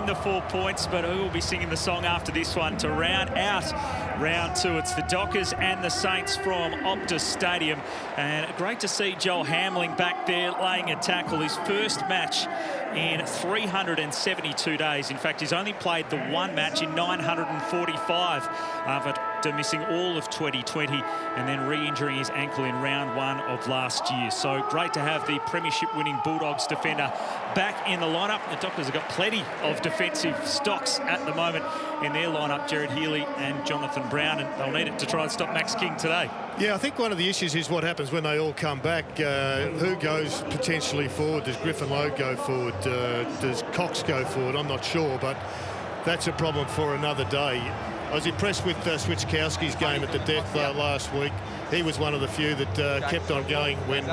The 4 points, but who will be singing the song after this one to round out round two? It's the Dockers and the Saints from Optus Stadium, and great to see Joel Hamling back there laying a tackle. His first match in 372 days. In fact, he's only played the one match in 945 after missing all of 2020 and then re-injuring his ankle in round one of last year. So great to have the premiership-winning Bulldogs defender back in the lineup. The Dockers have got plenty of defensive stocks at the moment in their lineup, Jared Healy and Jonathan Brown, and they'll need it to try and stop Max King today. Yeah, I think one of the issues is what happens when they all come back. Who goes potentially forward? Does Griffin Lowe go forward? Does Cox go forward? I'm not sure, but that's a problem for another day. I was impressed with Switkowski's game at the death last week. He was one of the few that kept on going when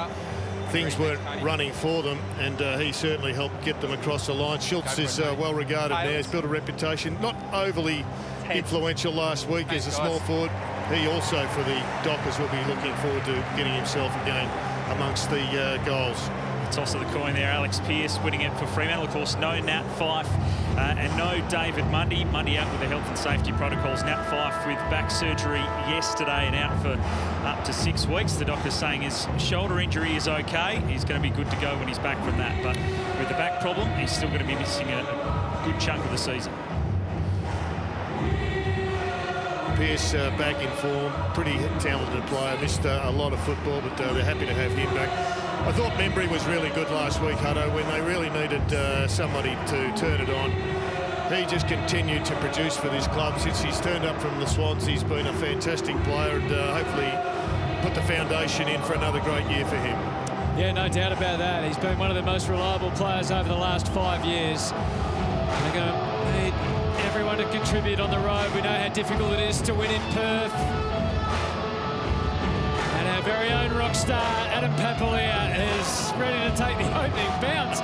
things weren't running for them, and he certainly helped get them across the line. Schultz is well regarded now. He's built a reputation. Not overly influential last week as a small forward. He also, for the Dockers, will be looking forward to getting himself again amongst the goals. Toss of the coin there, Alex Pearce winning it for Fremantle. Of course, no Nat Fyfe and no David Mundy. Mundy out with the health and safety protocols. Nat Fyfe with back surgery yesterday and out for up to 6 weeks. The doctor's saying his shoulder injury is okay. He's going to be good to go when he's back from that. But with the back problem, he's still going to be missing a good chunk of the season. Pearce back in form, pretty talented player. Missed a lot of football, but they're happy to have him back. I thought Membry was really good last week, Hutto, when they really needed somebody to turn it on. He just continued to produce for this club since he's turned up from the Swans. He's been a fantastic player, and hopefully put the foundation in for another great year for him. Yeah, no doubt about that. He's been one of the most reliable players over the last 5 years. They're going to need everyone to contribute on the road. We know how difficult it is to win in Perth. And our very own rock star, Adam Papalia, is ready to take the opening bounce.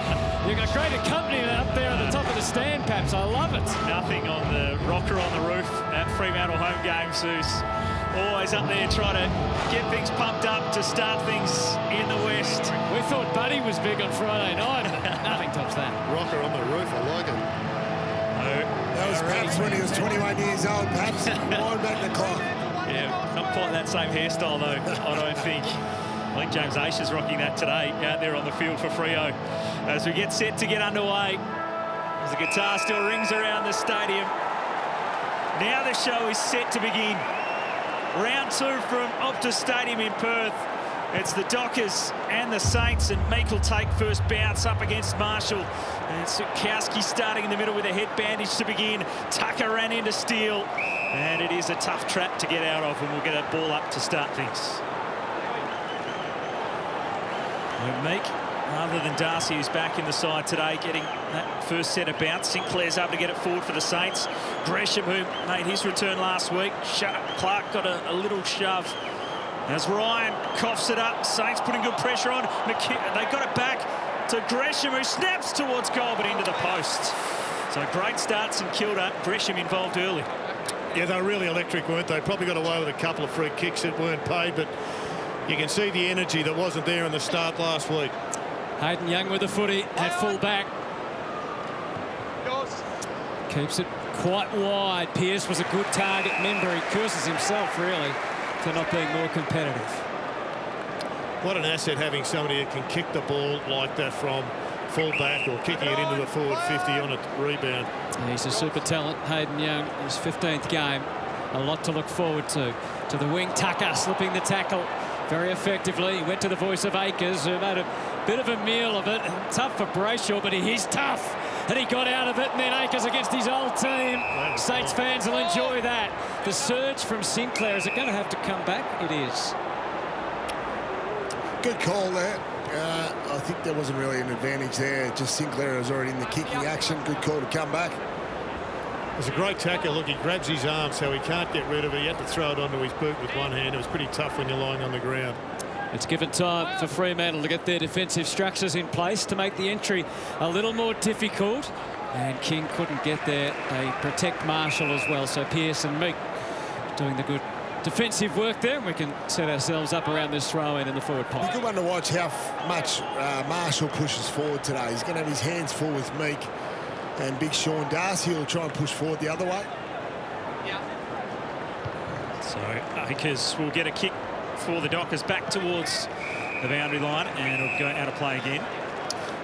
You've got great accompaniment up there at the top of the stand, Paps. I love it. Nothing on the rocker on the roof at Fremantle home games, who's always up there trying to get things pumped up to start things in the West. We thought Buddy was big on Friday night. Nothing tops that. Rocker on the roof, I like it. That was Paps when he was 21 years old, Paps. Wind back the clock. Yeah, not quite that same hairstyle, though, I don't think. I think James Aish is rocking that today out there on the field for Freo. As we get set to get underway, as the guitar still rings around the stadium. Now the show is set to begin. Round two from Optus Stadium in Perth. It's the Dockers and the Saints, and Meek will take first bounce up against Marshall. And Switkowski starting in the middle with a head bandage to begin. Tucker ran into Steele, and it is a tough trap to get out of, and we'll get a ball up to start things. And Meek, rather than Darcy, who's back in the side today, getting that first set of bounce. Sinclair's able to get it forward for the Saints. Gresham, who made his return last week. Clark got a little shove. As Ryan coughs it up, Saints putting good pressure on. They got it back to Gresham, who snaps towards goal, but into the post. So great start, St.Kilda. Gresham involved early. Yeah, they were really electric, weren't they? Probably got away with a couple of free kicks that weren't paid, but you can see the energy that wasn't there in the start last week. Hayden Young with the footy at full back. Keeps it quite wide. Pearce was a good target. Membry curses himself, really, for not being more competitive. What an asset having somebody that can kick the ball like that from full back or kicking it into the forward 50 on a rebound. He's a super talent, Hayden Young. His 15th game. A lot to look forward to. To the wing, Tucker slipping the tackle very effectively. He went to the voice of Akers, who made a bit of a meal of it. Tough for Brayshaw, but he is tough. And he got out of it, and then Akers against his old team. Saints fans will enjoy that. The surge from Sinclair, is it going to have to come back? It is. Good call there. I think there wasn't really an advantage there. Just Sinclair was already in the kicking action. Good call to come back. It was a great tackle. Look, he grabs his arm so he can't get rid of it. He had to throw it onto his boot with one hand. It was pretty tough when you're lying on the ground. It's given time for Fremantle to get their defensive structures in place to make the entry a little more difficult. And King couldn't get there. They protect Marshall as well. So Pearce and Meek doing the good defensive work there. We can set ourselves up around this throw-in in the forward pocket. It's a good one to watch how much Marshall pushes forward today. He's going to have his hands full with Meek. and big Sean Darcy will try and push forward the other way. So Akers will get a kick for the Dockers back towards the boundary line, and it'll go out of play again.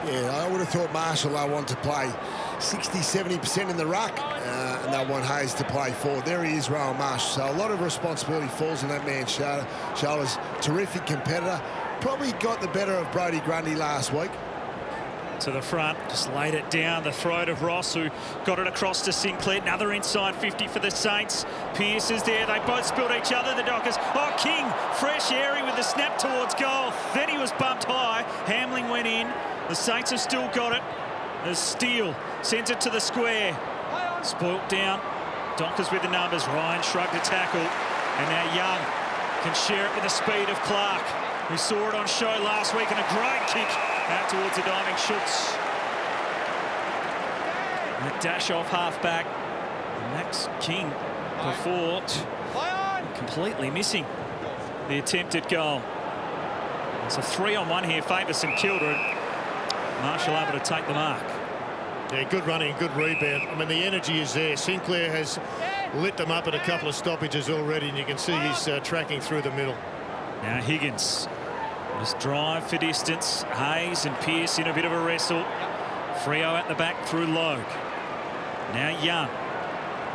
Yeah, I would have thought Marshall they want to play 60-70% in the ruck, and they want Hayes to play forward. There he is, Rowan Marshall. So a lot of responsibility falls on that man's shoulders. Terrific competitor. Probably got the better of Brodie Grundy last week. To the front, just laid it down the throat of Ross, who got it across to Sinclair. Another inside 50 for the Saints. Pearce is there. They both spilled each other, the Dockers. Oh, King, fresh airy with the snap towards goal. Then he was bumped high. Hamling went in. The Saints have still got it. As Steele sends it to the square. Spoilt down. Dockers with the numbers. Ryan shrugged a tackle. And now Young can share it with the speed of Clark. We saw it on show last week, and a great kick out towards the diving Schultz. And a dash off half-back. Max King before completely missing the attempted goal. It's a 3-on-1 here, favour St Kilda. Marshall able to take the mark. Yeah, good running, good rebound. I mean, the energy is there. Sinclair has lit them up at a couple of stoppages already, and you can see he's tracking through the middle. Now Higgins. Just drive for distance. Hayes and Pearce in a bit of a wrestle. Freo at the back through Logue. Now Young.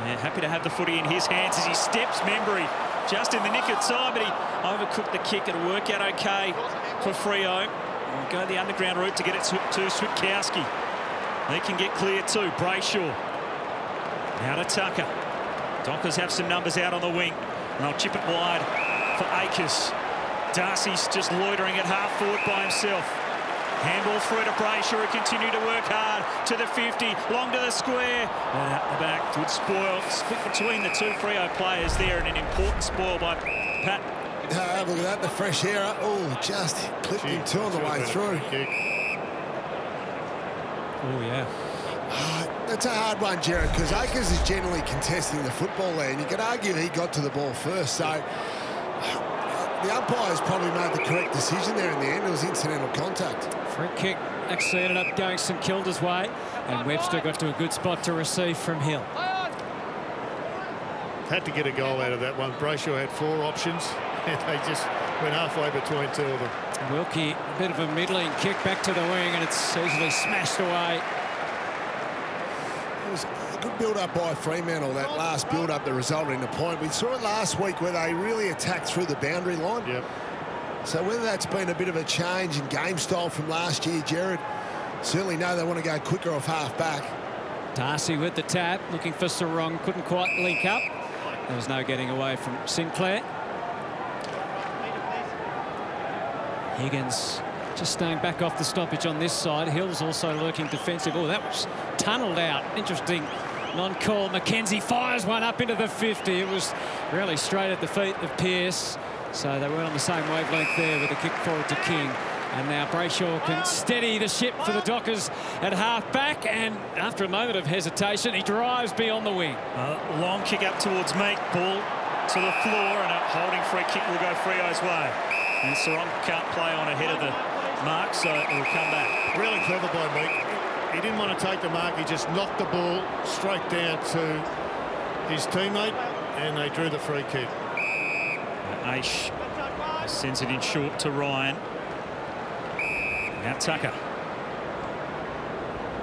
Yeah, happy to have the footy in his hands as he steps Membry just in the nick of time, but he overcooked the kick. It'll work out okay for Freo. We'll go the underground route to get it to Switkowski. They can get clear too. Brayshaw. Now to Tucker. Dockers have some numbers out on the wing. And they'll chip it wide for Akers. Darcy's just loitering at half forward by himself. Handball through to Brayshaw, who continue to work hard to the 50, long to the square. And out the back, good spoil. Split between the two Freo players there, and an important spoil by Pat. Look at that, the fresh air. Oh, just clipped him two on the way through. Oh, yeah. That's a hard one, Jared, because Akers is generally contesting the football there, and you could argue he got to the ball first. So the umpires probably made the correct decision there in the end. It was incidental contact. Free kick actually ended up going St Kilda's way, and Webster got to a good spot to receive from Hill. Had to get a goal out of that one. Brayshaw had 4 options, and they just went halfway between 2 of them. Wilkie, a bit of a middling kick back to the wing, and it's easily smashed away. It was a good build-up by Fremantle, that last build-up that resulted in a point. We saw it last week where they really attacked through the boundary line. Yep. So whether that's been a bit of a change in game style from last year, Jared, certainly know they want to go quicker off half-back. Darcy with the tap, looking for Sarong, couldn't quite link up. There was no getting away from Sinclair. Higgins just staying back off the stoppage on this side. Hill's also lurking defensive. Oh, that was tunnelled out. Interesting non-call. McKenzie fires one up into the 50. It was really straight at the feet of Pearce. So they weren't on the same wavelength there with a kick forward to King. And now Brayshaw can steady the ship for the Dockers at half-back. And after a moment of hesitation, he drives beyond the wing. Long kick up towards Meek. Ball to the floor, and a holding free kick will go Freo's way. And Sarong can't play on ahead of the mark, so it will come back. Really clever by Meek. He didn't want to take the mark. He just knocked the ball straight down to his teammate, and they drew the free kick. Aish sends it in short to Ryan. Now Tucker.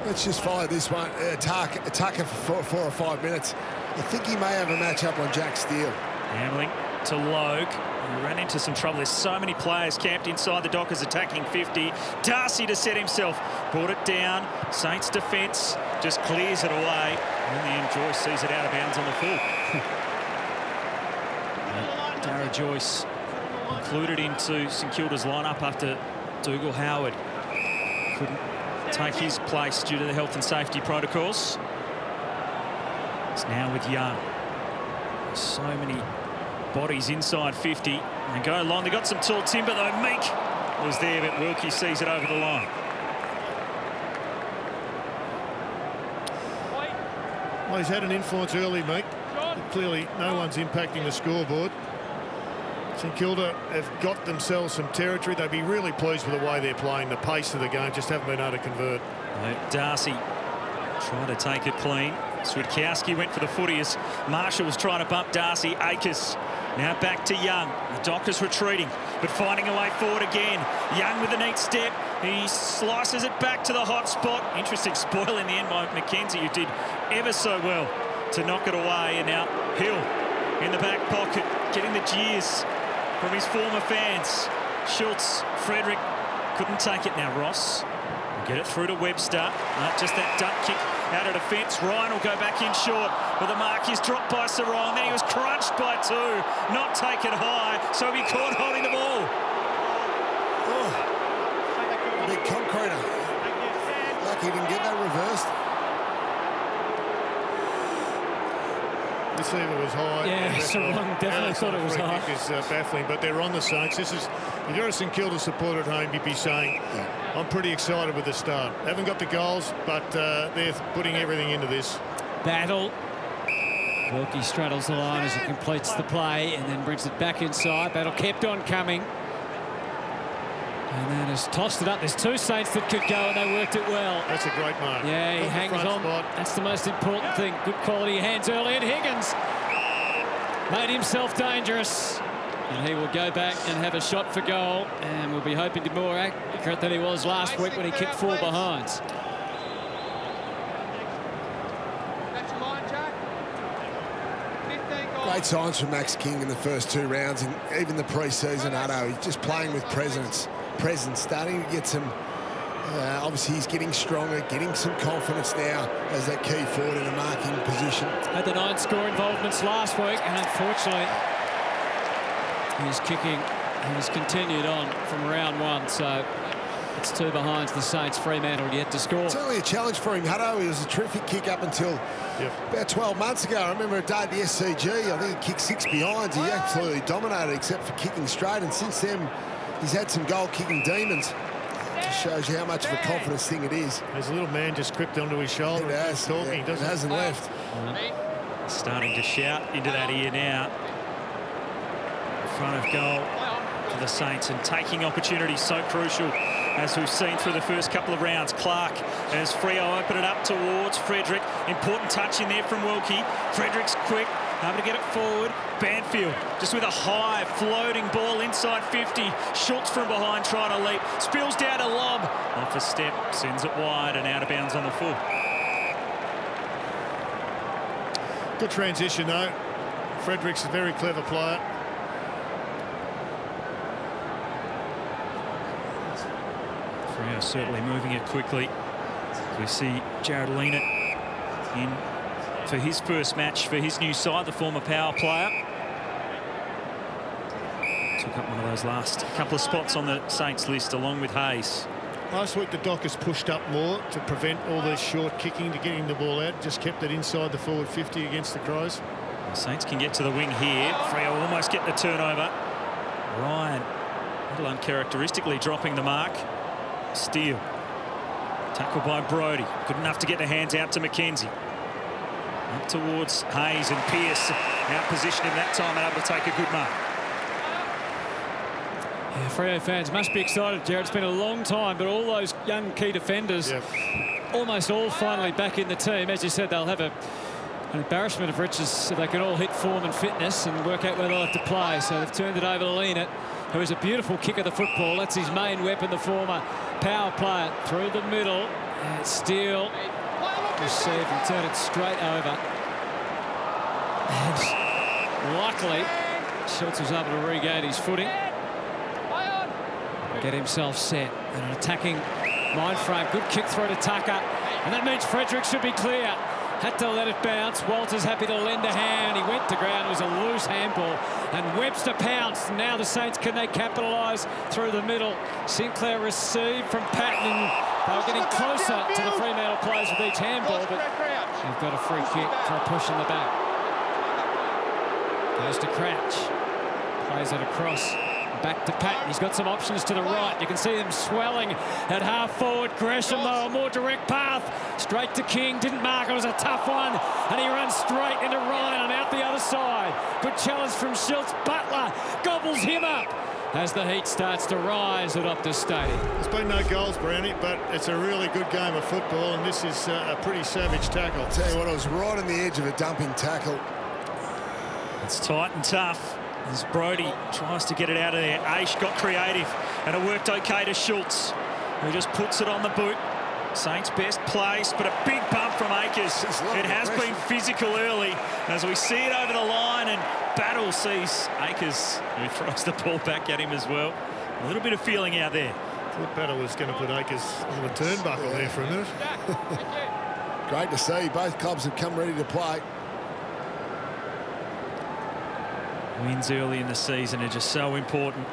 Let's just follow this one. Tucker for 4 or 5 minutes. I think he may have a match-up on Jack Steele. Hamling to Logue. He ran into some trouble. There's so many players camped inside the Dockers attacking 50. Darcy to set himself. Brought it down. Saints defence just clears it away. And in the end, Joyce sees it out of bounds on the full. Dara Joyce included into St Kilda's lineup after Dougal Howard couldn't take his place due to the health and safety protocols. It's now with Young. So many bodies inside 50 and go long. They got some tall timber though. Meek was there, but Wilkie sees it over the line. Well, he's had an influence early, Meek. Clearly, no one's impacting the scoreboard. St Kilda have got themselves some territory. They'd be really pleased with the way they're playing. The pace of the game just haven't been able to convert. Darcy Trying to take it clean. Switkowski went for the footy as Marshall was trying to bump Darcy. Akers now back to Young. The Dockers retreating, but finding a way forward again. Young with a neat step. He slices it back to the hot spot. Interesting spoil in the end by McKenzie, who did ever so well to knock it away. And now Hill in the back pocket, getting the jeers from his former fans. Schultz, Frederick couldn't take it. Now Ross will get it through to Webster. Just that duck kick out of defence. Ryan will go back in short, but the mark is dropped by Sarong. Then he was crunched by two, not taken high, so he'll be caught holding the ball. Oh, big concreter. Lucky he didn't get that reversed. This either was high. Yeah, Sarong definitely thought it was high. It's baffling, but they're on the Saints. This is, if you're a St Kilda supporter at home, you'd be saying, I'm pretty excited with the start. Haven't got the goals, but they're putting everything into this. Battle. Wilkie straddles the line as he completes the play and then brings it back inside. Battle kept on coming. And then has tossed it up. There's two Saints that could go, and they worked it well. That's a great mark. Yeah, he hangs on. Spot. That's the most important thing. Good quality hands early, and Higgins made himself dangerous. And he will go back and have a shot for goal, and we'll be hoping to be more accurate than he was last week when he kicked 4 behinds. Great signs from Max King in the first 2 rounds, and even the pre-season, Hutto, he's just playing with presence, starting to get some, obviously he's getting stronger, getting some confidence now as that key forward in a marking position. Had the 9 score involvements last week, and unfortunately his kicking has continued on from round 1, so it's 2 behinds the Saints. Fremantle yet to score. Certainly a challenge for him, Hutto. He was a terrific kick up until about 12 months ago. I remember a day at the SCG, I think he kicked 6 behinds. He absolutely dominated except for kicking straight, and since then he's had some goal-kicking demons. Just shows you how much of a confidence thing it is. There's a little man just gripped onto his shoulder. It has, talking, it hasn't left. Starting to shout into that ear now. In front of goal for the Saints, and taking opportunities so crucial, as we've seen through the first couple of rounds. Clark, as Freo open it up towards Frederick. Important touch in there from Wilkie. Frederick's quick, able to get it forward. Banfield just with a high floating ball inside 50. Schultz from behind trying to leap. Spills down to lob. Off a step, sends it wide and out of bounds on the full. Good transition though. Frederick's a very clever player. Freo certainly moving it quickly. We see Jared Leonard in for his first match for his new side, the former power player. Took up one of those last couple of spots on the Saints list along with Hayes. Last week the Dockers pushed up more to prevent all this short kicking to getting the ball out. Just kept it inside the forward 50 against the Crows. The Saints can get to the wing here. Freo almost get the turnover. Ryan, a little uncharacteristically dropping the mark. Steele. Tackle by Brodie. Good enough to get the hands out to McKenzie. Up towards Hayes, and Pearce out positioned in that time and able to take a good mark. Yeah, Freo fans must be excited, Jared. It's been a long time, but all those young key defenders, almost all finally back in the team. As you said, they'll have an embarrassment of riches if they can all hit form and fitness and work out where they'll have to play. So they've turned it over to Leonard, who is a beautiful kick of the football. That's his main weapon, the former power player. Through the middle, Steele receive and turn it straight over. And luckily, Schultz was able to regain his footing, get himself set, and an attacking mind frame. Good kick through to Tucker, and that means Frederick should be clear. Had to let it bounce. Walters happy to lend a hand. He went to ground. It was a loose handball, and Webster pounced. Now the Saints, can they capitalise through the middle? Sinclair received from Patton. They were getting closer to the Fremantle players with each handball, but they've got a free kick for a push in the back. Goes to Crouch. Plays it across. Back to Patton. He's got some options to the right. You can see them swelling at half forward. Gresham, though, a more direct path. Straight to King. Didn't mark. It was a tough one. And he runs straight into Ryan and out the other side. Good challenge from Schultz. Butler gobbles him up. as the heat starts to rise at Optus Stadium. There's been no goals, Brownie, but it's a really good game of football, and this is a pretty savage tackle. I'll tell you what, it was right on the edge of a dumping tackle. It's tight and tough as Brodie tries to get it out of there. Aish got creative, and it worked okay to Schultz, who just puts it on the boot. Saints best place, but a big bump from Akers. It has been physical early as we see it over the line, and Battle sees Akers, who throws the ball back at him as well. A little bit of feeling out there. I thought Battle was going to put Akers on the turnbuckle there for a minute. Great to see. Both clubs have come ready to play. Wins early in the season are just so important.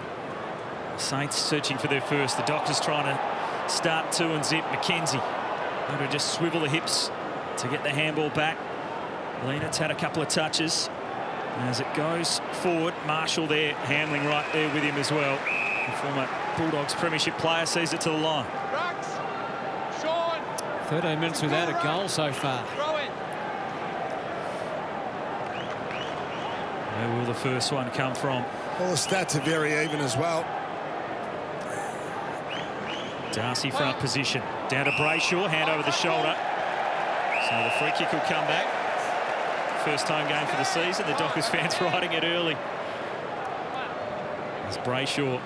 Saints searching for their first. The Doctors trying to start 2 and zip. McKenzie able to just swivel the hips to get the handball back. Lienert had a couple of touches. As it goes forward, Marshall there, handling right there with him as well. The former Bulldogs premiership player sees it to the line. 13 minutes without a goal so far. Where will the first one come from? Well, the stats are very even as well. Darcy front position. Down to Brayshaw, hand over the shoulder. So the free kick will come back. First home game for the season. The Dockers fans riding it early. As Brayshaw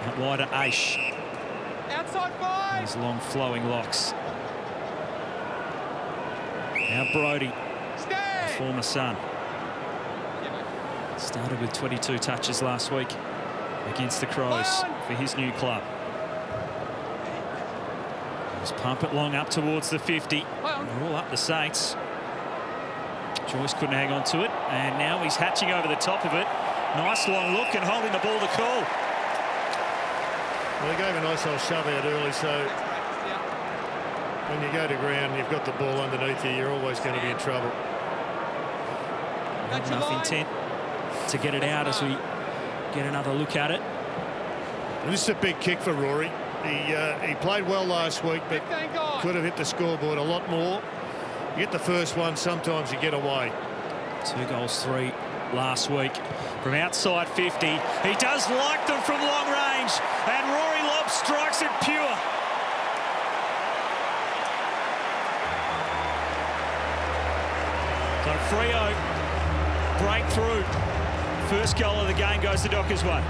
out wide at Aish. Outside 5. Those long flowing locks. Now Brodie, the former son. Started with 22 touches last week against the Crows for his new club. Just pump it long up towards the 50. They're all up the Saints. Joyce couldn't hang on to it, and now he's hatching over the top of it. Nice long look and holding the ball to call. Well, they gave a nice old shove out early, so when you go to ground, you've got the ball underneath you, you're always going to be in trouble. Not enough intent to get it out as we get another look at it. And this is a big kick for Rory. He played well last week, but could have hit the scoreboard a lot more. You get the first one, sometimes you get away. 2 goals, 3 last week from outside 50. He does like them from long range, and Rory Lobb strikes it pure. So Freo breakthrough. First goal of the game goes the Dockers' way.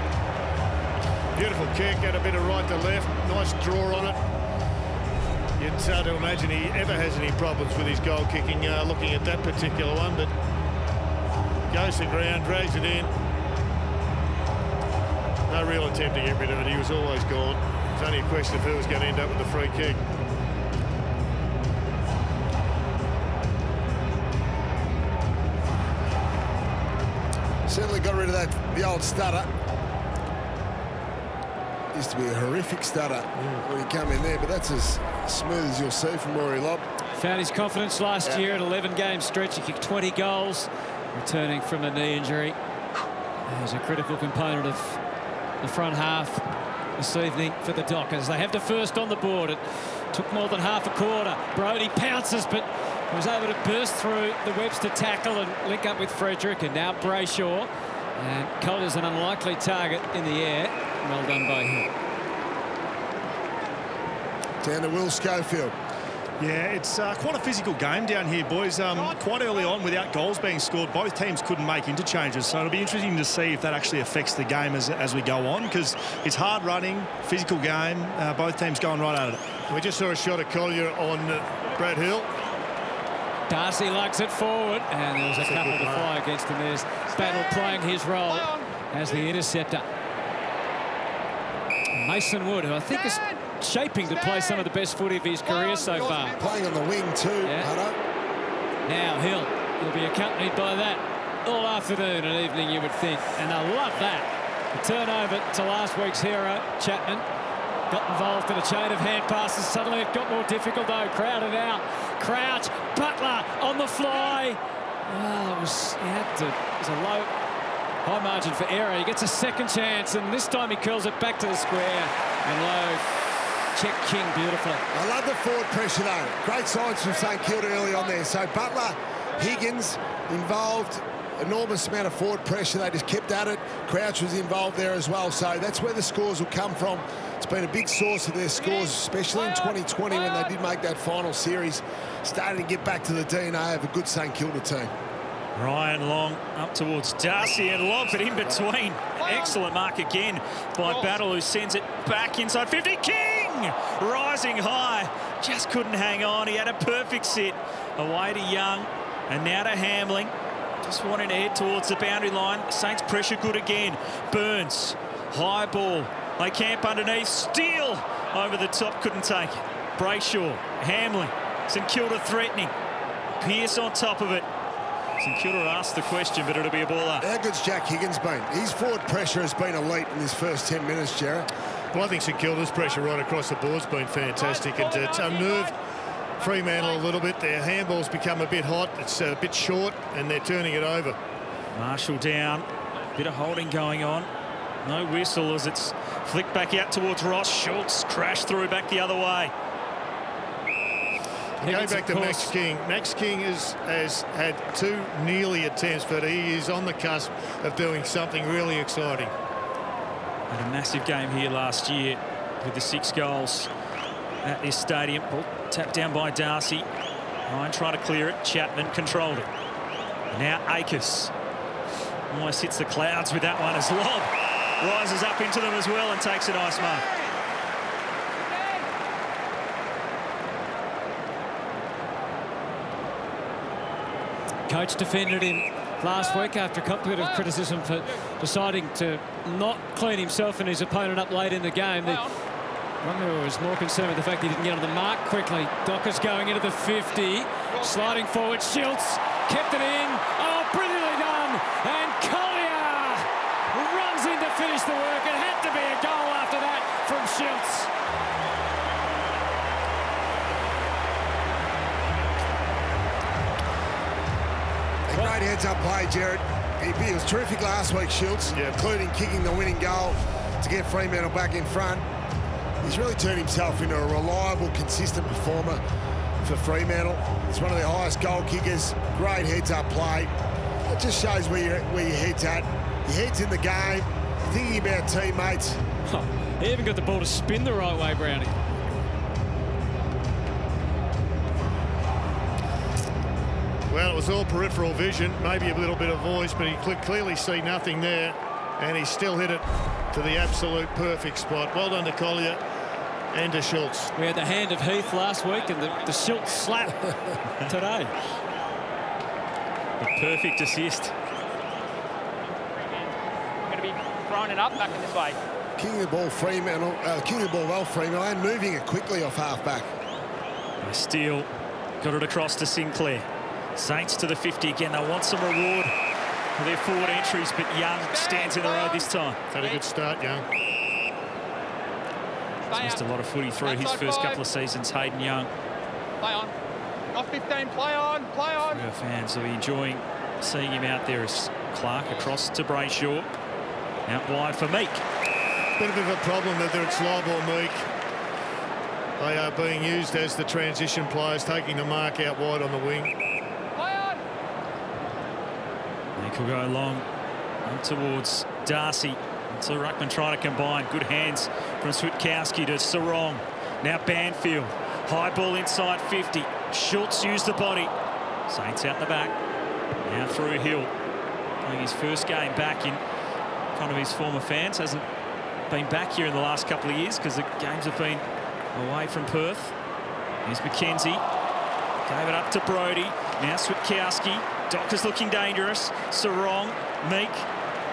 Beautiful kick, had a bit of right to left, nice draw on it. It's hard to imagine he ever has any problems with his goal kicking, looking at that particular one, but goes to ground, drags it in. No real attempt to get rid of it, he was always gone. It's only a question of who was going to end up with the free kick. Certainly got rid of the old stutter. Used to be a horrific stutter when he came in there, but that's as smooth as you'll see from Rory Lobb. Found his confidence last year at 11-game stretch. He kicked 20 goals, returning from a knee injury. He's a critical component of the front half this evening for the Dockers. They have the first on the board. It took more than half a quarter. Brodie pounces, but was able to burst through the Webster tackle and link up with Frederick, and now Brayshaw. And Collier's an unlikely target in the air. Well done by him. Down to Will Schofield. Yeah, it's quite a physical game down here, boys. Quite early on, without goals being scored, both teams couldn't make interchanges. So it'll be interesting to see if that actually affects the game as we go on, because it's hard running, physical game. Both teams going right at it. We just saw a shot of Collier on Brad Hill. Darcy lugs it forward, and there was a couple to fly against him. There's Battle playing his role as the interceptor. Mason Wood, who I think is shaping to play some of the best footy of his career so far. Playing on the wing too, Hutto. Now he'll be accompanied by that all afternoon and evening, you would think. And I love that. The turnover to last week's hero, Chapman. Got involved in a chain of hand passes. Suddenly it got more difficult though. Crowded out. Crouch. Butler on the fly. Oh, it was a low, high margin for error. He gets a second chance, and this time he curls it back to the square. And Lowe check King beautifully. I love the forward pressure though. Great signs from St. Kilda early on there. So Butler, Higgins involved. enormous amount of forward pressure. They just kept at it. Crouch was involved there as well. So that's where the scores will come from. It's been a big source of their scores, especially in 2020 when they did make that final series. Starting to get back to the DNA of a good St Kilda team. Ryan Long up towards Darcy and lob it in between. Excellent mark again by Battle, who sends it back inside 50. King rising high, just couldn't hang on. He had a perfect sit. Away to Young and now to Hamling. Just wanting to head towards the boundary line. Saints pressure good again. Burns, high ball. They camp underneath. Steele over the top, couldn't take it. Brayshaw, Hamling, St Kilda threatening. Pearce on top of it. St Kilda asked the question, but it'll be a ball up. How good's Jack Higgins been? His forward pressure has been elite in his first 10 minutes, Jared. Well, I think St Kilda's pressure right across the board's been fantastic, and it's unnerved Fremantle a little bit. Their handball's become a bit hot. It's a bit short, and they're turning it over. Marshall down. Bit of holding going on. No whistle as it's flicked back out towards Ross. Schultz crashed through back the other way. Going back to Max King. Max King has had 2 nearly attempts, but he is on the cusp of doing something really exciting. Had a massive game here last year with the 6 goals at this stadium. Ball tapped down by Darcy. Ryan tried to clear it. Chapman controlled it. Now Akers almost hits the clouds with that one as lob rises up into them as well and takes a nice mark. Coach defended him last week after a couple of criticism for deciding to not clean himself and his opponent up late in the game. One who was more concerned with the fact he didn't get on the mark quickly. Dockers going into the 50, sliding forward. Schultz kept it in. Oh, brilliantly done. And Collier runs in to finish the work. It had to be a goal after that from Schultz. Great heads-up play, Jared. He was terrific last week, Schultz, including kicking the winning goal to get Fremantle back in front. He's really turned himself into a reliable, consistent performer for Fremantle. He's one of their highest goal kickers. Great heads-up play. It just shows where your head's at. Your head's in the game, thinking about teammates. Oh, he even got the ball to spin the right way, Brownie. Well, it was all peripheral vision, maybe a little bit of voice, but he could clearly see nothing there, and he still hit it to the absolute perfect spot. Well done to Collier and to Schultz. We had the hand of Heath last week and the Schultz slap today. A perfect assist. I'm going to be throwing it up back in this way. Kicking the ball, Fremantle, kicking the ball well, Fremantle, and moving it quickly off half-back. Steele got it across to Sinclair. Saints to the 50 again. They want some reward for their forward entries, but Young stands in the road this time. Had a good start, Young. He's missed a lot of footy through his first couple of seasons, Hayden Young. Play on. Off 15, play on, play on. Our fans will be enjoying seeing him out there as Clark across to Brayshaw. Out wide for Meek. Bit of a problem whether it's Lob or Meek. They are being used as the transition players, taking the mark out wide on the wing. Meek will go long up towards Darcy. So Ruckman trying to combine. Good hands from Switkowski to Sarong. Now Banfield. High ball inside 50. Schultz used the body. Saints out the back. Now through Hill. Playing his first game back in front of his former fans. Hasn't been back here in the last couple of years because the games have been away from Perth. Here's McKenzie. Gave it up to Brodie. Now Switkowski. Dockers looking dangerous. Sarong. Meek.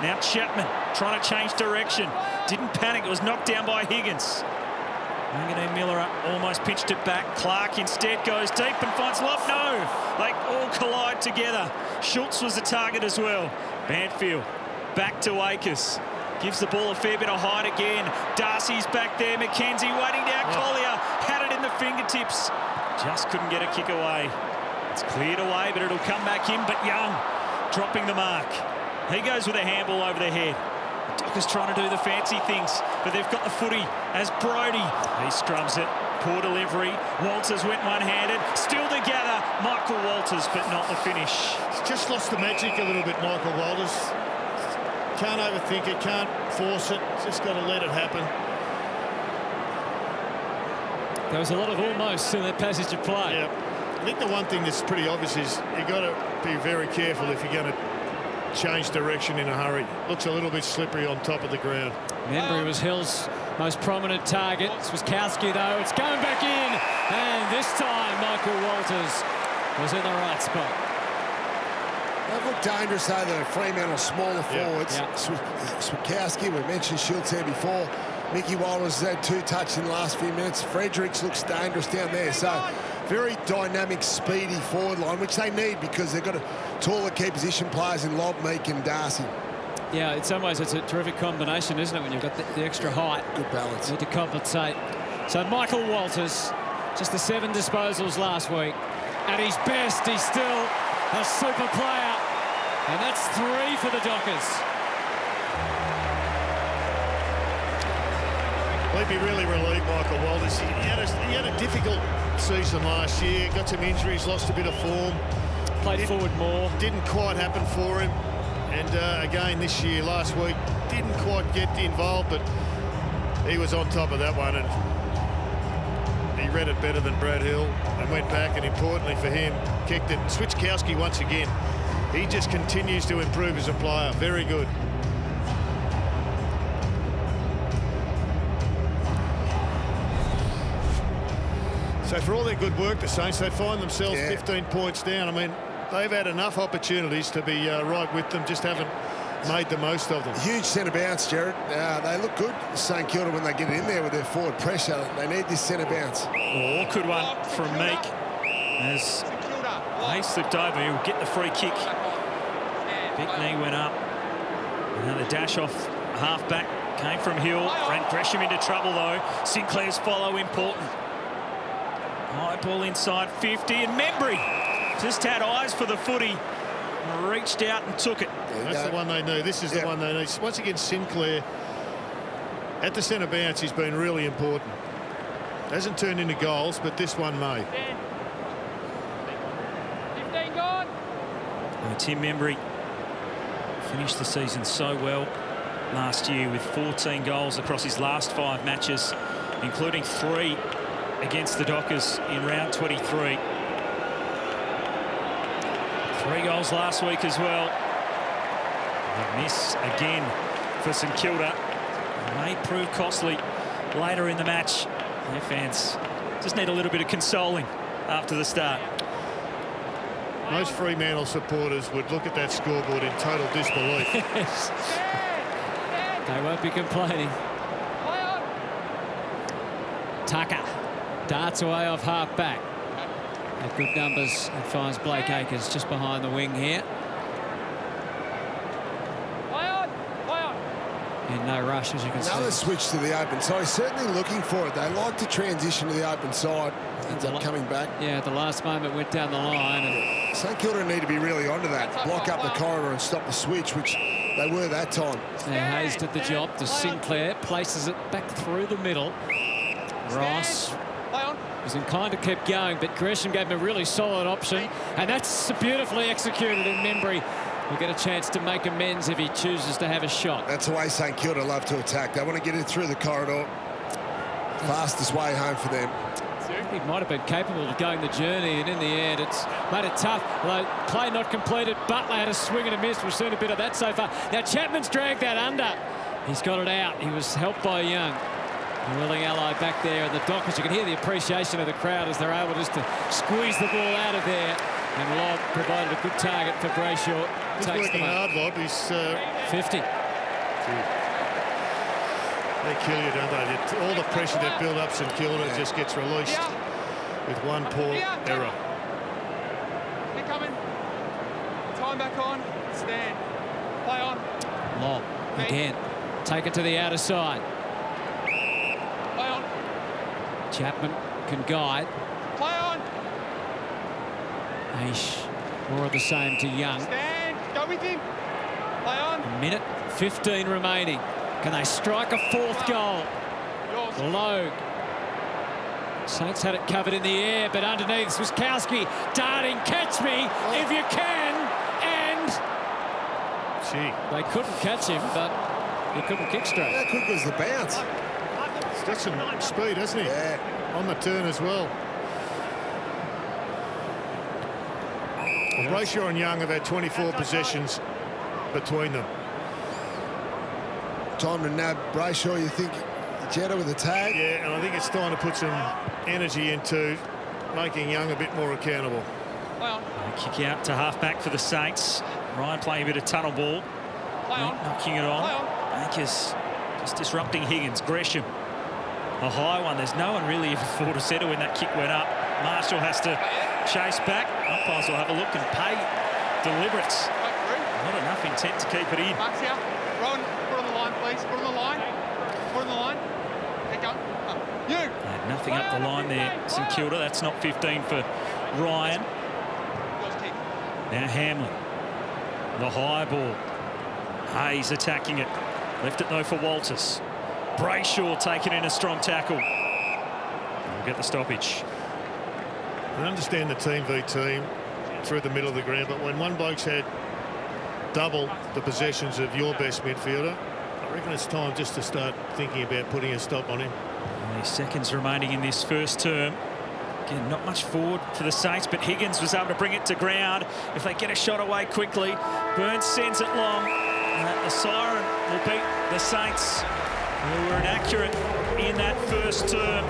Now Chapman trying to change direction. Didn't panic. It was knocked down by Higgins. Manganese Miller up, almost pitched it back. Clark instead goes deep and finds Love. No, they all collide together. Schultz was the target as well. Banfield back to Akers. Gives the ball a fair bit of height again. Darcy's back there. McKenzie waiting down. Collier had it in the fingertips. Just couldn't get a kick away. It's cleared away, but it'll come back in. But Young dropping the mark. He goes with a handball over the head. Dockers trying to do the fancy things, but they've got the footy as Brodie. He scrums it. Poor delivery. Walters went one-handed. Still together. Michael Walters, but not the finish. just lost the magic a little bit, Michael Walters. Can't overthink it, can't force it, just got to let it happen. There was a lot of almost in that passage of play. Yeah. I think the one thing that's pretty obvious is you've got to be very careful if you're going to change direction in a hurry. Looks a little bit slippery on top of the ground. Membry was Hill's most prominent target. Switkowski, though, it's going back in. And this time, Michael Walters was in the right spot. They've looked dangerous, though, the Fremantle smaller forwards. Yeah. Switkowski, we mentioned Schultz there before. Mickey Walters has had 2 touches in the last few minutes. Fredericks looks dangerous down there. So very dynamic, speedy forward line, which they need because they've got a taller key position players in Lobb, Meek and Darcy. Yeah, in some ways it's a terrific combination, isn't it, when you've got the extra height. Good balance. Need to compensate. So Michael Walters, just the 7 disposals last week. At his best, he's still a super player. And that's 3 for the Dockers. We'd be really relieved, Michael Walters. He had a difficult season last year, got some injuries, lost a bit of form. Played forward more. Didn't quite happen for him. And again this year, last week, didn't quite get involved, but he was on top of that one. And he read it better than Brad Hill and went back and, importantly for him, kicked it. Switkowski once again. He just continues to improve as a player. Very good. So for all their good work, the Saints, they find themselves 15 points down. I mean, they've had enough opportunities to be right with them, just haven't made the most of them. Huge centre bounce, Jared. They look good, St Kilda, when they get in there with their forward pressure. They need this centre bounce. Oh, good one from Meek. As he slipped over, he'll get the free kick. Big knee went up. Now the dash off half-back came from Hill. Ran Gresham into trouble, though. Sinclair's follow important. High ball inside 50, and Membry just had eyes for the footy. Reached out and took it. That's the one they need. This is the one they need. Once again, Sinclair at the centre bounce, he's been really important. Hasn't turned into goals, but this one may. 15 gone. Tim Membry finished the season so well last year with 14 goals across his last 5 matches, including 3 against the Dockers in round 23. 3 goals last week as well. A miss again for St Kilda. May prove costly later in the match. Their fans just need a little bit of consoling after the start. Most Fremantle supporters would look at that scoreboard in total disbelief. They won't be complaining. Tucker darts away off half-back. At good numbers, and finds Blake Acres just behind the wing here. In no rush, as you can see. Another switch to the open side. He's certainly looking for it. They like to transition to the open side. Ends up coming back. Yeah, at the last moment went down the line. And St Kilda need to be really onto that. Block up the corridor and stop the switch, which they were that time. yeah, Hayes did the job to Sinclair. Places it back through the middle. Ross was inclined to keep going, but Gresham gave him a really solid option. And that's beautifully executed, and Membry will get a chance to make amends if he chooses to have a shot. That's the way St Kilda love to attack. They want to get it through the corridor. Fastest way home for them. He might have been capable of going the journey, and in the end it's made it tough. Although play not completed, Butler had a swing and a miss. We've seen a bit of that so far. Now Chapman's dragged that under. He's got it out. He was helped by Young. The willing ally back there, and the Dockers, you can hear the appreciation of the crowd as they're able just to squeeze the ball out of there. And Lobb provided a good target for Brayshaw. He's working hard, Lobb. He's 50. They kill you, don't they? All the pressure that built up St Kilda just gets released with one poor error. Keep coming. Time back on. Stand. Play on. Lobb again. Take it to the outer side. Play on. Chapman can guide. Play on. Aish, more of the same to Young. Stand. Go with him. Play on. A minute 15 remaining. Can they strike a 4th goal? Yours. Logue. Saints had it covered in the air, but underneath Switkowski darting. Catch me if you can. Gee. They couldn't catch him, but he couldn't kick straight. How quick was the bounce? He's got some speed, hasn't he? Yeah. On the turn as well. Well, Brayshaw and Young have had 24 possessions between them. Time to nab Brayshaw, you think? Jetta with the tag? Yeah, and I think it's time to put some energy into making Young a bit more accountable. Kick out to half-back for the Saints. Ryan playing a bit of tunnel ball. Knocking it on. Akers just disrupting Higgins. Gresham. A high one. There's no one really even thought to settle when that kick went up. Marshall has to chase back. Umpires will have a look and pay deliberate. Not enough intent to keep it in. Max here. Rowan, put on the line, please. Put on the line. Put on the line. Get going. You. Had nothing up the line there, St Kilda. That's not 15 for Ryan. Now Hamlin. The high ball. Hayes attacking it. Left it though for Walters. Brayshaw taking in a strong tackle. We'll get the stoppage. I understand the team v team through the middle of the ground, but when one bloke's had double the possessions of your best midfielder, I reckon it's time just to start thinking about putting a stop on him. Only seconds remaining in this first term. Again, not much forward for the Saints, but Higgins was able to bring it to ground. If they get a shot away quickly, Burns sends it long. The siren will beat the Saints, who were inaccurate in that first term.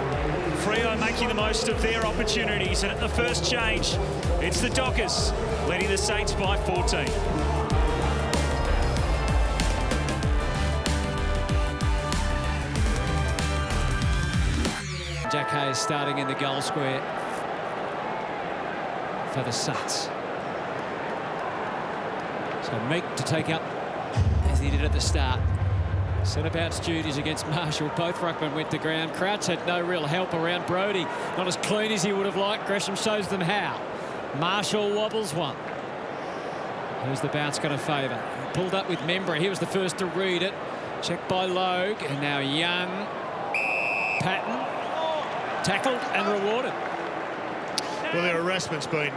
Freo making the most of their opportunities, and at the first change, it's the Dockers leading the Saints by 14. Jack Hayes starting in the goal square for the Saints. So Meek to take up as he did at the start. Centre-bounce duties against Marshall. Both ruckmen went to ground. Crouch had no real help around Brodie. Not as clean as he would have liked. Gresham shows them how. Marshall wobbles one. Who's the bounce going to favour? Pulled up with Membry. He was the first to read it. Checked by Logue. And now Young. Patton. Tackled and rewarded. Well, their harassment's been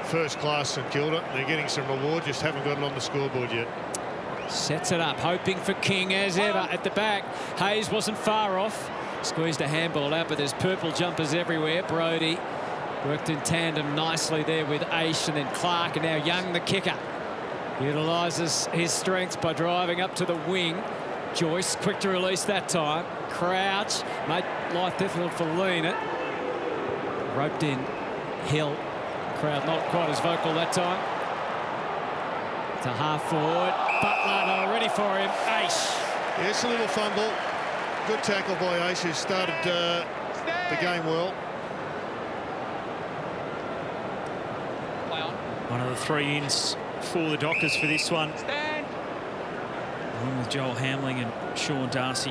first class, St Kilda. They're getting some reward, just haven't got it on the scoreboard yet. Sets it up, hoping for King as ever at the back. Hayes wasn't far off. Squeezed a handball out, but there's purple jumpers everywhere. Brodie worked in tandem nicely there with Aish, and then Clark, and now Young, the kicker, utilises his strength by driving up to the wing. Joyce quick to release that time. Crouch made life difficult for Lean. Roped in Hill. Crowd not quite as vocal that time. To half forward. Butler, they were ready for him. Aish. Yeah, it's a little fumble. Good tackle by Aish, who started the game well. One of the three ins for the Dockers for this one. Along with Joel Hamling and Sean Darcy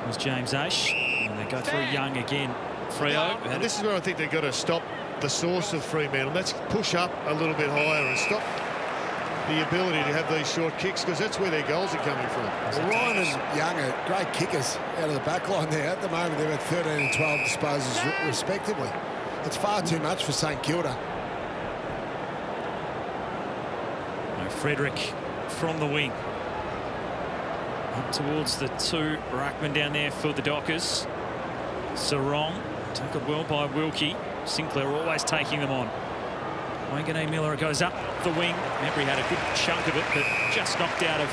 was James Aish. And they go through Young again. Freo. And this is where I think they've got to stop the source of Fremantle. Let's push up a little bit higher and stop the ability to have these short kicks, because that's where their goals are coming from. Well, Ryan and Young are great kickers out of the back line there. At the moment, they're at 13 and 12 disposals respectively. It's far too much for St Kilda. Frederick from the wing. Up towards the two ruckmen down there for the Dockers. Sarong, tackled well by Wilkie. Sinclair always taking them on. Wanganeen Miller goes up the wing. Membry had a good chunk of it, but just knocked out of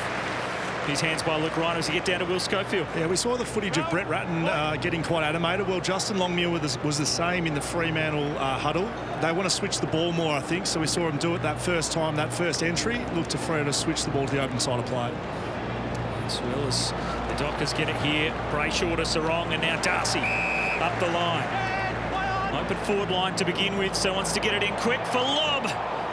his hands by Luke Ryan as he get down to Will Schofield. Yeah, we saw the footage of Brett Ratton getting quite animated. Well, Justin Longmuir was the same in the Fremantle huddle. They want to switch the ball more, I think, so we saw him do it that first time, that first entry. Look to Freo to switch the ball to the open side of play. As well as the Dockers get it here. Brayshaw to Sarong, and now Darcy up the line. Open forward line to begin with, so wants to get it in quick for Lobb.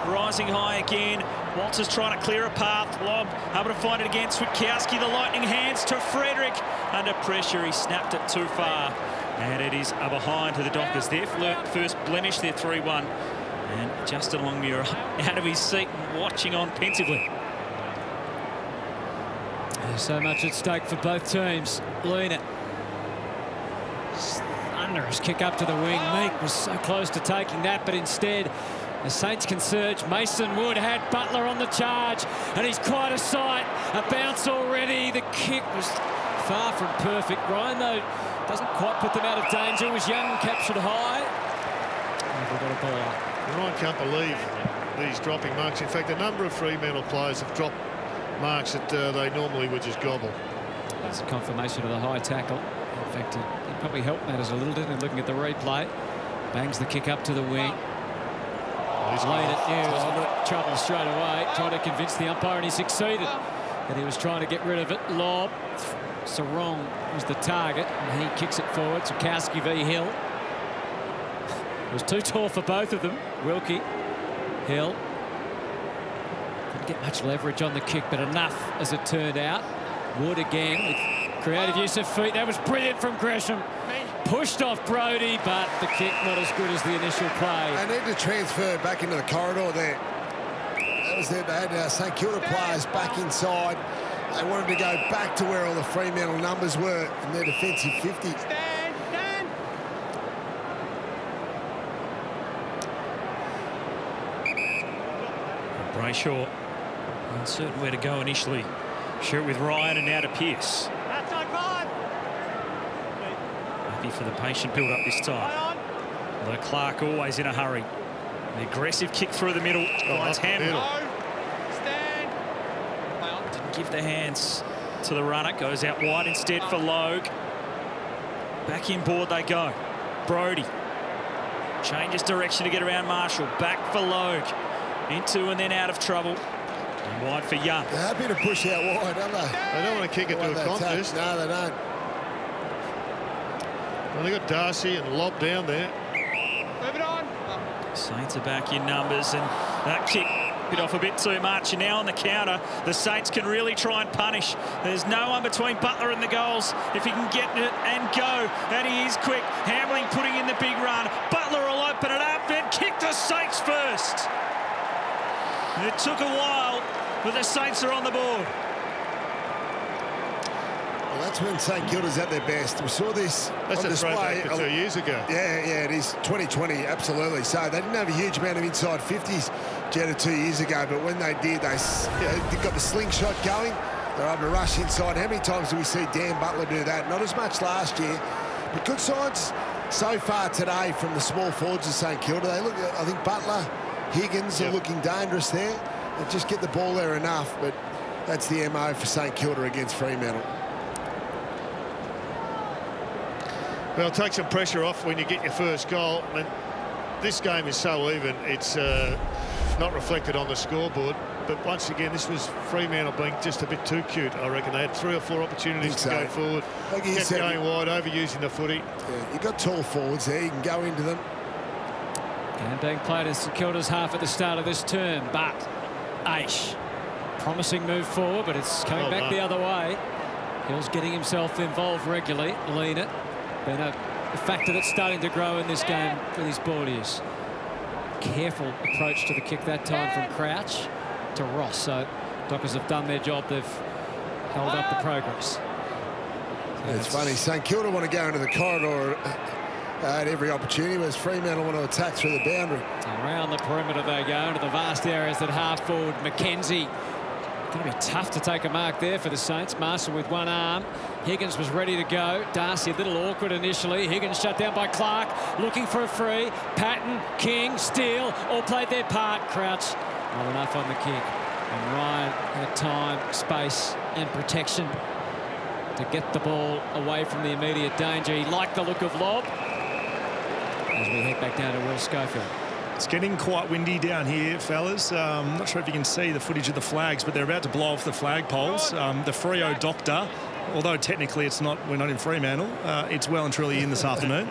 Rising high again. Walters trying to clear a path. Lobb able to find it again. Switkowski, the lightning hands to Frederick. Under pressure, he snapped it too far. And it is a behind to the Dockers. Their first blemish, they're 3-1. And Justin Longmuir out of his seat and watching on pensively. There's so much at stake for both teams. Lena. Thunderous kick up to the wing. Meek was so close to taking that, but instead The Saints can surge. Mason Wood had Butler on the charge, and he's quite a sight. A bounce already. The kick was far from perfect. Ryan, though, doesn't quite put them out of danger. Was Young captured high. We've got a ball up. Ryan can't believe these dropping marks. In fact, a number of Fremantle players have dropped marks that they normally would just gobble. That's a confirmation of the high tackle. In fact, it probably helped matters a little bit in looking at the replay. Bangs the kick up to the wing. Late at News, trouble straight away. Trying to convince the umpire, and he succeeded. And he was trying to get rid of it. Lob. Sarong was the target, and he kicks it forward. Sikowski v Hill. It was too tall for both of them. Wilkie, Hill. Didn't get much leverage on the kick, but enough as it turned out. Wood again with creative use of feet. That was brilliant from Gresham. Pushed off Brodie, but the kick not as good as the initial play. They need to transfer back into the corridor there. That was their bad. St Kilda players back inside. They wanted to go back to where all the Fremantle numbers were in their defensive 50. Stand. Brayshaw uncertain where to go initially. Share it with Ryan and now to Pearce. Outside 5. Happy for the patient build-up this time. Although Clark always in a hurry. The aggressive kick through the middle. Finds Hamlin. Stand. Didn't give the hands to the runner. Goes out wide instead for Logue. Back inboard they go. Brodie changes direction to get around Marshall. Back for Logue. Into and then out of trouble. And wide for Young. They're happy to push out wide, aren't they? They don't want to kick it to a contest. No, they don't. Well, they got Darcy and Lob down there. Move it on. Saints are back in numbers, and that kick bit off a bit too much. And now on the counter, the Saints can really try and punish. There's no one between Butler and the goals. If he can get it and go, and he is quick. Hamling putting in the big run. Butler will open it up and kick the Saints first. It took a while, but the Saints are on the board. Well, that's when St Kilda's at their best. We saw this That's on a display throwback to 2 years ago. Yeah, it is 2020, absolutely. So they didn't have a huge amount of inside 50s, Jetta, 2 years ago, but when they did, they got the slingshot going. They're able to rush inside. How many times do we see Dan Butler do that? Not as much last year, but good signs so far today from the small forwards of St Kilda. They look, I think Butler, Higgins are looking dangerous there. They just get the ball there enough, but that's the MO for St Kilda against Fremantle. Well, take some pressure off when you get your first goal. And this game is so even, it's not reflected on the scoreboard. But once again, this was Fremantle being just a bit too cute, I reckon. They had 3 or 4 opportunities to go forward. Like you kept said, going wide, overusing the footy. Yeah, you've got tall forwards there. You can go into them. And being played as St Kilda's half at the start of this term, but Aish, promising move forward, but it's coming back the other way. Hill's getting himself involved regularly. Lean it. Been a factor that's starting to grow in this game with his boardies. Careful approach to the kick that time from Crouch to Ross. So Dockers have done their job. They've held up the progress. It's funny, St Kilda want to go into the corridor at every opportunity, whereas Fremantle want to attack through the boundary. Around the perimeter they go, into the vast areas that half forward. Mackenzie. Going to be tough to take a mark there for the Saints. Marshall with one arm. Higgins was ready to go. Darcy a little awkward initially. Higgins shut down by Clark. Looking for a free. Patton, King, Steele all played their part. Crouch not enough on the kick. And Ryan had time, space and protection to get the ball away from the immediate danger. He liked the look of Lob. As we head back down to Will Schofield. It's getting quite windy down here, fellas. Not sure if you can see the footage of the flags, but they're about to blow off the flagpoles. The Freo Doctor, although technically it's not, we're not in Fremantle, it's well and truly in this afternoon.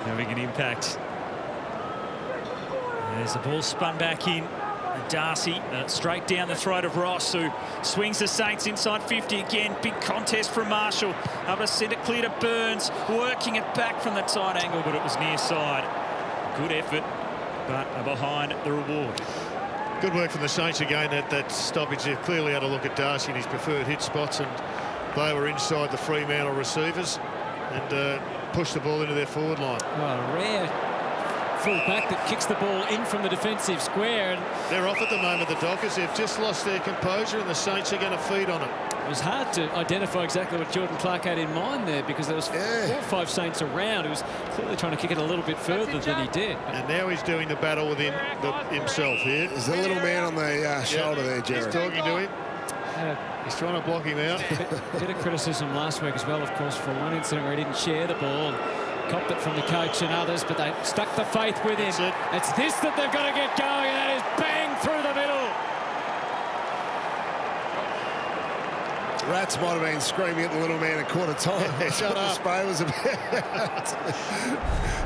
Having an impact. There's the ball spun back in. Darcy straight down the throat of Ross, who swings the Saints inside 50 again. Big contest from Marshall. Able to send it clear to Burns, working it back from the tight angle, but it was near side. Good effort, but behind the reward. Good work from the Saints again. That stoppage there clearly had a look at Darcy and his preferred hit spots, and they were inside the Fremantle receivers and pushed the ball into their forward line. Well, a rare full-back that kicks the ball in from the defensive square. And they're off at the moment, the Dockers. They've just lost their composure, and the Saints are going to feed on it. it was hard to identify exactly what Jordan Clark had in mind there, because there was 4 or 5 Saints around. He was clearly trying to kick it a little bit further than he did. And now he's doing the battle within himself here. There's a little man on the shoulder there, Jerry. He's talking to him. He's trying to block him out. Bit of criticism last week as well, of course, for one incident where he didn't share the ball. Copped it from the coach and others, but they stuck the faith with him. It's this that they've got to get going, and that is bang through the middle. Rats might have been screaming at the little man at quarter time. Shut up. Spray was about.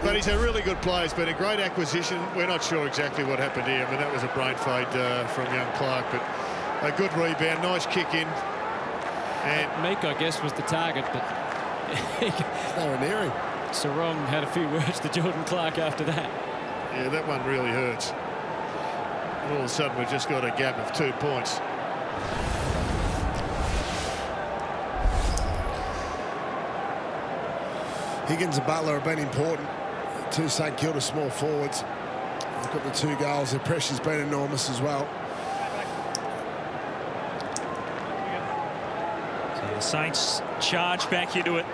But he's a really good player. He's been a great acquisition. We're not sure exactly what happened to him, and that was a brain fade from young Clark. But a good rebound, nice kick in. And Meek, I guess, was the target, but Nowhere near him. Sarong had a few words to Jordan Clark after that. yeah, that one really hurts. And all of a sudden, we've just got a gap of 2 points. Higgins and Butler have been important. 2 St Kilda small forwards. They've got the 2 goals. Their pressure's been enormous as well. So the Saints charge back into it.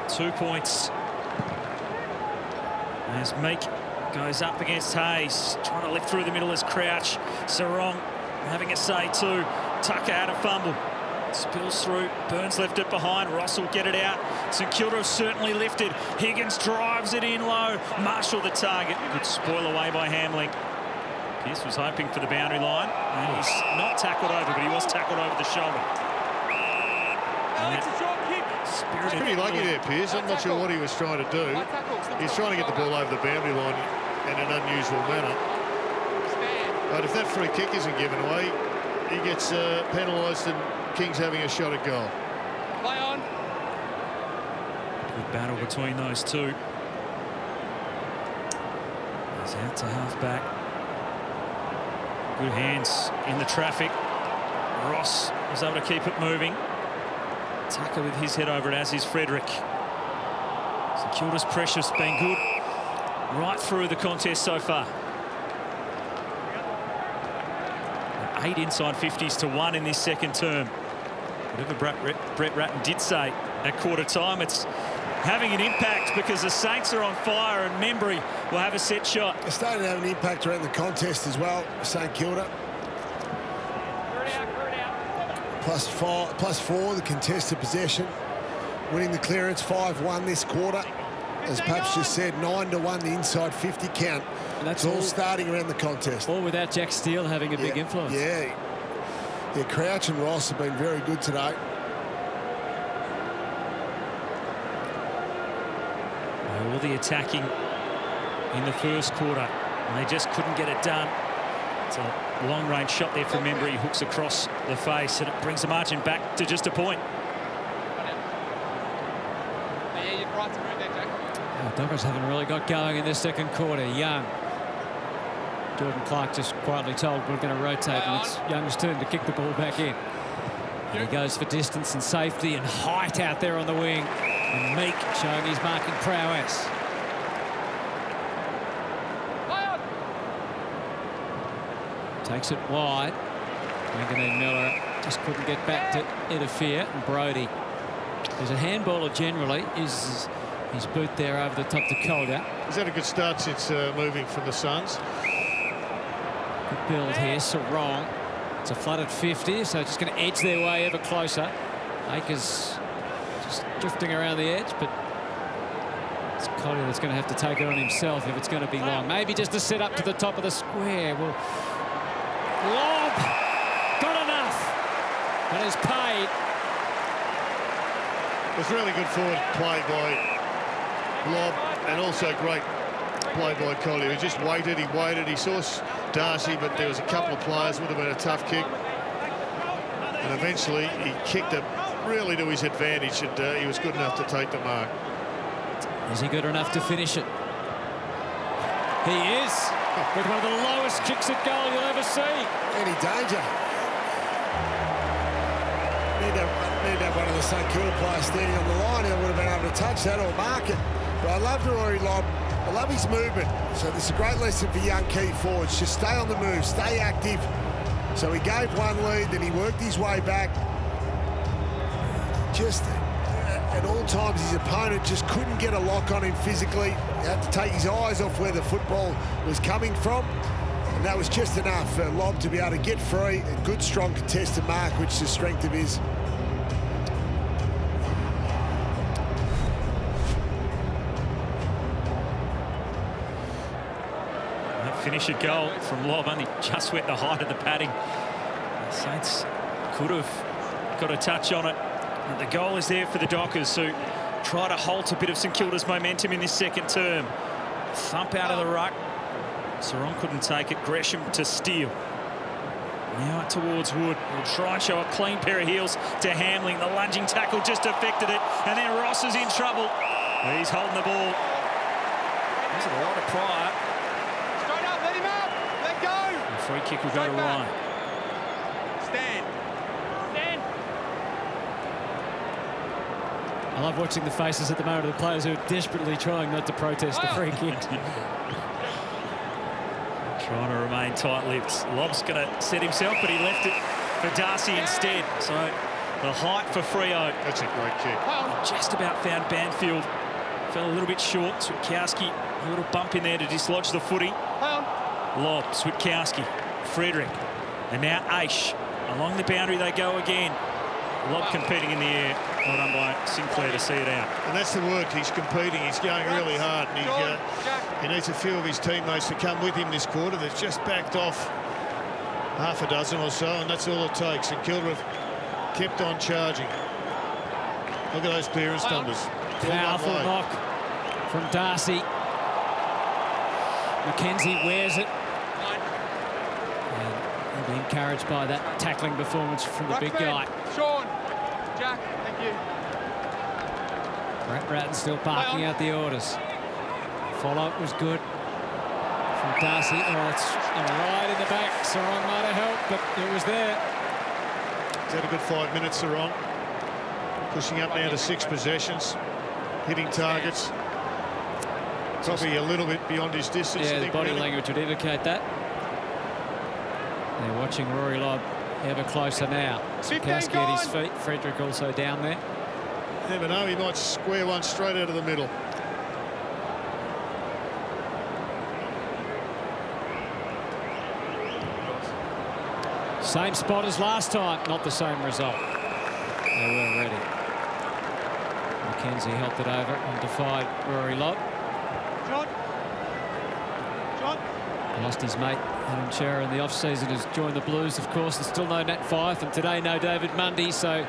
2 points. As Meek goes up against Hayes, trying to lift through the middle as Crouch. Sarong having a say too. Tucker had a fumble. Spills through. Burns left it behind. Ross will get it out. St Kilda have certainly lifted. Higgins drives it in low. Marshall the target. Good spoil away by Hamling. Pearce was hoping for the boundary line. And he's not tackled over, but he was tackled over the shoulder. He's pretty lucky there, Pearce. I'm not sure what he was trying to do. He's trying to get the ball over the boundary line in an unusual manner. But if that free kick isn't given away, he gets penalised and King's having a shot at goal. Play on. Good battle between those two. He's out to half-back. Good hands in the traffic. Ross was able to keep it moving. Tucker with his head over it, as is Frederick. St Kilda's pressure's been good right through the contest so far. 8 inside 50s to 1 in this second term. Whatever Brett Ratton did say at quarter time, it's having an impact because the Saints are on fire and Membry will have a set shot. They're starting to have an impact around the contest as well, St Kilda. +4, the contested possession. Winning the clearance, 5-1 this quarter. As Paps just said, 9-1 the inside 50 count. And that's all starting around the contest. All without Jack Steele having a big influence. Yeah, Crouch and Ross have been very good today. All the attacking in the first quarter, and they just couldn't get it done. It's a long-range shot there from Membry. He hooks across the face, and it brings the margin back to just a point. Yeah, you're right to move there, Jack. Dockers haven't really got going in this second quarter. Young. Jordan Clark just quietly told we're going to rotate, and it's Young's turn to kick the ball back in. And he goes for distance and safety and height out there on the wing. And Meek showing his marking prowess. Takes it wide. Manganine Miller just couldn't get back to interfere. And Brodie, who's a handballer generally, is his boot there over the top to Collier. He's had a good start since moving from the Suns. Good build here, Sarong. It's a flooded 50, so just going to edge their way ever closer. Akers just drifting around the edge, but it's Collier that's going to have to take it on himself if it's going to be long. Maybe just a set up to the top of the square. Well, lob! Got enough! And is paid. It was really good forward play by Lob, and also great play by Collier. He just waited, he saw Darcy, but there was a couple of players, would have been a tough kick. And eventually he kicked it really to his advantage, and he was good enough to take the mark. Is he good enough to finish it? He is, with one of the lowest kicks at goal you'll ever see. Any danger? Need to have one of the St Kilda players standing on the line. He would have been able to touch that or mark it. But I love the Rory Lob I love his movement. So this is a great lesson for young key forwards. Just stay on the move, stay active. So he gave one lead, then he worked his way back. Just at all times, his opponent just couldn't get a lock on him physically. He had to take his eyes off where the football was coming from. And that was just enough for Lobb to be able to get free. A good, strong contested mark, which is the strength of his. Finisher goal from Lobb, only just went the height of the padding. The Saints could have got a touch on it. But the goal is there for the Dockers, who try to halt a bit of St Kilda's momentum in this second term. Thump out of the ruck. Sarong couldn't take it. Gresham to steal. Now towards Wood. Will try and show a clean pair of heels to Hamling. The lunging tackle just affected it. And then Ross is in trouble. He's holding the ball. There's a lot of pride. Straight up, let him up. Let go. The free kick will go to Ryan. Stand. Stand. I love watching the faces at the moment of the players who are desperately trying not to protest the free kick. Trying to remain tight-lipped. Lobb's going to set himself, but he left it for Darcy instead. So the height for Freo. That's a great kick. Just about found Banfield. Fell a little bit short. Switkowski, a little bump in there to dislodge the footy. Lobb, Switkowski, Frederick, and now Aish. Along the boundary they go again. Lobb competing in the air. Well done by Sinclair to see it out. And that's the work. He's competing. He's going really hard. And he needs a few of his teammates to come with him this quarter. They've just backed off half a dozen or so, and that's all it takes. And Kilda have kept on charging. Look at those clearance numbers. Powerful knock from Darcy. McKenzie wears it. And he'll be encouraged by that tackling performance from the big guy. Sean. Jack, thank you. Brett Ratton still barking out the orders. Follow was good from Darcy. Oh, it's right in the back. Sarong might have helped, but it was there. He's had a good 5 minutes, Sarong. Pushing up now to 6 possessions. Hitting targets. Probably a little bit beyond his distance. Yeah, I the think, body really. language would indicate that. They're watching Rory Lobb ever closer now. Switkowski at his feet. Frederick also down there. Never know, he might square one straight out of the middle. Same spot as last time, not the same result. They were ready. McKenzie helped it over and defied Rory Lobb. John. John. Lost his mate Adam Chera in the off-season, has joined the Blues, of course. There's still no Nat Fyfe, and today no David Mundy, so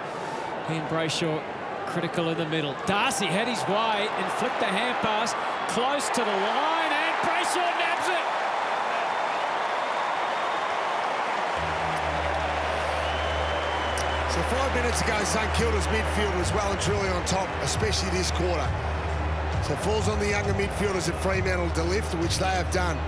he and Brayshaw critical in the middle. Darcy had his way and flicked the hand pass close to the line, and Brayshaw nabs it. So 5 minutes ago, St Kilda's midfield was well and truly on top, especially this quarter. So it falls on the younger midfielders at Fremantle to lift, which they have done.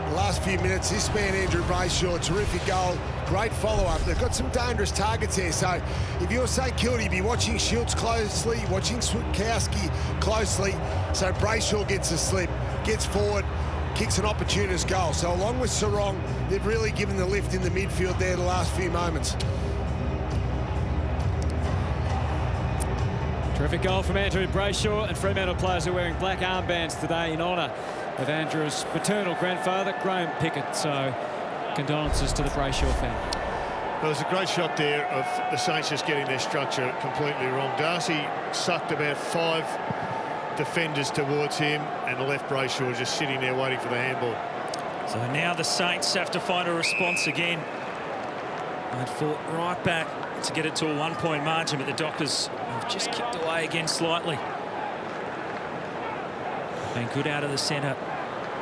The last few minutes, this man, Andrew Brayshaw, terrific goal, great follow-up. They've got some dangerous targets here, so if you're St Kilda, you'd be watching Schultz closely, watching Switkowski closely, so Brayshaw gets a slip, gets forward, kicks an opportunist goal. So along with Sarong, they've really given the lift in the midfield there the last few moments. Terrific goal from Andrew Brayshaw, and Fremantle players are wearing black armbands today in honour of Andrew's paternal grandfather, Graham Pickett. So condolences to the Brayshaw family. Well, there's a great shot there of the Saints just getting their structure completely wrong. Darcy sucked about 5 defenders towards him and left Brayshaw just sitting there waiting for the handball. So now the Saints have to find a response again. They'd fought right back to get it to a 1-point margin, but the Dockers have just kicked away again slightly. Been good out of the centre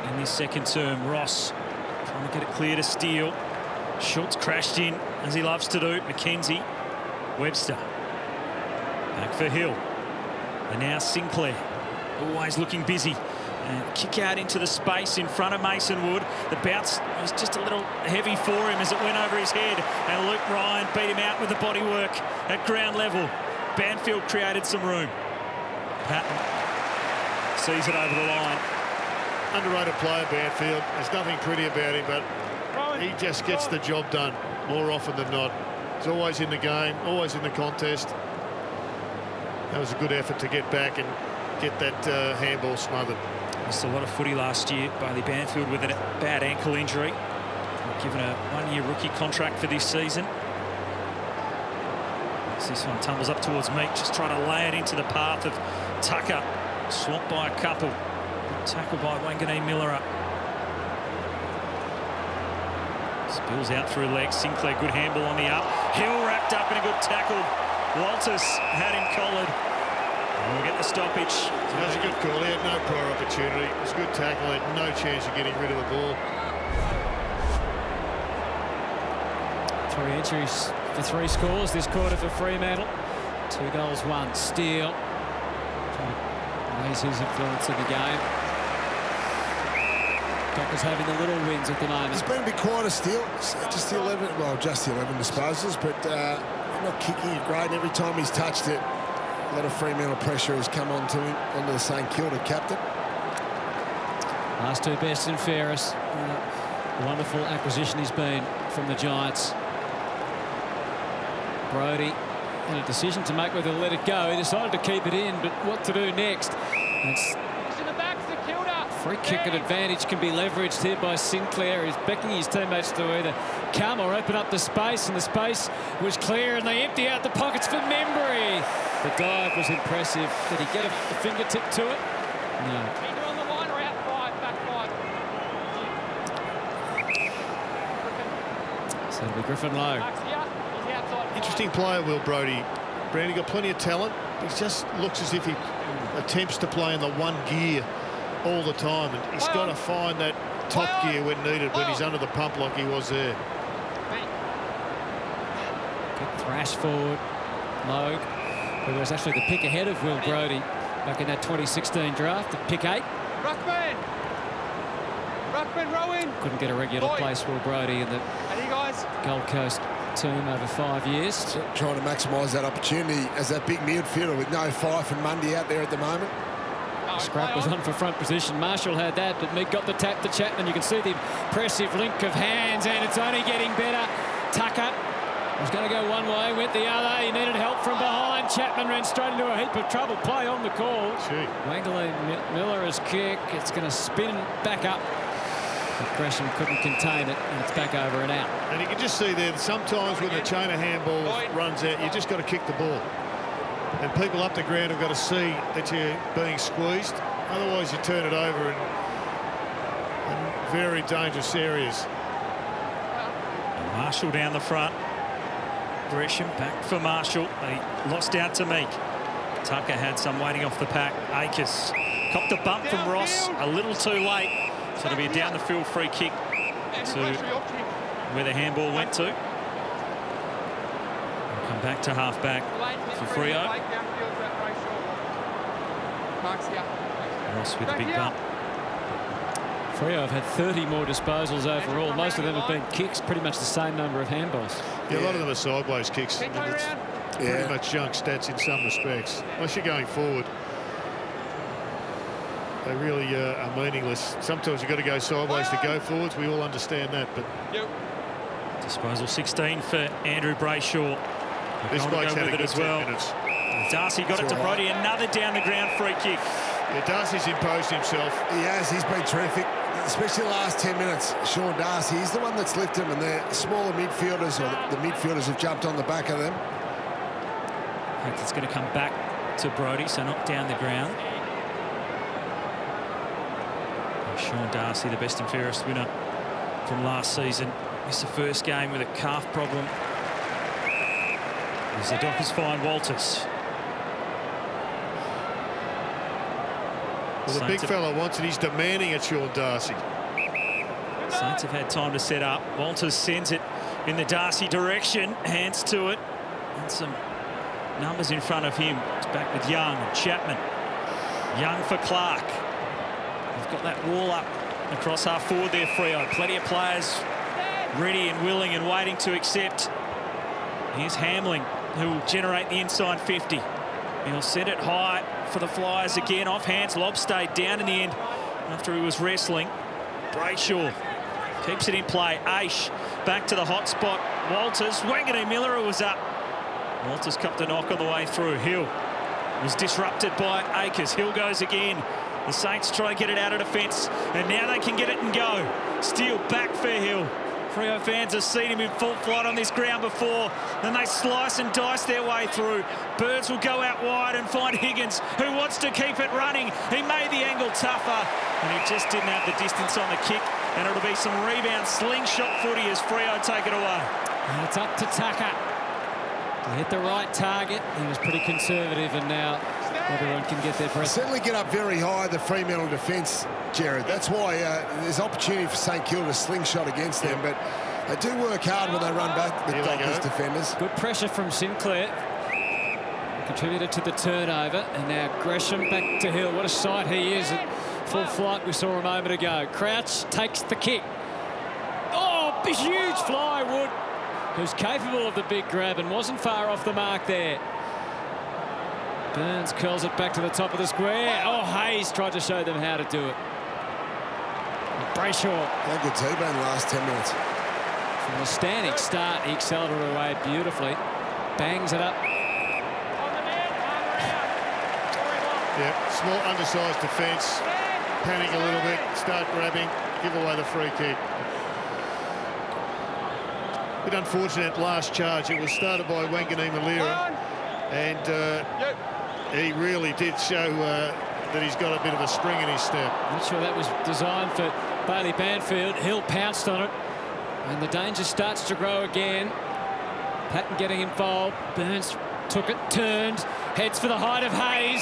in this second term. Ross trying to get it clear to Steele. Schultz crashed in, as he loves to do. McKenzie. Webster. Back for Hill. And now Sinclair. Always looking busy. And kick out into the space in front of Mason Wood. The bounce was just a little heavy for him as it went over his head. And Luke Ryan beat him out with the body work at ground level. Banfield created some room. Patton sees it over the line. underrated player, Banfield. There's nothing pretty about him, but he just gets the job done more often than not. He's always in the game, always in the contest. That was a good effort to get back and get that handball smothered. Missed a lot of footy last year. Bailey Banfield with a bad ankle injury. Given a one-year rookie contract for this season. As this one tumbles up towards Meek, just trying to lay it into the path of Tucker. Swamped by a couple. Tackled by Wanganeen Miller. Spills out through legs. Sinclair, good handball on the up. Hill wrapped up in a good tackle. Walters had him collared. And we'll get the stoppage. That was a good call. He had no prior opportunity. It was a good tackle. He had no chance of getting rid of the ball. 3 entries for 3 scores this quarter for Fremantle. 2 goals, 1 steal. Raise his influence in the game. Tucker's having the little wins at the moment. It's been a bit quieter still. Just the 11, well, just the 11 disposals, but not kicking it great. Every time he's touched it, a lot of Fremantle pressure has come onto him, onto the St Kilda captain. Last 2 best and fairest. Wonderful acquisition he's been from the Giants. Brodie had a decision to make whether to let it go. He decided to keep it in, but what to do next? It's free kick at advantage can be leveraged here by Sinclair. He's beckoning his teammates to either come or open up the space, and the space was clear, and they empty out the pockets for Membry. The dive was impressive. Did he get a fingertip to it? No. Either on the line or out 5, back 5. So it'll be Griffin Lowe. Interesting player, Will Brodie. Brandy got plenty of talent. He just looks as if he attempts to play in the one gear all the time, and he's got to find that top gear when needed, when he's under the pump like he was there. Good thrash forward. Logue, who was actually the pick ahead of Will Brodie back in that 2016 draft, at pick 8. Ruckman, row in. Couldn't get a regular place for Will Brodie in the Gold Coast team over 5 years. So trying to maximise that opportunity as that big midfielder with no Fife and Mundy out there at the moment. Scrap was on for front position. Marshall had that, but Meek got the tap to Chapman. You can see the impressive link of hands, and it's only getting better. Tucker was going to go one way, went the other. He needed help from behind. Chapman ran straight into a heap of trouble. Play on the call. Wanganeen Miller is kick. It's going to spin back up. But Gresham couldn't contain it, and it's back over and out. And you can just see there, sometimes when the chain of handballs runs out, you just got to kick the ball. And people up the ground have got to see that you're being squeezed. Otherwise, you turn it over in very dangerous areas. Marshall down the front. Gresham back for Marshall. They lost out to Meek. Tucker had some waiting off the pack. Akers copped a bump from Ross a little too late. So it'll be a down the field free kick to where the handball went to. We'll come back to half back for Freo. Ross with a big bump. Freo have had 30 more disposals overall. Most of them have been kicks, pretty much the same number of handballs. Yeah, a lot of them are sideways kicks. It's pretty much junk stats in some respects. Unless you're going forward, they really are meaningless. Sometimes you've got to go sideways to go forwards. We all understand that, but disposal 16 for Andrew Brayshaw. This bloke's had a good 10 minutes. Darcy got it to Brodie. Another down the ground free kick. Yeah, Darcy's imposed himself. He has. He's been terrific, especially the last 10 minutes. Sean Darcy, he's the one that's lifted them, and the smaller midfielders, or the midfielders, have jumped on the back of them. In fact, it's going to come back to Brodie, so not down the ground. Sean Darcy, the best and fairest winner from last season, missed the first game with a calf problem. As the Dockers find Walters. Well, the big fella wants it. He's demanding it, Sean Darcy. Saints have had time to set up. Walters sends it in the Darcy direction. Hands to it. And some numbers in front of him. It's back with Young and Chapman. Young for Clark. They've got that wall up across half forward there, Freo. Plenty of players ready and willing and waiting to accept. Here's Hamling, who will generate the inside 50. He'll set it high for the Flyers again. Off hands, Lob stayed down in the end. after he was wrestling. Brayshaw keeps it in play. Aish back to the hot spot. Walters, Wanganeen Miller was up. Walters copped a knock on the way through. Hill was disrupted by Akers. Hill goes again. The Saints try to get it out of defence, and now they can get it and go. Steele back for Hill. Freo fans have seen him in full flight on this ground before. Then they slice and dice their way through. Birds will go out wide and find Higgins, who wants to keep it running. He made the angle tougher, and he just didn't have the distance on the kick. And it'll be some rebound slingshot footy as Freo take it away. And it's up to Tucker to hit the right target. He was pretty conservative, and now everyone can get their breath. Certainly get up very high, the Fremantle defence, Jared. That's why there's opportunity for St Kilda to slingshot against them, but they do work hard when they run back with Dockers defenders. Good pressure from Sinclair. Contributed to the turnover, and now Gresham back to Hill. What a sight he is at full flight we saw a moment ago. Crouch takes the kick. Oh, a huge fly, Wood, who's capable of the big grab and wasn't far off the mark there. Burns curls it back to the top of the square. Oh, Hayes tried to show them how to do it. Brayshaw. How good T-bone the last 10 minutes. From the standing start, he accelerated away beautifully. Bangs it up. Yeah, small undersized defence. Panic a little bit, start grabbing, give away the free kick. Bit unfortunate last charge. It was started by Wanganeen Malira, and he really did show that he's got a bit of a spring in his step. Not sure that was designed for Bailey Banfield. Hill pounced on it, and the danger starts to grow again. Patton getting involved. Burns took it, turned, heads for the height of Hayes.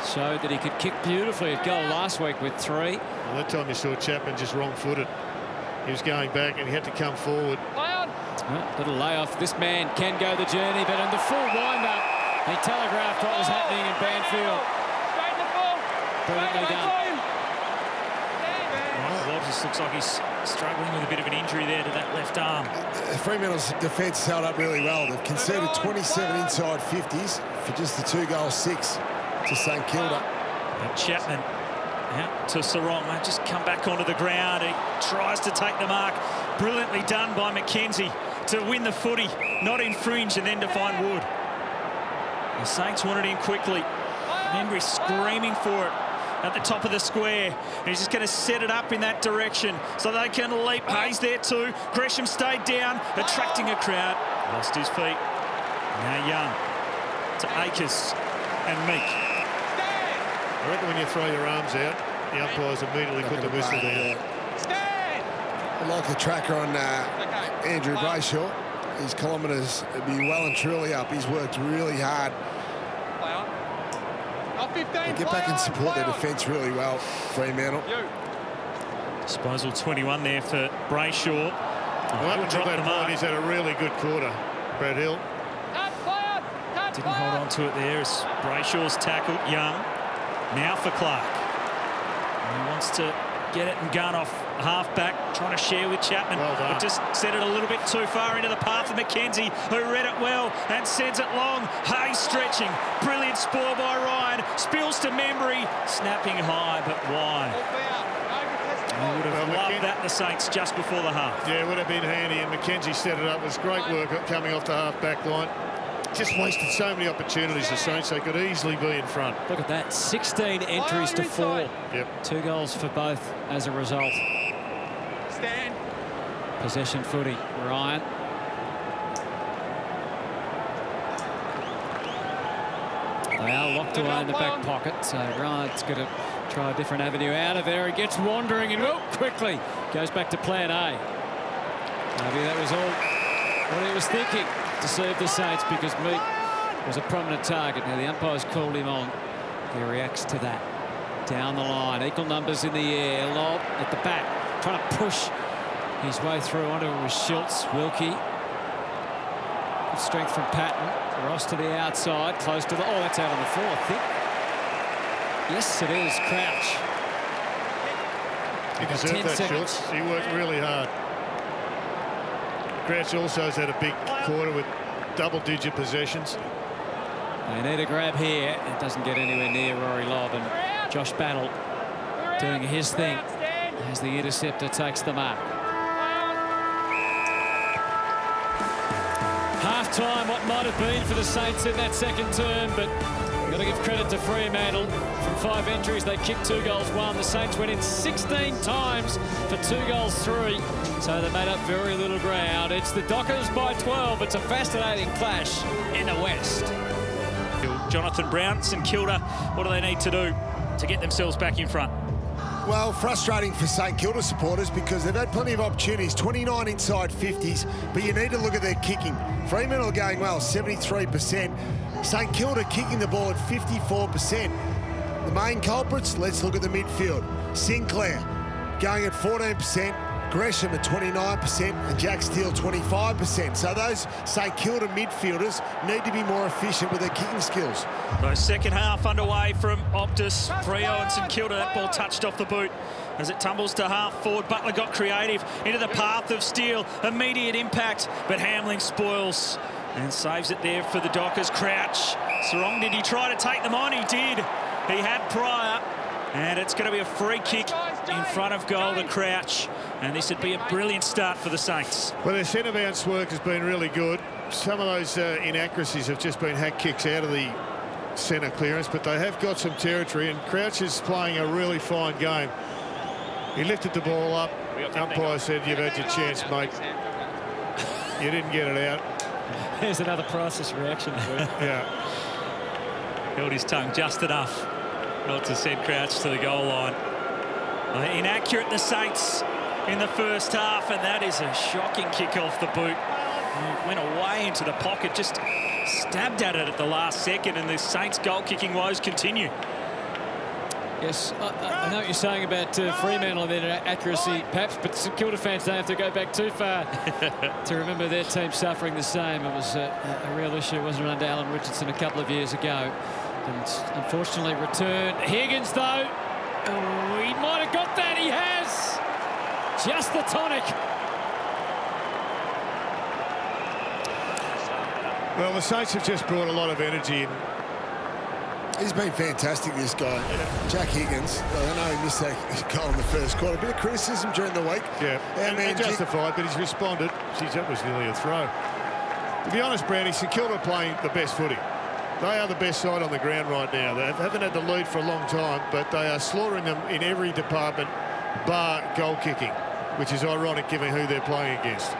Showed that he could kick beautifully at goal last week with 3. Well, that time you saw Chapman just wrong-footed. He was going back and he had to come forward. Well, little layoff. This man can go the journey, but in the full wind-up, he telegraphed what was happening in Banfield. Brilliantly done. Well, Walters looks like he's struggling with a bit of an injury there to that left arm. Fremantle's defence held up really well. They've conceded 27 inside 50s for just the 2-6 to St Kilda. And Chapman out to Sarong. They just come back onto the ground. He tries to take the mark. Brilliantly done by McKenzie to win the footy, not infringe, and then to find Wood. The Saints wanted him quickly. Membry screaming for it at the top of the square. He's just going to set it up in that direction so they can leap. Hayes there too. Gresham stayed down, attracting a crowd. Lost his feet. Now Young to Akers and Meek. I reckon when you throw your arms out, the umpires immediately put the whistle down. I like the tracker on Andrew Brayshaw. His kilometres will be well and truly up. He's worked really hard. They get back and support their defence really well, Fremantle. Disposal 21 there for Brayshaw. Well, up until that point, he's had a really good quarter, Brad Hill. Didn't hold on to it there as Brayshaw's tackled Young. Now for Clark. He wants to get it and gun off half-back, trying to share with Chapman. Well done. But just set it a little bit too far into the path of McKenzie, who read it well and sends it long. Hayes stretching. Brilliant spoil by Ryan. Spills to Membry. Snapping high, but wide. I would have loved that, the Saints, just before the half. Yeah, it would have been handy, and McKenzie set it up. It was great work coming off the half-back line. Just wasted so many opportunities, the Saints. They could easily be in front. Look at that, 16 entries to 4. Yep. 2 goals for both as a result. Stand. Possession footy, Ryan. They are locked away in the back pocket, so Ryan's going to try a different avenue out of there. He gets wandering and quickly goes back to plan A. Maybe that was all what he was thinking to serve the Saints, because Meek was a prominent target. Now the umpires called him on. He reacts to that. Down the line, equal numbers in the air. Lob at the back, trying to push his way through onto Schultz. Wilkie. Good strength from Patton. Ross to the outside, close to the... Oh, that's out on the floor, I think. Yes, it is. Crouch. He deserved that, Schultz. He worked really hard. Crouch also has had a big quarter with double-digit possessions. They need a grab here. It doesn't get anywhere near Rory Lobb, and Josh Battle doing his thing as the interceptor takes the mark. Half-time, what might have been for the Saints in that second term, but got to give credit to Fremantle. From 5 entries, they kicked 2 goals, 1. The Saints went in 16 times for 2 goals, 3. So they made up very little ground. It's the Dockers by 12. It's a fascinating clash in the West. Jonathan Brown, St Kilda, what do they need to do to get themselves back in front? Well, frustrating for St Kilda supporters because they've had plenty of opportunities, 29 inside 50s, but you need to look at their kicking. Fremantle are going well, 73%. St Kilda kicking the ball at 54%. The main culprits, let's look at the midfield. Sinclair going at 14%, Gresham at 29%, and Jack Steele 25%. So those St Kilda midfielders need to be more efficient with their kicking skills. So second half underway from Optus. Freo and St Kilda, that ball touched off the boot as it tumbles to half forward. Butler got creative into the path of Steele. Immediate impact, but Hamling spoils and saves it there for the Dockers. Crouch. Sarong, did he try to take them on? He did. He had prior. And it's going to be a free kick in front of goal to Crouch. And this would be a brilliant start for the Saints. Well, their centre bounce work has been really good. Some of those inaccuracies have just been hack kicks out of the centre clearance, but they have got some territory, and Crouch is playing a really fine game. He lifted the ball up. Umpire said, "You've had your chance, mate. You didn't get it out." There's another priceless reaction. Yeah. Held his tongue just enough not to send Crouch to the goal line. Inaccurate, the Saints in the first half, and that is a shocking kick off the boot. Went away into the pocket, just stabbed at it at the last second, and the Saints goal-kicking woes continue. Yes, I know what you're saying about Fremantle and their accuracy, perhaps, but St Kilda fans don't have to go back too far to remember their team suffering the same. It was a real issue, wasn't it, under Alan Richardson a couple of years ago. And unfortunately returned. Higgins, though, he might have got that. He has. Just the tonic. Well, the Saints have just brought a lot of energy in. He's been fantastic, this guy. Jack Higgins, I know he missed that goal in the first quarter. A bit of criticism during the week. Yeah, and justified, but he's responded. Geez, that was nearly a throw. To be honest, Brownie, St Kilda are playing the best footy. They are the best side on the ground right now. They haven't had the lead for a long time, but they are slaughtering them in every department, bar goal kicking, which is ironic given who they're playing against.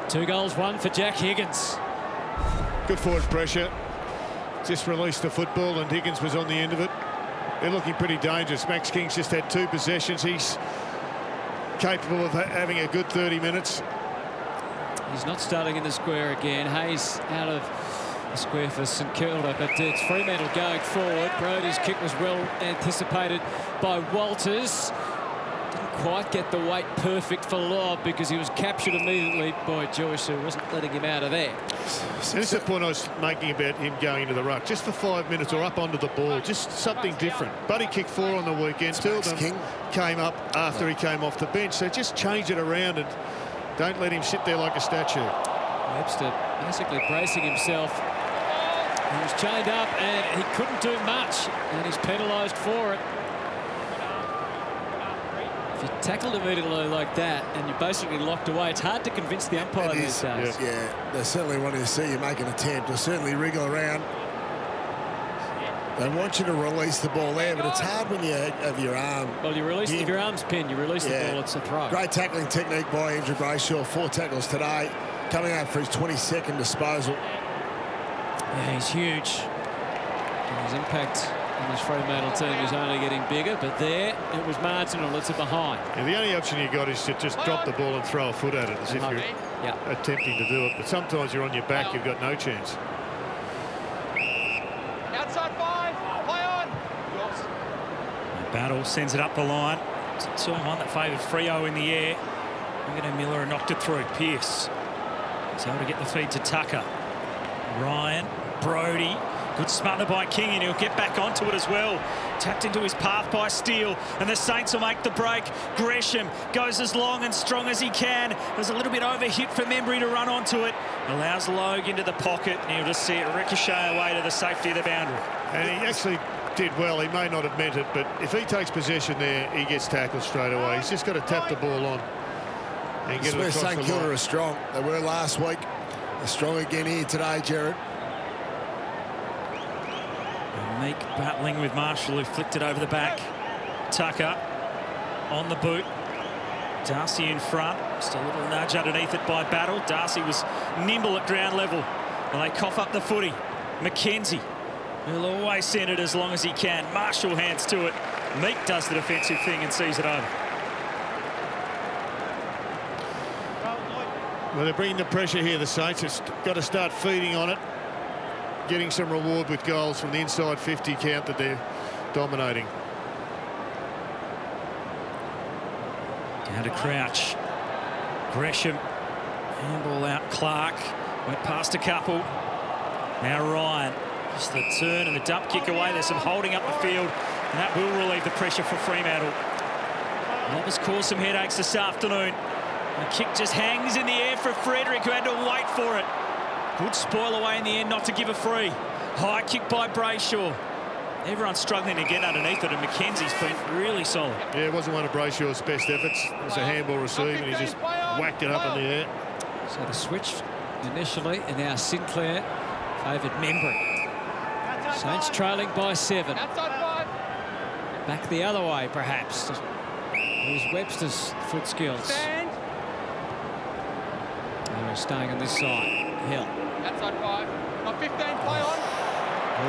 2 goals, 1 for Jack Higgins. Good forward pressure. Just released the football, and Higgins was on the end of it. They're looking pretty dangerous. Max King's just had 2 possessions. He's capable of having a good 30 minutes. He's not starting in the square again. Hayes out of the square for St Kilda, but it's Fremantle going forward. Brody's kick was well anticipated by Walters. Didn't quite get the weight perfect for lob because he was captured immediately by Joyce, who wasn't letting him out of there. This is the point I was making about him going into the ruck. Just for 5 minutes or up onto the ball. Just something different. Buddy kicked 4 on the weekend. 2 of them came up after he came off the bench. So just change it around and don't let him sit there like a statue. Webster basically bracing himself. He was chained up and he couldn't do much, and he's penalised for it. If you tackled immediately like that and you're basically locked away, it's hard to convince the umpire these days. Yeah, they certainly want to see you make an attempt or certainly wriggle around. They want you to release the ball there, but it's hard when you have your arm. Well, you release if your arm's pinned, you release the ball, it's a throw. Great tackling technique by Andrew Brayshaw. 4 tackles today, coming out for his 22nd disposal. Yeah, he's huge. And his impact on this Fremantle team is only getting bigger, but there it was marginal. It's a behind. Yeah, the only option you got is to just drop the ball and throw a foot at it as if you're attempting to do it. But sometimes you're on your back, you've got no chance. Outside 5, play on. Battle sends it up the line. It's all one that favoured Freo in the air. Miller knocked it through. Pearce is able to get the feed to Tucker. Ryan, Brody, Good smother by King, and he'll get back onto it as well. Tapped into his path by Steele, and the Saints will make the break. Gresham goes as long and strong as he can. There's a little bit overhit for Membry to run onto it. Allows Logue into the pocket, and he'll just see it ricochet away to the safety of the boundary. And he actually did well. He may not have meant it, but if he takes possession there, he gets tackled straight away. He's just got to tap the ball on and get it across the line. St Kilda are strong. They were last week. They're strong again here today, Jared. Meek battling with Marshall, who flicked it over the back. Tucker on the boot. Darcy in front. Just a little nudge underneath it by Battle. Darcy was nimble at ground level. And they cough up the footy. McKenzie, who'll always send it as long as he can. Marshall hands to it. Meek does the defensive thing and sees it over. Well, they're bringing the pressure here, the Saints. It's got to start feeding on it. Getting some reward with goals from the inside 50 count that they're dominating. Down to Crouch. Gresham. Handball out. Clark. Went past a couple. Now Ryan. Just the turn and the dump kick away. There's some holding up the field, and that will relieve the pressure for Fremantle. That has caused some headaches this afternoon. The kick just hangs in the air for Frederick, who had to wait for it. Good spoil away in the end not to give a free. High kick by Brayshaw. Everyone's struggling to get underneath it, and McKenzie's been really solid. Yeah, it wasn't one of Brayshaw's best efforts. It was a handball receive, and he just whacked it up in the air. So the switch initially, and now Sinclair favoured Membry. Saints trailing by 7. Back the other way, perhaps. Here's Webster's foot skills. They're staying on this side. Hill. Outside 5. On 15, play on.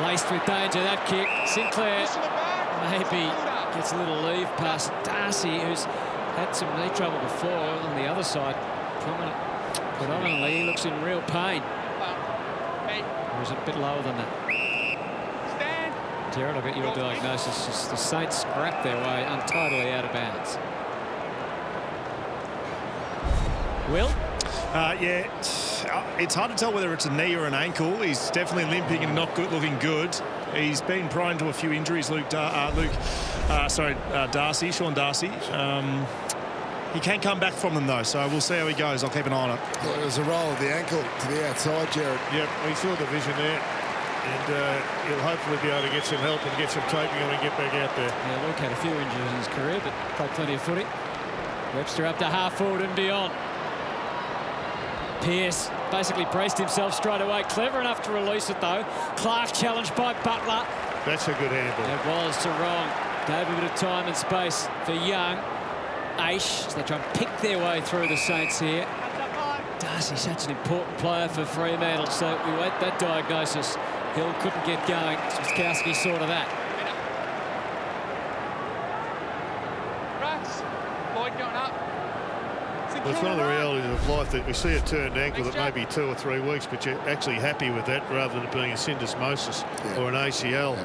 Laced with danger, that kick. Sinclair maybe gets a little leave past Darcy, who's had some knee trouble before on the other side. Predominantly, he looks in real pain. Or is it a bit lower than that? Jared, I'll get your diagnosis. As the Saints scrap their way untidily out of bounds. Will? Yeah, it's hard to tell whether it's a knee or an ankle. He's definitely limping and not good, looking good. He's been prone to a few injuries, Darcy, Sean Darcy. He can come back from them, though, so we'll see how he goes. I'll keep an eye on it. Well, there's a roll of the ankle to the outside, Jared. Yep, we saw the vision there. And he'll hopefully be able to get some help and get some taping on and get back out there. Yeah, Luke had a few injuries in his career, but played plenty of footy. Webster up to half forward and beyond. Pearce basically braced himself straight away. Clever enough to release it, though. Clark challenged by Butler. That's a good handball. It was to Wrong. Gave a bit of time and space for Young. Aish, as they try and pick their way through the Saints here. Darcy's such an important player for Fremantle, so we wait that diagnosis. Hill couldn't get going. Swiskowski saw to that. Lloyd going up. Well, it's one of the realities of life that we see a turned ankle that may be 2 or 3 weeks, but you're actually happy with that rather than it being a syndesmosis or an ACL.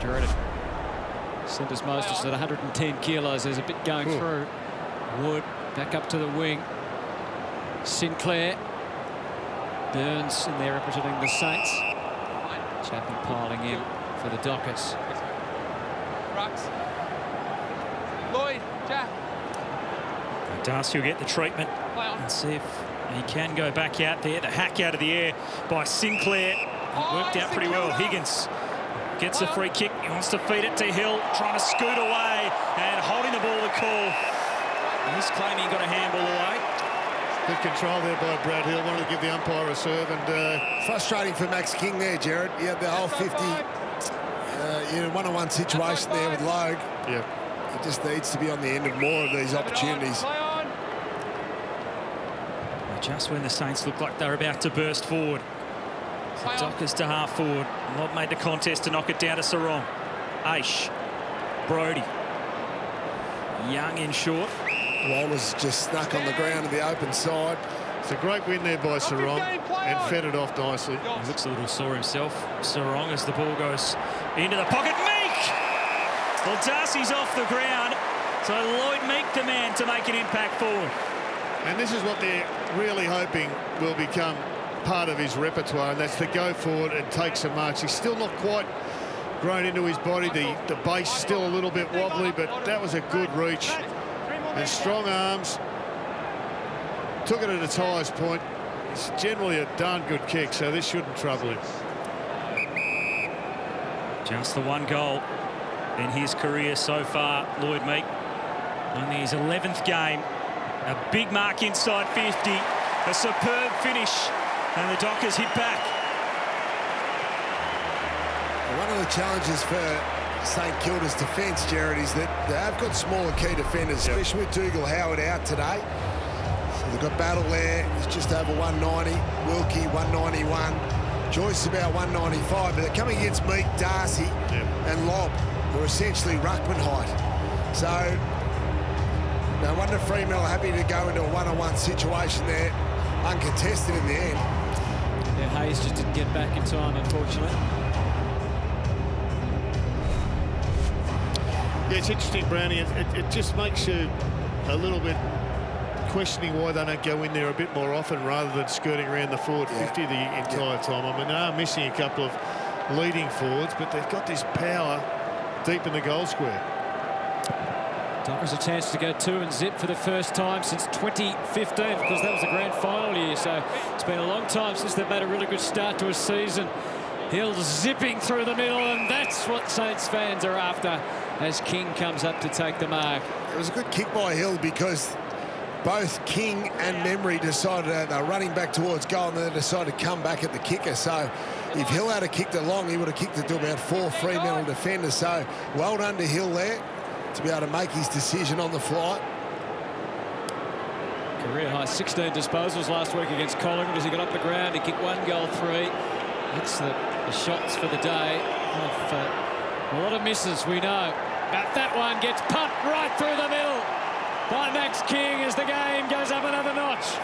Dreaded. Syndesmosis at 110 kilos. There's a bit going through. Wood back up to the wing. Sinclair. Burns in there representing the Saints. Chapman piling in for the Dockers. Lloyd, Jack. Darcy will get the treatment and see if he can go back out there. The hack out of the air by Sinclair. It worked out pretty well. Higgins gets a free kick. He wants to feed it to Hill, trying to scoot away and holding the ball to call. He's claiming he got a handball away. Good control there by Brad Hill. Wanted to give the umpire a serve, and frustrating for Max King there, Jared. He had the whole 50 in a one-on-one situation there with Logue. Yeah. He just needs to be on the end of more of these opportunities. Just when the Saints looked like they were about to burst forward. So Dockers to half forward. Lobb made the contest to knock it down to Sarong. Aish. Brody. Young in short. Waller's just snuck on the ground to the open side. It's a great win there by Sarong and fed it off nicely. He looks a little sore himself. Sarong as the ball goes into the pocket. Meek! Well, Darcy's off the ground. So Lloyd Meek the man to make an impact forward. And this is what they're really hoping will become part of his repertoire, and that's to go forward and take some marks. He's still not quite grown into his body. The base still a little bit wobbly, but that was a good reach. And strong arms. Took it at its highest point. It's generally a darn good kick, so this shouldn't trouble him. Just the one goal in his career so far, Lloyd Meek. Only his 11th game. A big mark inside 50. A superb finish. And the Dockers hit back. One of the challenges for St Kilda's defence, Jared, is that they have got smaller key defenders, especially with Dougal Howard out today. So they've got Battle there, he's just over 190. Wilkie, 191. Joyce about 195, but they're coming against Meek, Darcy and Lobb, who are essentially ruckman height. So no wonder Fremantle are happy to go into a one-on-one situation there, uncontested in the end. Yeah, Hayes just didn't get back in time, unfortunately. Yeah, it's interesting, Brownie. It just makes you a little bit questioning why they don't go in there a bit more often rather than skirting around the forward 50 the entire time. I mean, they are missing a couple of leading forwards, but they've got this power deep in the goal square. Dockers a chance to go 2 and zip for the first time since 2015, because that was the grand final year. So it's been a long time since they've made a really good start to a season. Hill zipping through the middle, and that's what Saints fans are after as King comes up to take the mark. It was a good kick by Hill because both King and Memory decided they were running back towards goal, and then they decided to come back at the kicker. So if Hill had kicked it long, he would have kicked it to about 4 Fremantle defenders. So well done to Hill there to be able to make his decision on the fly. Career high 16 disposals last week against Collingwood as he got up the ground. He kicked 1 goal, 3. That's the shots for the day. A lot of misses, we know. But that one gets pumped right through the middle by Max King as the game goes up another notch.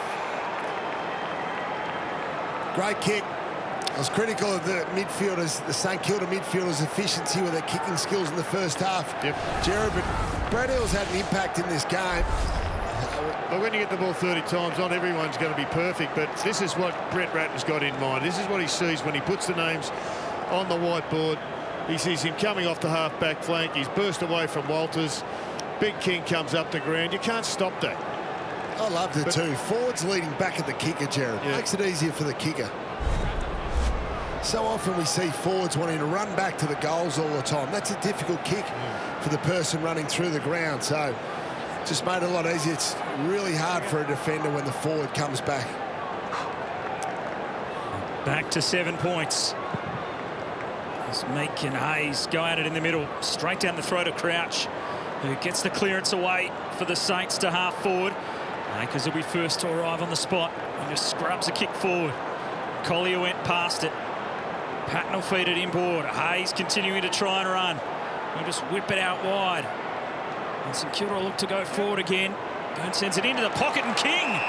Great kick. I was critical of the midfielders, the St Kilda midfielders' efficiency with their kicking skills in the first half, Jared, but Brad Hill's had an impact in this game. But when you get the ball 30 times, not everyone's going to be perfect, but this is what Brett Ratton's got in mind. This is what he sees when he puts the names on the whiteboard. He sees him coming off the half-back flank. He's burst away from Walters. Big King comes up the ground. You can't stop that. I loved it too. Forwards leading back at the kicker, Jared. Makes it easier for the kicker. So often we see forwards wanting to run back to the goals all the time. That's a difficult kick for the person running through the ground. So just made it a lot easier. It's really hard for a defender when the forward comes back. Back to 7 points. As Meek and Hayes go at it in the middle, straight down the throat of Crouch, who gets the clearance away for the Saints to half forward. Akers will be first to arrive on the spot and just scrubs a kick forward. Collier went past it. Patton will feed it inboard. Hayes continuing to try and run. He'll just whip it out wide. And St Kilda will look to go forward again. Burn sends it into the pocket, and King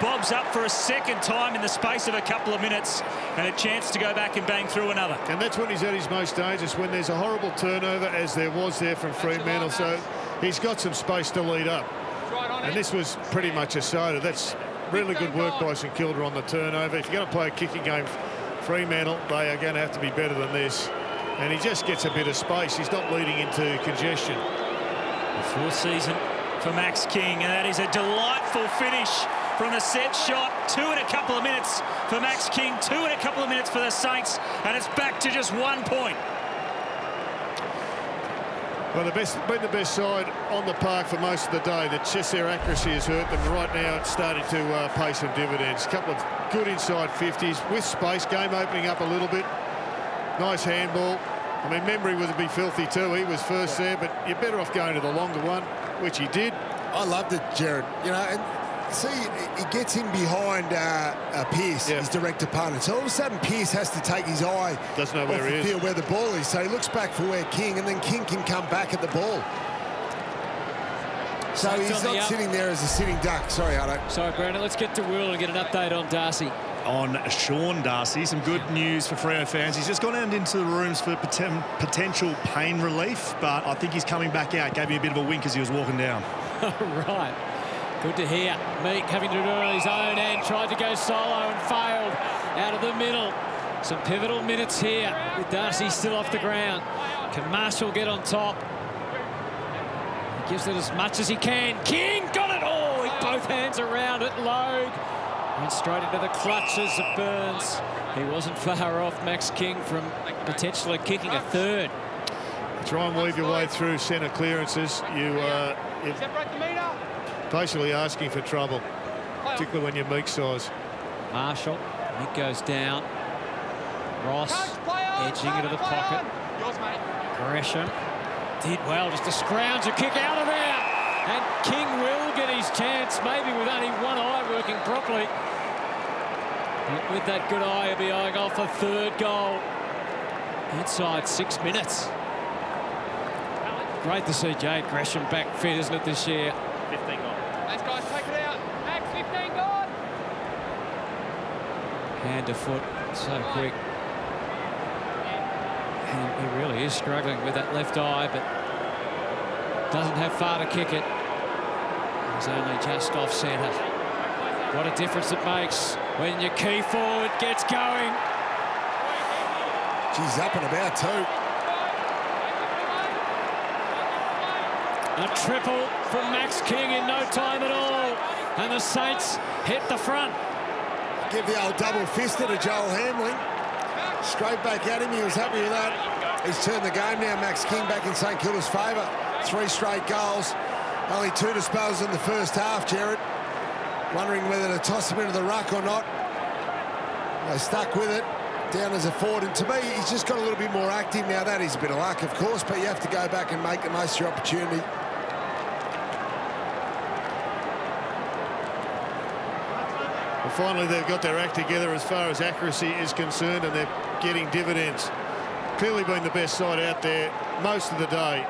bobs up for a second time in the space of a couple of minutes, and a chance to go back and bang through another. And that's when he's at his most dangerous, when there's a horrible turnover, as there was there from Fremantle. So he's got some space to lead up. And this was pretty much a soda. That's really good work by St Kilda on the turnover. If you're going to play a kicking game, Fremantle, they are going to have to be better than this. And he just gets a bit of space. He's not leading into congestion. The 4th season for Max King, and that is a delightful finish from a set shot. 2 in a couple of minutes for Max King, 2 in a couple of minutes for the Saints, and it's back to just 1 point. Well, been the best side on the park for most of the day. That just their accuracy has hurt them. Right now it's starting to pay some dividends. A couple of good inside 50s with space. Game opening up a little bit. Nice handball. I mean, Memory would be filthy too. He was first there, but you're better off going to the longer one, which he did. I loved it, Jared. You know, and see, he gets in behind Pearce, his direct opponent. So all of a sudden, Pearce has to take his eye Doesn't know where off he the is. field where the ball is. So he looks back for where King, and then King can come back at the ball. So he's not sitting there as a sitting duck. Sorry, Hutto. Sorry, Brandon. Let's get to Will and get an update on Darcy. On Sean Darcy, some good news for Freo fans. He's just gone out into the rooms for potential pain relief, but I think he's coming back out. Gave me a bit of a wink as he was walking down. Right. Good to hear. Meek having to do it on his own and tried to go solo and failed. out of the middle. Some pivotal minutes here with Darcy still off the ground. Can Marshall get on top? He gives it as much as he can. King got it all. With both hands around it. Logue went straight into the clutches of Burns. He wasn't far off, Max King, from potentially kicking a third. Try and weave your way through centre clearances. You're basically asking for trouble, particularly when you're meek size. Marshall, it goes down. Ross edging into the pocket. Gresham did well just to scrounge a kick out of there. And King will get his chance, maybe with only one eye working properly. But with that good eye, he'll be eyeing off a third goal inside 6 minutes. Great to see Jade Gresham back fit, isn't it, this year? 15 gone. Thanks, guys. Take it out. Max, 15 gone. Hand to foot, so quick. He really is struggling with that left eye, but doesn't have far to kick it. He's only just off centre. What a difference it makes when your key forward gets going. She's up and about too. A triple from Max King in no time at all. And the Saints hit the front. Give the old double fister to Joel Hamling. Straight back at him. He was happy with that. He's turned the game now. Max King back in St Kilda's favour. 3 straight goals. Only 2 disposals in the first half, Jared. Wondering whether to toss him into the ruck or not. They stuck with it. Down as a forward. And to me, he's just got a little bit more active now. That is a bit of luck, of course, but you have to go back and make the most of your opportunity. Well, finally, they've got their act together as far as accuracy is concerned, and they're getting dividends. Clearly been the best side out there most of the day.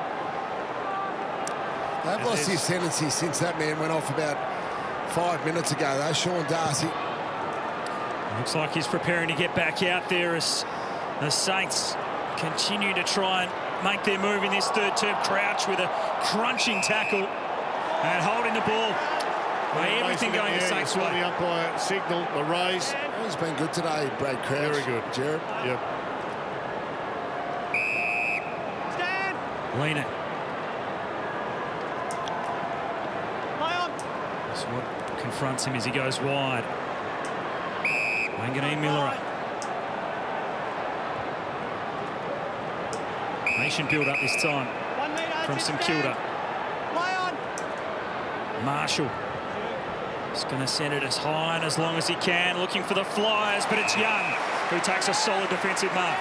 They've lost the ascendancy since that man went off about 5 minutes ago, though, Sean Darcy. Looks like he's preparing to get back out there as the Saints continue to try and make their move in this third term. Crouch with a crunching tackle and holding the ball. Everything going the Saints' way. The umpire signal, the raise. He's been good today, Brad Crouch. Very good. Jared. Yep. Stand. Lena. Play on. That's what confronts him as he goes wide. Wanganeen Miller. Patient build up this time 1 metre. from St Kilda. Play on. Marshall is going to send it as high and as long as he can, looking for the flyers, but it's Young who takes a solid defensive mark.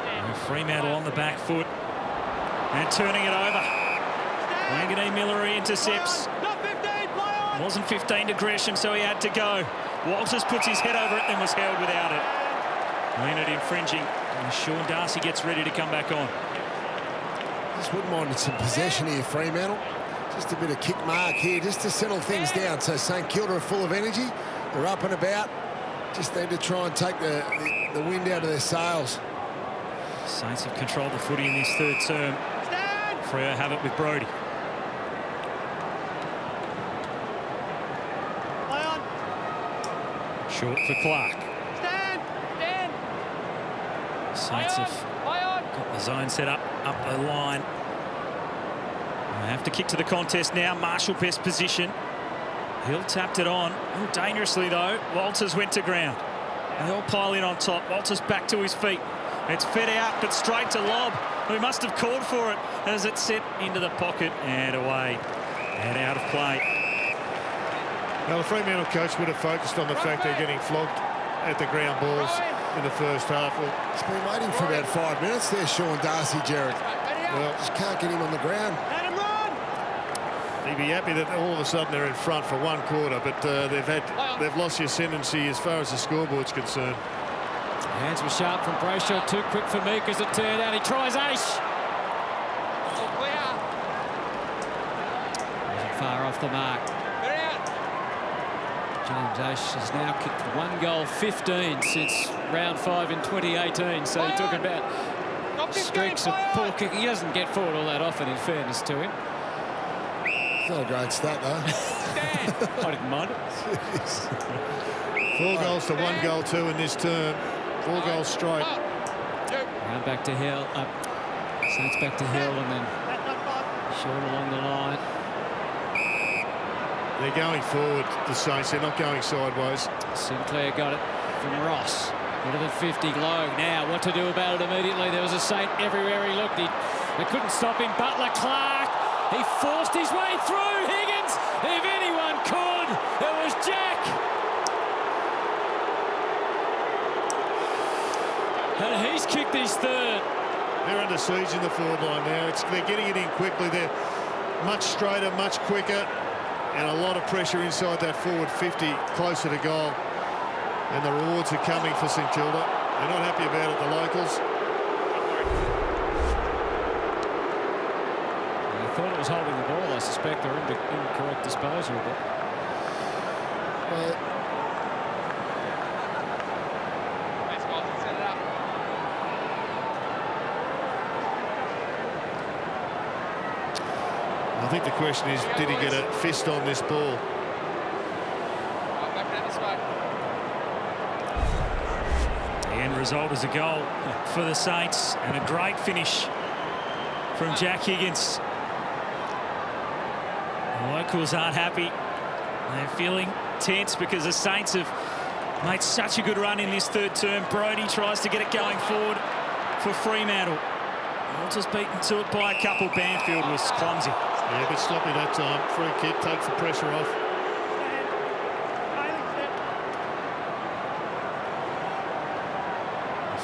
And Fremantle on the back foot and turning it over. Wanganeen Miller intercepts. Not 15. Play on. Wasn't 15 to Gresham, so he had to go. Walters puts his head over it, then was held without it. Leonard infringing, and Sean Darcy gets ready to come back on. Just wouldn't mind some possession here, Fremantle. Just a bit of kick mark here, just to settle things down. So St Kilda are full of energy. They're up and about. Just need to try and take the wind out of their sails. Saints have controlled the footy in this third term. Freo have it with Brody. Play on. Short for Clark. Stand. Stand. Saints have Play on. got the zone set up the line. They have to kick to the contest now. Marshall best position. Hill tapped it on. Oh, dangerously though. Walters went to ground. They all pile in on top. Walters back to his feet. It's fed out, but straight to Lobb, who must have called for it as it set into the pocket and away and out of play. Now, the Fremantle coach would have focused on the fact they're getting flogged at the ground balls in the first half. Well, He's been waiting for about 5 minutes there, Sean Darcy, Jared. well, Just can't get him on the ground. Let him run. he'd be happy that all of a sudden they're in front for 1 quarter, but they've lost the ascendancy as far as the scoreboard's concerned. Hands were sharp from Brayshaw, too quick for Meek as it turned out. He tries ace. All clear. Wasn't far off the mark. Get out. James Ace has now kicked 1 goal 15 since round 5 in 2018. So he took about Not 15. streaks of Play poor on. kicking. He doesn't get forward all that often, in fairness to him. It's not a great stat, though. I didn't mind it. 4 goals to 1 goal 2 in this term. 4 goals straight. Now back to Hill. Saints back to Hill and then short along the line. They're going forward, the Saints. They're not going sideways. Sinclair got it from Ross. Into the 50 low. Now what to do about it immediately. There was a Saint everywhere he looked. They couldn't stop him. Butler Clark. He forced his way through. Higgins, if anyone could, it was Jack. And he's kicked his third. They're under siege in the forward line now. They're getting it in quickly. They're much straighter, much quicker, and a lot of pressure inside that forward 50, closer to goal. And the rewards are coming for St Kilda. They're not happy about it, the locals. I thought it was holding the ball. I suspect they're incorrect disposal. But I think the question is, did he get a fist on this ball? The end result is a goal for the Saints and a great finish from Jack Higgins. The locals aren't happy. They're feeling tense because the Saints have made such a good run in this third term. Brodie tries to get it going forward for Fremantle. Just beaten to it by a couple. Banfield was clumsy. Yeah, a bit sloppy that time. Free kick takes the pressure off.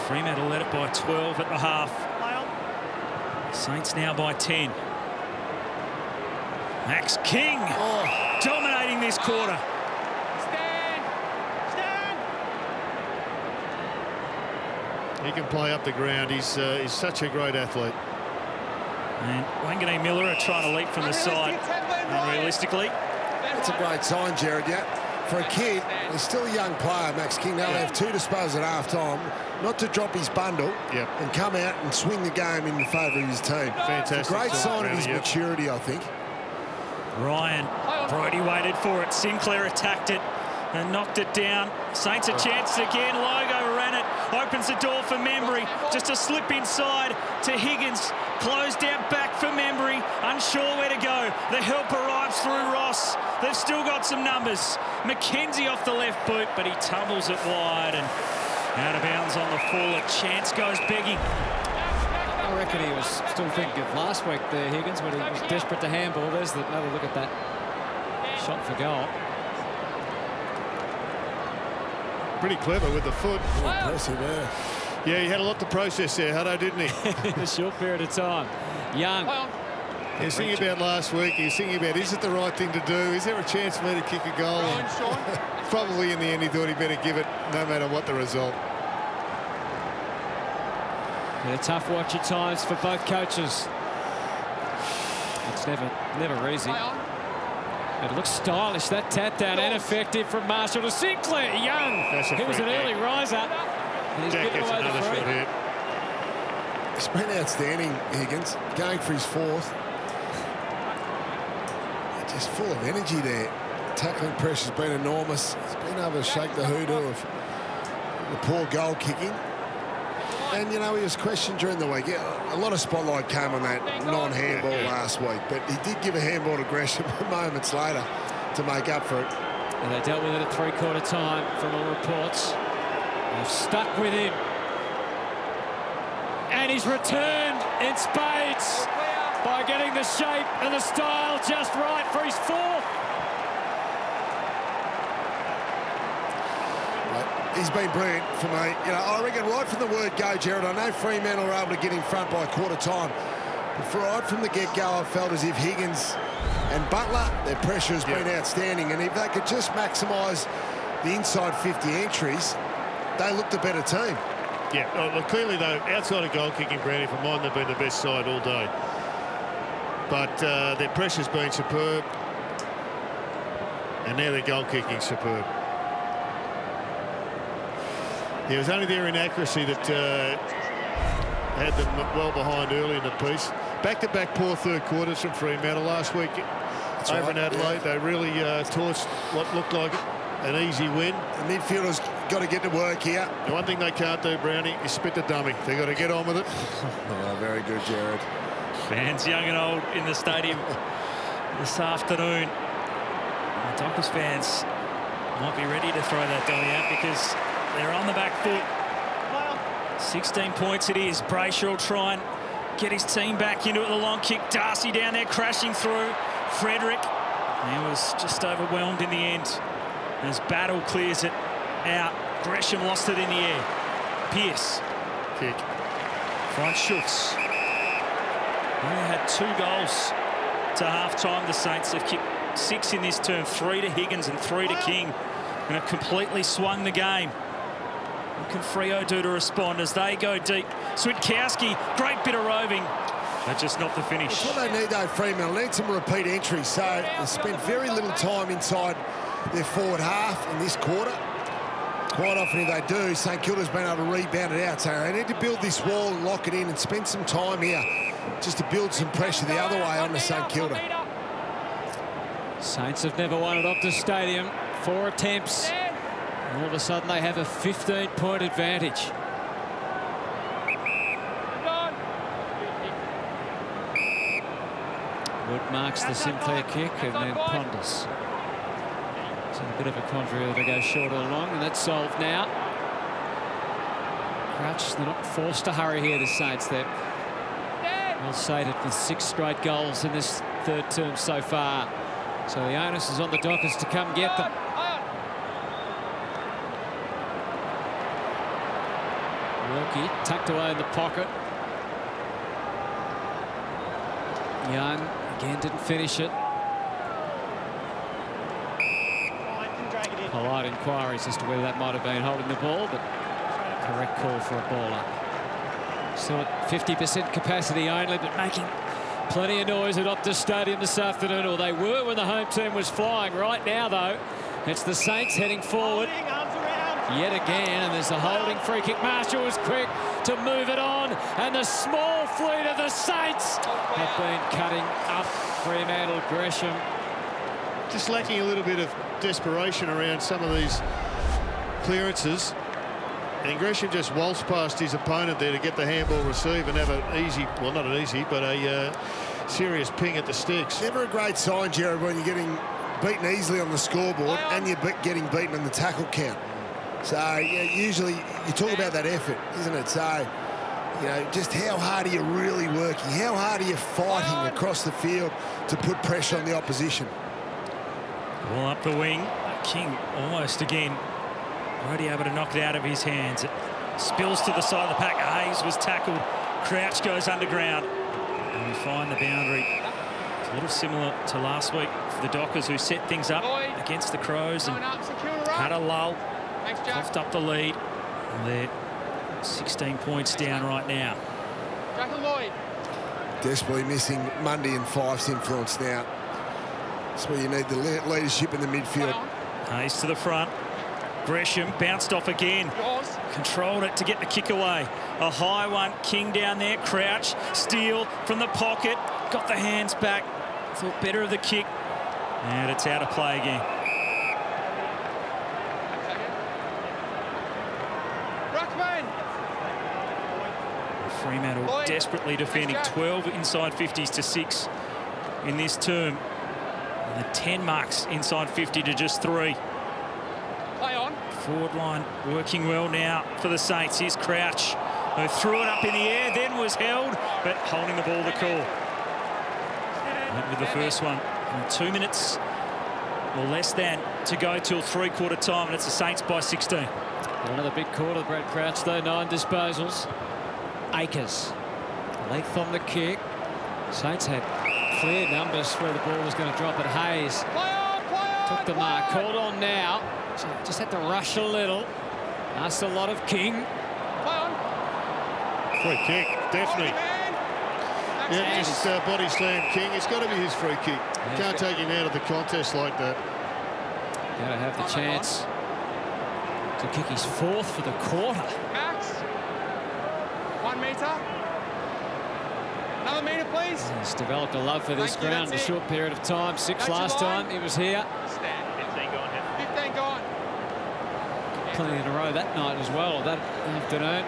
Fremantle led it by 12 at the half. Saints now by 10. Max King dominating this quarter. He can play up the ground. He's such a great athlete. And Wanganeen Miller are trying to leap from the side. Unrealistically. That's a great sign, Jared. Yeah, for a kid, he's still a young player, Max King. Now they have 2 disposals at half-time. Not to drop his bundle and come out and swing the game in favour of his team. Fantastic. It's a great sign of his maturity, I think. Ryan, Brodie waited for it. Sinclair attacked it and knocked it down. Saints a chance again. Logo ran it. Opens the door for Membry. Just a slip inside to Higgins. Closed out back for Membry. Unsure where to go. The help arrives through Ross. They've still got some numbers. McKenzie off the left boot, but he tumbles it wide and out of bounds on the full. A chance goes begging. I reckon he was still thinking of last week there, Higgins, but he was desperate to handball. There's another look at that shot for goal. Pretty clever with the foot. Impressive, yeah. Yeah, he had a lot to process there, Hutto, didn't he? In a short period of time. Young. He's thinking about last week. He's thinking about, is it the right thing to do? Is there a chance for me to kick a goal? And probably in the end he thought he better give it no matter what the result. Yeah, tough watch at times for both coaches. It's never easy. It looks stylish, that tap down, and effective from Marshall to Sinclair. Young. He was an early riser. And he's Jack given gets away the another free. shot here. He's been outstanding, Higgins. Going for his 4th. Just full of energy there. Tackling pressure's been enormous. He's been able to shake the hoodoo of the poor goal kicking. And, you know, he was questioned during the week. Yeah, a lot of spotlight came on that non-handball last week, but he did give a handball to Gresham moments later to make up for it. And they dealt with it at 3/4 time from all reports. They've stuck with him. And he's returned in spades by getting the shape and the style just right for his 4th. He's been brilliant for me. You know, I reckon right from the word go, Jared, I know Fremantle were able to get in front by 1/4 time. But right from the get-go, I felt as if Higgins and Butler, their pressure has been outstanding. And if they could just maximise the inside 50 entries, they looked a better team. Yeah, well, clearly, though, outside of goal kicking, Brandy, for mine, they've been the best side all day. But their pressure's been superb. And now their goal kicking's superb. It was only their inaccuracy that had them well behind early in the piece. Back-to-back poor third quarters from Fremantle last week. over in Adelaide. They really torched what looked like an easy win. The midfielders got to get to work here. The one thing they can't do, Brownie, is spit the dummy. They've got to get on with it. Oh, very good, Jared. Fans young and old in the stadium this afternoon. The Dockers fans might be ready to throw that dummy out because they're on the back foot. 16 points it is. Brayshaw will try and get his team back into it. The long kick. Darcy down there crashing through. Frederick. He was just overwhelmed in the end as Battle clears it out. Gresham lost it in the air. Pearce. Kick. Front Schutz. Only had 2 goals to half-time. The Saints have kicked 6 in this term. 3 to Higgins and 3 to King. And have completely swung the game. What can Freo do to respond as they go deep? Switkowski, great bit of roving. But just not the finish. That's what they need, though, Fremantle. Need some repeat entries. So they spent very little time inside their forward half in this quarter. Quite often if they do, St Kilda's been able to rebound it out. So they need to build this wall and lock it in and spend some time here just to build some pressure the other way on to St Kilda. Saints have never won at Optus Stadium. 4 attempts. And all of a sudden they have a 15-point advantage. Wood marks the Sinclair kick and then Ponders. So a bit of a conjurer whether to go short or long, and that's solved now. Crouch, they're not forced to hurry here, the Saints. They're well sated with 6 straight goals in this 3rd term so far. So the onus is on the Dockers to come get them. Wilkie tucked away in the pocket. Young again didn't finish it. Polite inquiries as to whether that might have been holding the ball, but correct call for a ball up. Still at 50% capacity only, but making plenty of noise at Optus Stadium this afternoon, or they were when the home team was flying. Right now, though, it's the Saints heading forward yet again, and there's a holding free kick. Marshall was quick to move it on, and the small fleet of the Saints have been cutting up Fremantle. Gresham Just lacking a little bit of desperation around some of these clearances. And Gresham just waltzed past his opponent there to get the handball receive and have an easy, well, not an easy, but a serious ping at the sticks. Never a great sign, Jared, when you're getting beaten easily on the scoreboard and you're getting beaten in the tackle count. So, yeah, usually you talk about that effort, isn't it? So, you know, just how hard are you really working? How hard are you fighting across the field to put pressure on the opposition? Ball up the wing. King almost again. Already able to knock it out of his hands. It spills to the side of the pack. Hayes was tackled. Crouch goes underground. And we find the boundary. It's a little similar to last week for the Dockers, who set things up against the Crows and had a lull. Coughed up the lead. And they're 16 points down right now. Desperately missing Mundy and Fife's influence now. That's where you need the leadership in the midfield. Hayes to the front. Gresham bounced off again. Controlled it to get the kick away. A high one. King down there. Crouch. Steele from the pocket. Got the hands back. Thought better of the kick. And it's out of play again. Fremantle desperately defending. 12 inside 50s to 6 in this term. And the 10 marks inside 50 to just 3. Play on. Forward line working well now for the Saints. Here's Crouch, who threw it up in the air, then was held, but holding the ball to call. Went with the first one. And 2 minutes or less than to go till 3/4 time, and it's the Saints by 16. Another big quarter, Brad Crouch, though. 9 disposals. Akers. Length on the kick. Saints had clear numbers where the ball was going to drop at Hayes. Took the mark. Called on now. So just had to rush a little. Asked a lot of King. Free kick, definitely. Yeah, just body slam King. It's got to be his free kick. Can't take him out of the contest like that. Got to have the chance to kick his 4th for the quarter. Max. 1 metre. Another metre, please. He's developed a love for this ground in a short period of time. 6 last time he was here. Stand. 15 gone. 15 gone. Plenty in a row that night as well, that afternoon.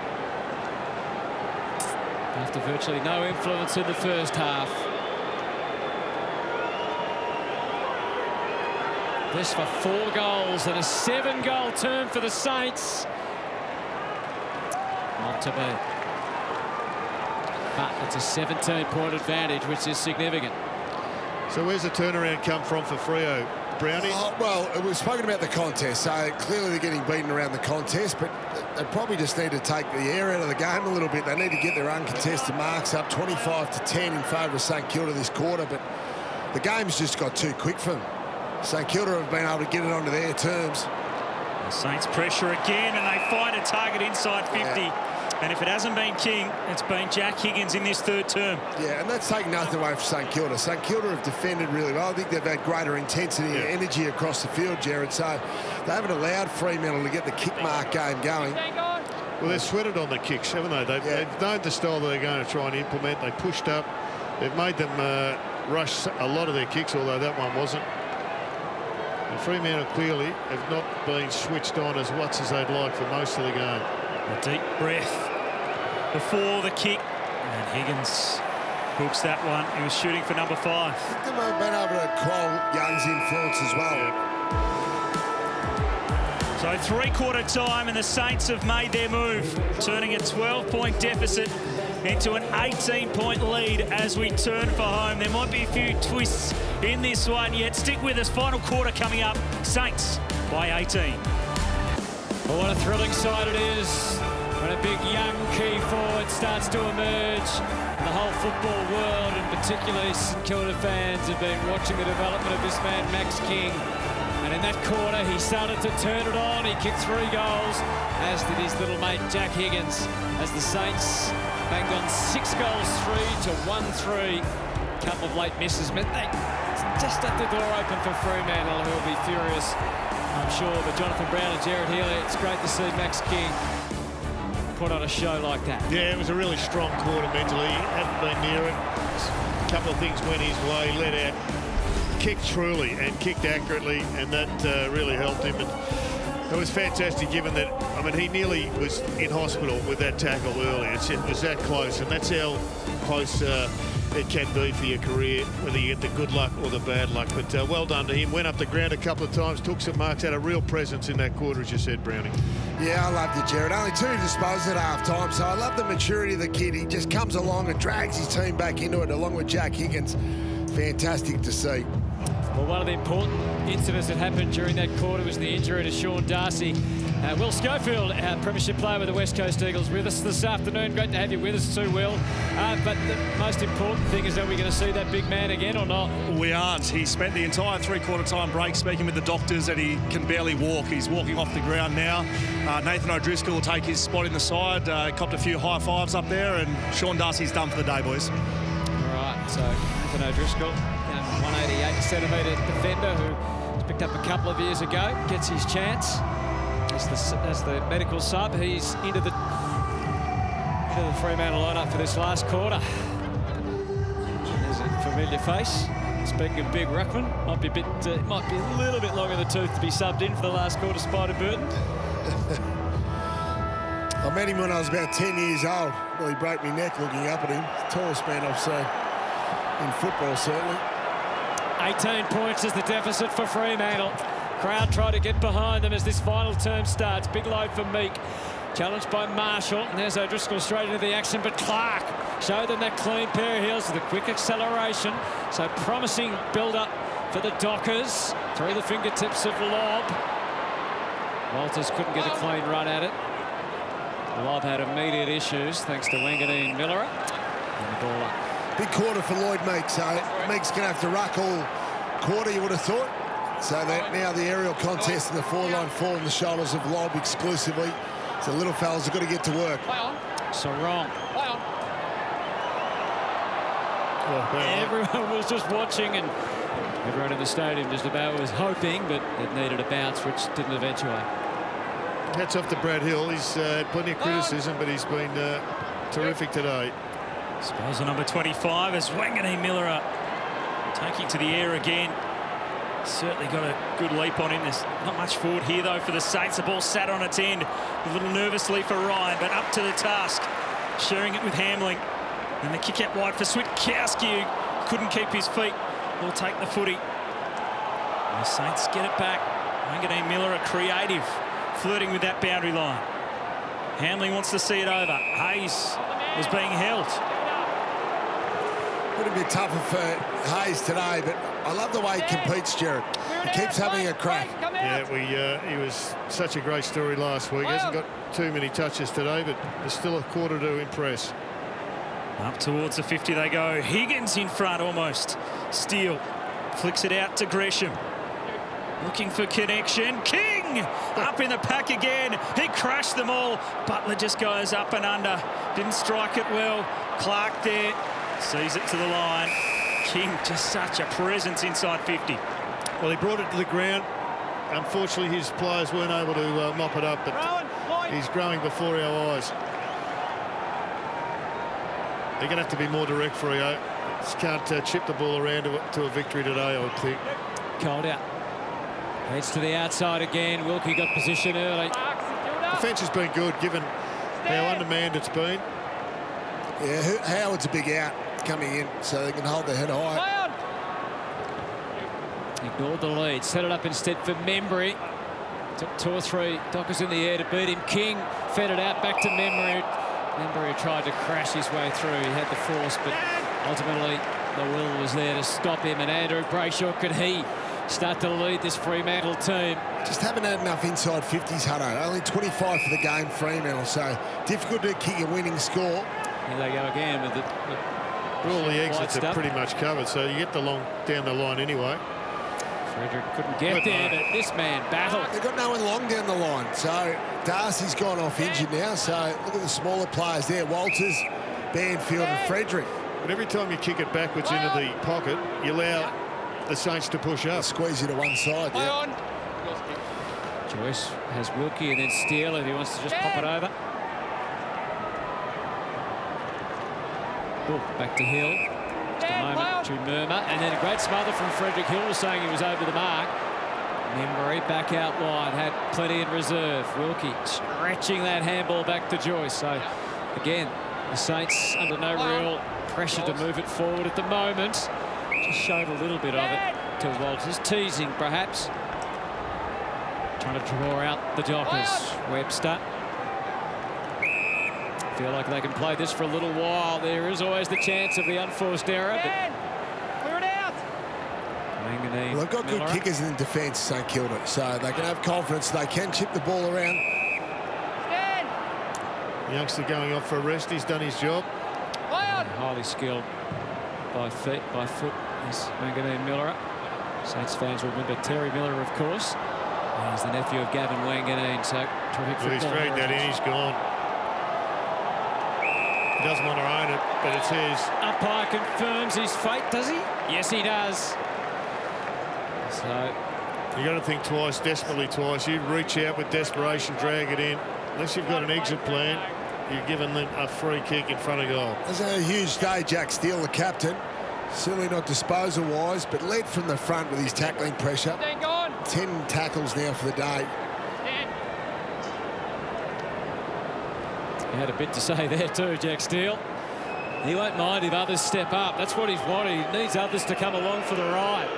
After virtually no influence in the first half. This for 4 goals and a 7-goal term for the Saints. Not to be. But it's a 17-point advantage, which is significant. So where's the turnaround come from for Freo, Brownie? Well, we've spoken about the contest, so clearly they're getting beaten around the contest, but they probably just need to take the air out of the game a little bit. They need to get their uncontested marks up 25-10 in favour of St Kilda this quarter, but the game's just got too quick for them. St Kilda have been able to get it onto their terms. The Saints pressure again, and they find a target inside 50. Yeah. And if it hasn't been King, it's been Jack Higgins in this third term. Yeah, and that's taking nothing away from St Kilda. St Kilda have defended really well. I think they've had greater intensity and energy across the field, Jared. So they haven't allowed Fremantle to get the kick mark game going. Well, they've sweated on the kicks, haven't they? They've known the style that they're going to try and implement. They pushed up. They've made them rush a lot of their kicks, although that one wasn't. And Fremantle clearly have not been switched on as much as they'd like for most of the game. A deep breath before the kick, and Higgins hooks that one. He was shooting for number 5. I think they've been able to quell Young's influence as well. So 3-quarter time, and the Saints have made their move, turning a 12-point deficit into an 18-point lead as we turn for home. There might be a few twists in this one yet. Stick with us. Final quarter coming up. Saints by 18. Well, what a thrilling sight it is when a big young key forward starts to emerge. The whole football world, and particularly St Kilda fans, have been watching the development of this man, Max King. And in that quarter, he started to turn it on. He kicked 3 goals, as did his little mate, Jack Higgins, as the Saints banged on 6 goals, 3 to 1-3. A couple of late misses meant they just left the door open for Fremantle, who will be furious, I'm sure. But Jonathan Brown and Jared Healy, it's great to see Max King put on a show like that. Yeah, it was a really strong quarter mentally. He hadn't been near it. A couple of things went his way, let out, kicked truly and kicked accurately, and that really helped him. And it was fantastic, given that, I mean, he nearly was in hospital with that tackle early. It was that close, and that's how close it can be for your career, whether you get the good luck or the bad luck. But well done to him. Went up the ground a couple of times, took some marks, had a real presence in that quarter, as you said, Brownie. Yeah, I loved it, Jared. Only 2 disposed at half-time, so I love the maturity of the kid. He just comes along and drags his team back into it, along with Jack Higgins. Fantastic to see. Well, one of the important incidents that happened during that quarter was the injury to Sean Darcy. Will Schofield, our premiership player with the West Coast Eagles, with us this afternoon. Great to have you with us too, Will. But the most important thing is, that we're going to see that big man again or not? We aren't. He spent the entire 3-quarter time break speaking with the doctors, and he can barely walk. He's walking off the ground now. Nathan O'Driscoll will take his spot in the side. Copped a few high fives up there, and Sean Darcy's done for the day, boys. All right, so Nathan O'Driscoll, 188-centimetre defender who was picked up a couple of years ago, gets his chance as the medical sub. He's into the Fremantle lineup for this last quarter. There's a familiar face. Speaking of big ruckman, might be a little bit long in the tooth to be subbed in for the last quarter, Spider Burton. I met him when I was about 10 years old. Well, he broke my neck looking up at him. Tallest man I've seen in football, certainly. 18 points is the deficit for Fremantle. Crowd try to get behind them as this final term starts. Big load for Meek. Challenged by Marshall. And there's O'Driscoll straight into the action. But Clark showed them that clean pair of heels with a quick acceleration. So promising build-up for the Dockers. Through the fingertips of Lobb. Walters couldn't get a clean run at it. Lobb had immediate issues thanks to Wanganeen Miller. And the ball up. Big quarter for Lloyd Meeks. So Meeks going to have to ruck all quarter, you would have thought. So that now the aerial contest and the forward-line fall on the shoulders of Lobb exclusively. So little fellas have got to get to work. So wrong. Everyone was just watching, and everyone in the stadium just about was hoping, but it needed a bounce, which didn't eventuate. Hats off to Brad Hill. He's had plenty of criticism, but he's been terrific today. Disposal number 25 as Wanganeen Miller taking to the air again. Certainly got a good leap on him. There's not much forward here, though, for the Saints. The ball sat on its end a little nervously for Ryan, but up to the task, sharing it with Hamling. And the kick out wide for Switkowski, who couldn't keep his feet. Will take the footy. And the Saints get it back. Wanganeen Miller are creative, flirting with that boundary line. Hamling wants to see it over. Hayes was being held. Would have been tougher for Hayes today, but I love the way he competes, Jared. He keeps having a crack. Yeah, he was such a great story last week. Hasn't got too many touches today, but there's still a quarter to impress. Up towards the 50 they go. Higgins in front almost. Steele flicks it out to Gresham. Looking for connection. King up in the pack again. He crashed them all. Butler just goes up and under. Didn't strike it well. Clark there. Sees it to the line. King just such a presence inside 50. Well, he brought it to the ground. Unfortunately, his players weren't able to mop it up, but he's growing before our eyes. They're going to have to be more direct, Freo. Just can't chip the ball around to a victory today, I would think. Cold out. Heads to the outside again. Wilkie got position early. Defence has been good, given how undermanned it's been. Yeah, Howard's a big out coming in, so they can hold their head high. Ignored the lead. Set it up instead for Membry. Took 2 or 3 Dockers in the air to beat him. King fed it out back to Membry. Membry tried to crash his way through. He had the force, but ultimately the will was there to stop him. And Andrew Brayshaw, could he start to lead this Fremantle team? Just haven't had enough inside 50s, Hutto. Only 25 for the game, Fremantle, so difficult to kick a winning score. Here they go again with all the exits are pretty much covered, so you get down the line anyway. Frederick couldn't get there, but this man battled. They've got no one long down the line, so Darcy's gone off injured now, so look at the smaller players there. Walters, Banfield and Frederick. But every time you kick it backwards into the pocket, you allow the Saints to push up. Squeeze you to one side, yeah. Joyce has Wilkie and then Steele if he wants to just pop it over. Back to Hill. Just a moment to Murmur. And then a great smother from Frederick Hill, was saying he was over the mark. Membry back out wide, had plenty in reserve. Wilkie stretching that handball back to Joyce. So, again, the Saints under no real pressure to move it forward at the moment. Just showed a little bit of it to Walters. Teasing, perhaps. Trying to draw out the Dockers. Webster. Feel like they can play this for a little while. There is always the chance of the unforced error. Clear it out. Well, they've got good kickers in defence, St Kilda, so they can have confidence. They can chip the ball around. The youngster going off for a rest. He's done his job. Highly skilled by foot is Wanganeen Miller. Saints fans will remember Terry Miller, of course. He's the nephew of Gavin Wanganeen, so terrific football. He's dragged that in, he's gone. He doesn't want to own it, but it's his. Umpire confirms his fate, does he? Yes, he does. So you got to think twice, desperately twice. You reach out with desperation, drag it in. Unless you've got an exit plan, you're giving them a free kick in front of goal. There's a huge day, Jack Steele, the captain. Certainly not disposal-wise, but led from the front with his tackling pressure. 10 tackles now for the day. He had a bit to say there too, Jack Steele. He won't mind if others step up. That's what he's wanted. He needs others to come along for the ride.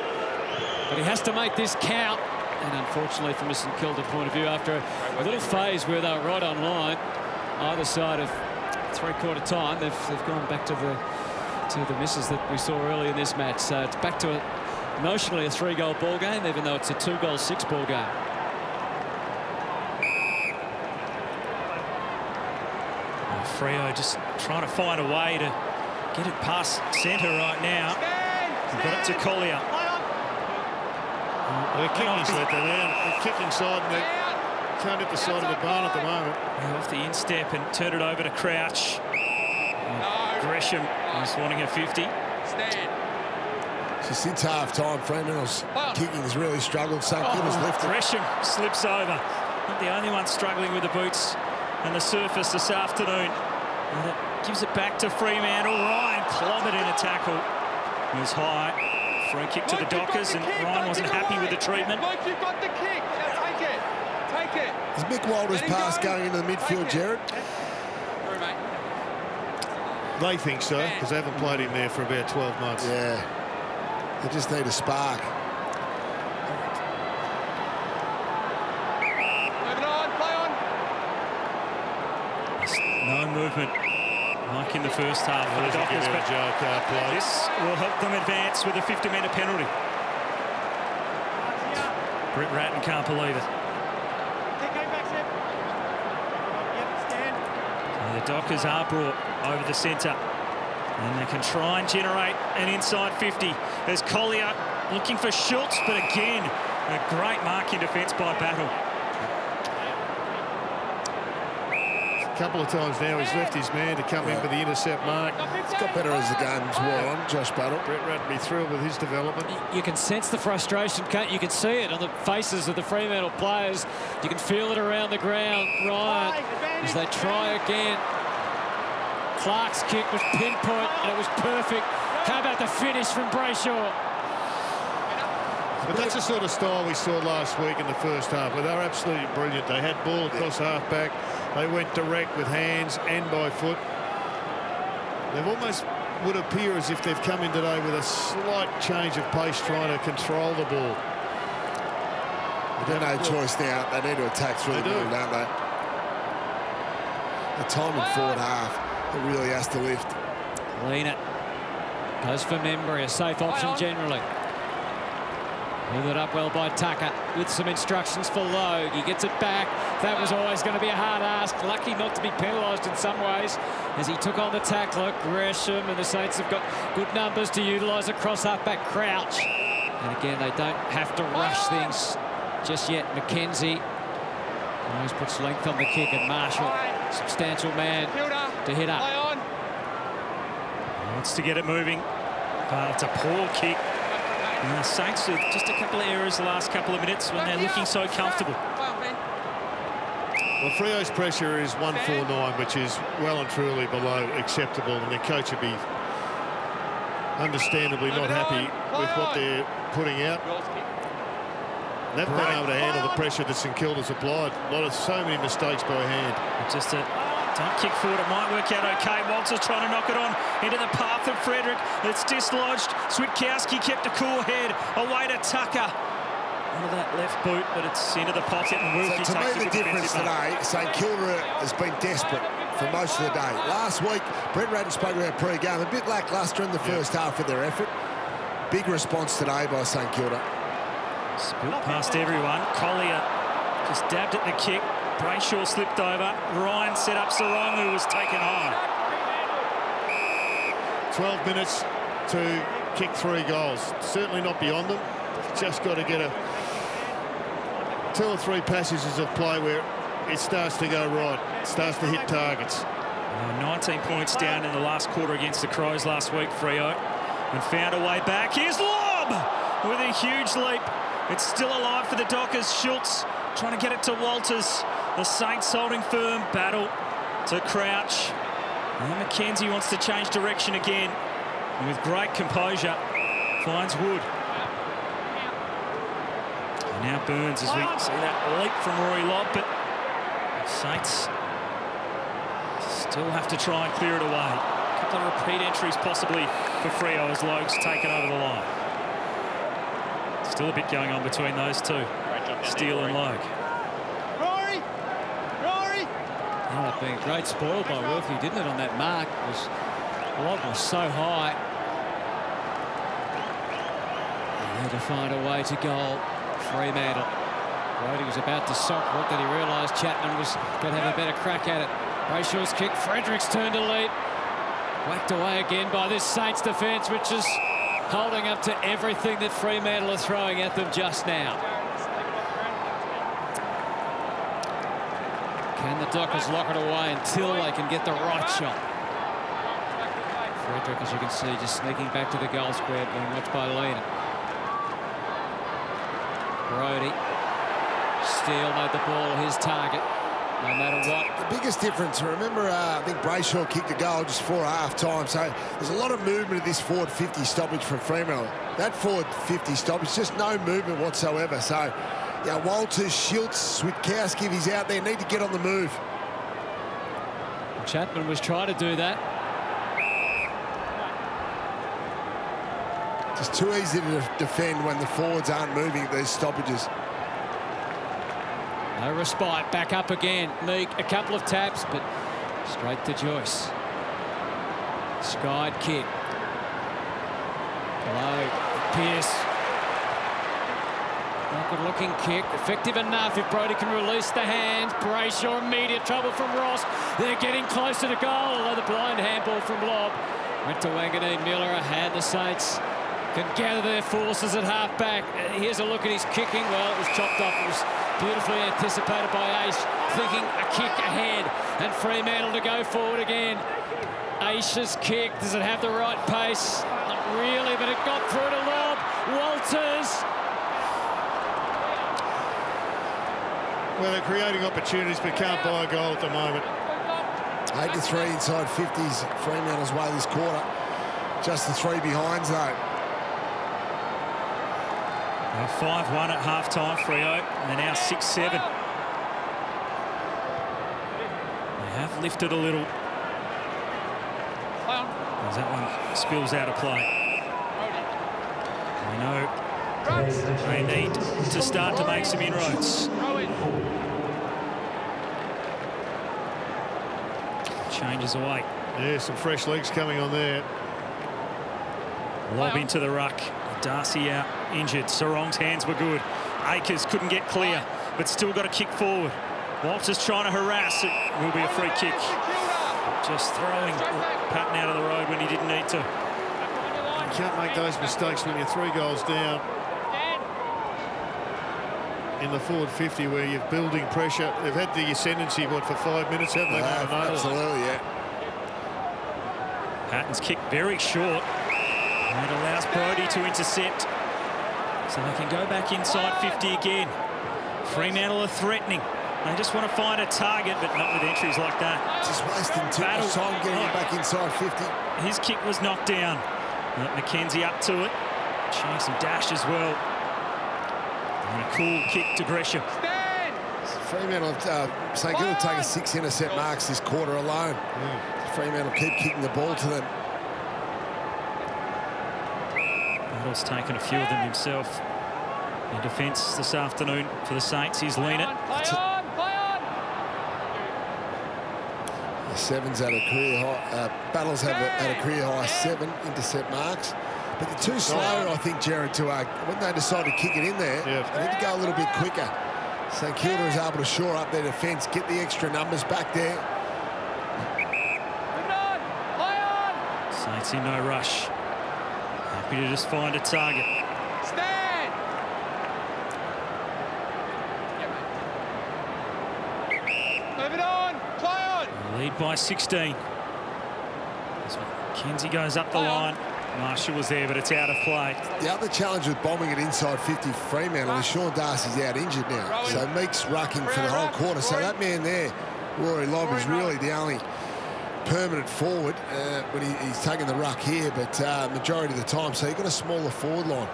But he has to make this count. And unfortunately, from a St Kilda point of view, after a little phase where they were right on line, either side of three-quarter time, they've gone back to the misses that we saw early in this match. So it's back to emotionally a 3-goal ball game, even though it's a 2-goal 6-ball game. Freo just trying to find a way to get it past centre right now. We've got it to Collier. They're kicking They're kicking side and they can't hit the side of the barn at the moment. Off the instep and turn it over to Crouch. Gresham is wanting a 50. So since half-time, Fremantle's kicking has really struggled. St Kilda's lifted. Gresham slips over. Not the only one struggling with the boots and the surface this afternoon. gives it back to Fremantle. Ryan clobbered in a tackle. It was high. Free kick to the Dockers, and Ryan wasn't happy with the treatment. Luke, you've got the kick. Now take it. Take it. Is Mick Walder's pass going into the midfield, Jared? Through, mate. They think so, because they haven't played him there for about 12 months. Yeah. They just need a spark. Moving on, play on. No movement, like in the first half for the Dockers, but this will help them advance with a 50-metre penalty. Brett Ratton can't believe it. And the Dockers are brought over the centre, and they can try and generate an inside 50. There's Collier looking for Schultz, but again, a great mark in defence by Battle. A couple of times now he's left his man to come in with the intercept mark. It's got better as the game's wore on, Josh Battle. Brett Ratton be thrilled with his development. You can sense the frustration, can't you? You can see it on the faces of the Fremantle players. You can feel it around the ground. Ryan, as they try again. Clark's kick was pinpoint, and it was perfect. How about the finish from Brayshaw? But that's the sort of style we saw last week in the first half, where they were absolutely brilliant. They had ball across half-back. They went direct with hands and by foot. They've almost would appear as if they've come in today with a slight change of pace, trying to control the ball. They've no choice now. They need to attack through the middle, don't they? The time in forward half, it really has to lift. Lena goes for Membry, a safe option generally. Moved it up well by Tucker with some instructions for Logue. He gets it back. That was always going to be a hard ask. Lucky not to be penalised in some ways as he took on the tackler. Gresham, and the Saints have got good numbers to utilise across half-back Crouch. And again, they don't have to rush things just yet. McKenzie always puts length on the kick, and Marshall, substantial man to hit up. Wants to get it moving, but it's a poor kick. And the Saints with just a couple of errors the last couple of minutes when they're looking so comfortable. Well, Freo's pressure is 149, which is well and truly below acceptable, and their coach would be understandably not happy with what they're putting out. They've been able to handle the pressure that St.Kilda's applied. So many mistakes by hand. Just a don't kick forward. It might work out okay. Walters trying to knock it on into the path of Frederick. It's dislodged. Switkowski kept a cool head. Away to Tucker. Under that left boot, but it's into the pocket, and Wilkie So to takes me, the difference today, St Kilda has been desperate for most of the day. Last week, Brett Ratton spoke about pre-game, a bit lacklustre in the first half of their effort. Big response today by St Kilda. Spilt past everyone. Collier just dabbed at the kick. Brayshaw slipped over. Ryan set up Sarong, who was taken high. 12 minutes to kick 3 goals. Certainly not beyond them. They've just got to get 2 or 3 passages of play where it starts to go right. It starts to hit targets. 19 points down in the last quarter against the Crows last week, Freo, and found a way back. Here's Lobb with a huge leap. It's still alive for the Dockers. Schultz trying to get it to Walters. The Saints holding firm. Battle to Crouch. And McKenzie wants to change direction again. And with great composure, finds Wood. And now Burns, as we see that leap from Rory Lobb, but Saints still have to try and clear it away. A couple of repeat entries possibly for Freo as Logue's taken over the line. Still a bit going on between those two, Steele and Logue. Rory! Oh, being great spoiled by Wilkie, didn't it, on that mark? Logue was so high. They had to find a way to goal. Fremantle. Brody was about to sock. What did he realise? Chapman was going to have a better crack at it. Brayshaw's kick. Frederick's turn to lead. Whacked away again by this Saints defence, which is holding up to everything that Fremantle are throwing at them just now. Can the Dockers lock it away until they can get the right shot? Frederick, as you can see, just sneaking back to the goal square, being watched by Lena. Brody. Steele made the ball his target. no matter what. The biggest difference, remember, I think Brayshaw kicked a goal just before half-time, so there's a lot of movement at this forward 50 stoppage from Fremantle. That forward 50 stoppage, just no movement whatsoever. So, yeah, Walters, Schultz, Switkowski, if he's out there, need to get on the move. Chapman was trying to do that. Just too easy to defend when the forwards aren't moving at these stoppages. No respite, back up again. Meek, a couple of taps, but straight to Joyce. Skied kick. Below, Pearce. Not good looking kick, effective enough if Brodie can release the hands. Brayshaw, immediate trouble from Ross. They're getting closer to goal, although the blind handball from Lobb went to Wanganeen. Miller, and the Saints can gather their forces at half-back. Here's a look at his kicking. Well, it was chopped off. It was beautifully anticipated by Aish, thinking a kick ahead. And Fremantle to go forward again. Aish's kick, does it have the right pace? Not really, but it got through to Lobb. Walters. Well, they're creating opportunities, but can't buy a goal at the moment. 8-3 inside 50s, Fremantle's way this quarter. Just the 3 behinds, though. 5-1 at half-time, Freo, and now 6-7. They have lifted a little. As that one spills out of play. We know they need to start to make some inroads. Changes away. Yeah, some fresh legs coming on there. Lob into the ruck. Darcy out, injured. Sarong's hands were good. Akers couldn't get clear, but still got a kick forward. Walters trying to harass. It will be a free kick. Just throwing Patton out of the road when he didn't need to. You can't make those mistakes when you're 3 goals down in the forward 50 where you're building pressure. They've had the ascendancy, what, for 5 minutes, haven't they? Absolutely, yeah. Patton's kick very short. And it allows Brodie to intercept. So they can go back inside 50 again. Fremantle are threatening. They just want to find a target, but not with entries like that. Just wasting too much time getting it back inside 50. His kick was knocked down. McKenzie up to it. Showing some dash as well. And a cool kick to Gresham. Fremantle, St. Kilda taking 6 intercept marks this quarter alone. Fremantle keep kicking the ball to them. Battle's taken a few of them himself. In defence this afternoon for the Saints, he's lean it. The Sevens at a career high. Battles have had a career high 7 intercept marks. But they're too slow, I think, Jared, to when they decide to kick it in there, they need to go a little bit quicker. St. Kilda is able to shore up their defence, get the extra numbers back there. Saints in no rush. Happy to just find a target. Stand! Move it on! Play on! Lead by 16. As McKenzie goes up the line. Marshall was there, but it's out of play. The other challenge with bombing it inside 50 Fremantle is Sean Darcy's out injured now. So Meek's rucking for the whole quarter. So that man there, Rory Lobb, is really the only permanent forward when he's taking the ruck here, but majority of the time. So you've got a smaller forward line.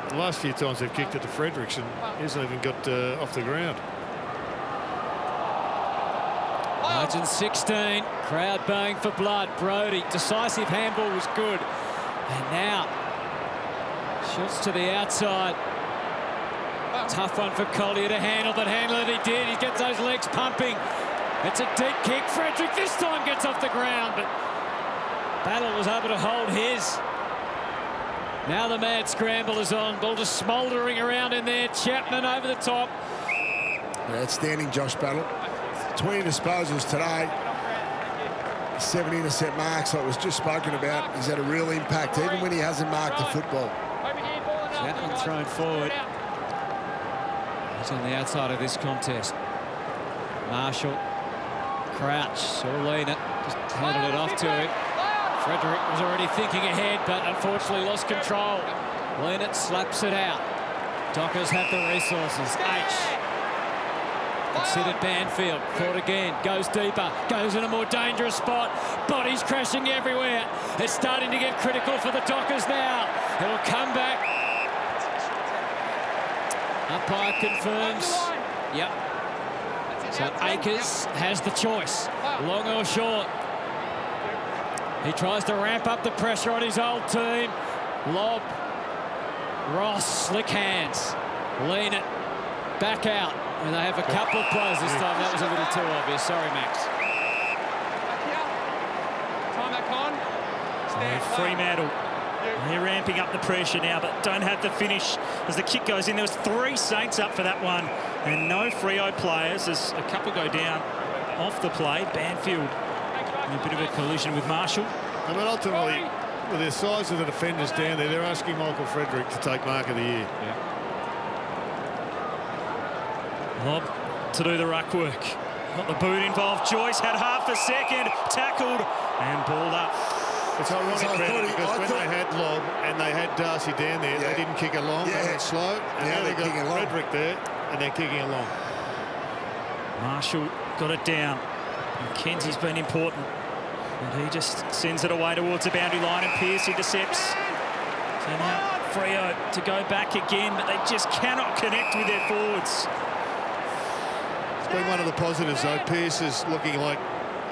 The last few times they've kicked it to Fredericks and he hasn't even got off the ground. Margin 16, crowd baying for blood. Brodie, decisive handball was good. And now, Schultz to the outside. Tough one for Collier to handle, but handle it he did. He gets those legs pumping. It's a deep kick. Frederick this time gets off the ground, but Battle was able to hold his. Now the mad scramble is on. Ball just smouldering around in there. Chapman over the top. Outstanding, Josh Battle. 20 disposals today. 7 intercept marks, like was just spoken about. He's had a real impact, even when he hasn't marked the football. Chapman thrown forward. He's on the outside of this contest. Marshall, Crouch, saw Lena, just handed it off to him. Frederick was already thinking ahead, but unfortunately lost control. Lena slaps it out. Dockers have the resources. H. Considered Banfield. Fought again. Goes deeper. Goes in a more dangerous spot. Bodies crashing everywhere. It's starting to get critical for the Dockers now. It'll come back. Umpire confirms. Yep. So Akers has the choice. Long or short. He tries to ramp up the pressure on his old team. Lob. Ross, slick hands. Lean it. Back out. And they have a couple of plays this time. That was a little too obvious. Sorry, Max. Time back on. Fremantle. They're ramping up the pressure now, but don't have the finish as the kick goes in. There was 3 Saints up for that one, and no Freo players as a couple go down off the play. Banfield in a bit of a collision with Marshall. I mean, ultimately, with the size of the defenders down there, they're asking Michael Frederick to take mark of the year. Yeah. Lob to do the ruck work. Got the boot involved. Joyce had half a second, tackled and balled up. It's ironic, Brandon, because when they had Lob and they had Darcy down there, they didn't kick along, they went slow, and now they've got Frederick there, and they're kicking along. Marshall got it down. Mackenzie's been important, and he just sends it away towards the boundary line, and Pearce intercepts. So now Freo to go back again, but they just cannot connect with their forwards. It's been one of the positives, though. Pearce is looking like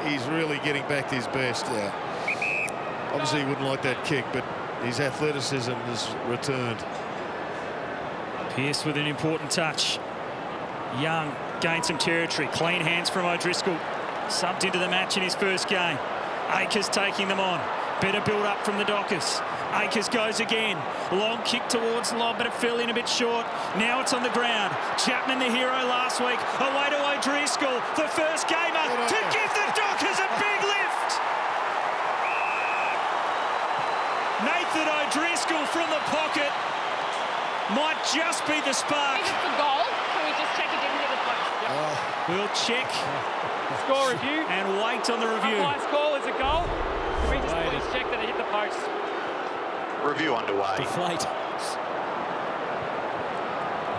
he's really getting back to his best. Yeah. Obviously, he wouldn't like that kick, but his athleticism has returned. Pearce with an important touch. Young gained some territory. Clean hands from O'Driscoll. Subbed into the match in his first game. Akers taking them on. Better build up from the Dockers. Akers goes again. Long kick towards Lob, but it fell in a bit short. Now it's on the ground. Chapman, the hero last week. Away to O'Driscoll, the first gamer, to give the Dockers a big lift. Nathan O'Driscoll from the pocket might just be the spark. If it's a goal, can we just check it didn't hit the post? Yep. We'll check Score review. and wait on the review. Umpire's call is a goal. Can we just please check that it hit the post? Review underway. Deflate.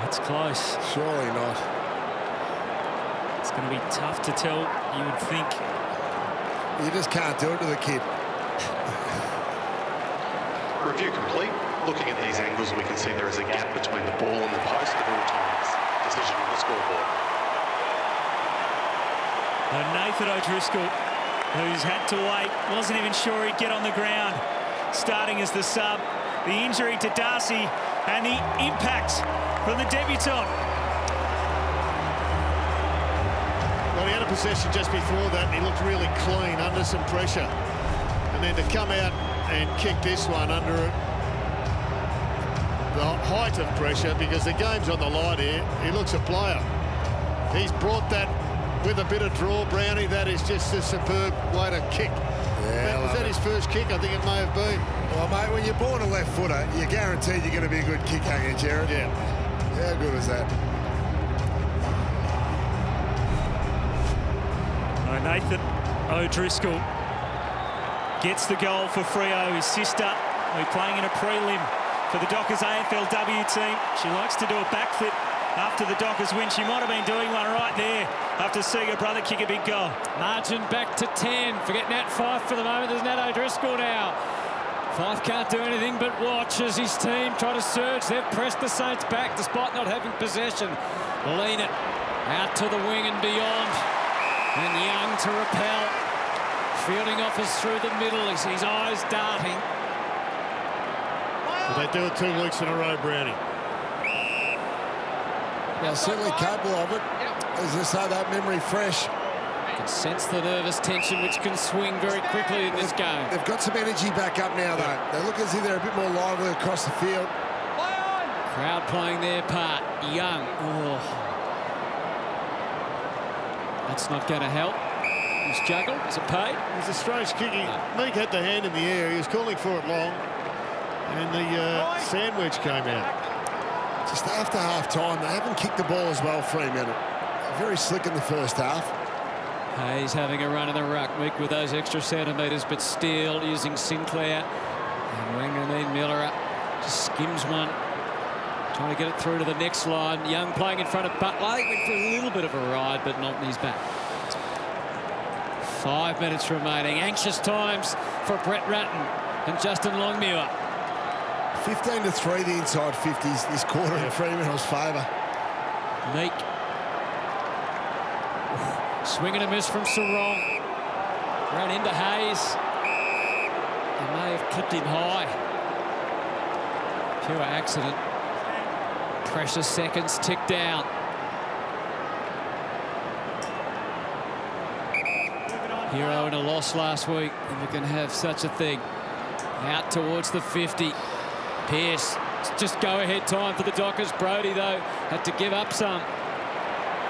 That's close. Surely not. It's going to be tough to tell, you would think. You just can't do it to the kid. Review complete. Looking at these angles, we can see there is a gap between the ball and the post at all times. Decision on the scoreboard. Nathan O'Driscoll, who's had to wait, wasn't even sure he'd get on the ground, starting as the sub. The injury to Darcy and the impact from the debutant. Well, he had a possession just before that, and he looked really clean under some pressure. And then to come out and kick this one under the height of pressure, because the game's on the line here. He looks a player. He's brought that with a bit of draw, Brownie. That is just a superb way to kick. Yeah, was that his first kick? I think it may have been. Well, mate, when you're born a left footer, you're guaranteed you're going to be a good kick, aren't you, Jared? Yeah. How good is that? Nathan O'Driscoll gets the goal for Freo. His sister, who's playing in a prelim for the Dockers AFLW team. She likes to do a backflip after the Dockers win. She might have been doing one right there after seeing her brother kick a big goal. Margin back to 10. Forget Nat Fyfe for the moment. There's Nat O'Driscoll now. Fyfe can't do anything but watch as his team try to surge. They've pressed the Saints back despite not having possession. Lean it out to the wing and beyond. And Young to repel. Fielding offers through the middle as his eyes darting. But they do it 2 weeks in a row, Brownie. Yeah, certainly capable of it. As I say, that memory fresh. You can sense the nervous tension which can swing very quickly in this game. They've got some energy back up now, though. They look as if they're a bit more lively across the field. Crowd playing their part. Young. Oh. That's not going to help. He's juggled. Is it paid? It was a strange kick. Meek had the hand in the air. He was calling for it long. And the sandwich came out. Just after half-time, they haven't kicked the ball as well, Fremantle. Very slick in the first half. Hayes having a run in the ruck. Meek with those extra centimetres, but still using Sinclair. And Wanganeen Miller just skims one Trying to get it through to the next line. Young playing in front of Butler. He went for a little bit of a ride, but not in his back. 5 minutes remaining. Anxious times for Brett Ratton and Justin Longmuir. 15-3 the inside 50s this quarter in Fremantle's favour. Meek. Swing and a miss from Sarong. Ran into Hayes. They may have clipped him high. Pure accident. Precious seconds tick down. Hero in a loss last week, and we can have such a thing. Out towards the 50. Pearce, just go-ahead time for the Dockers. Brodie, though, had to give up some.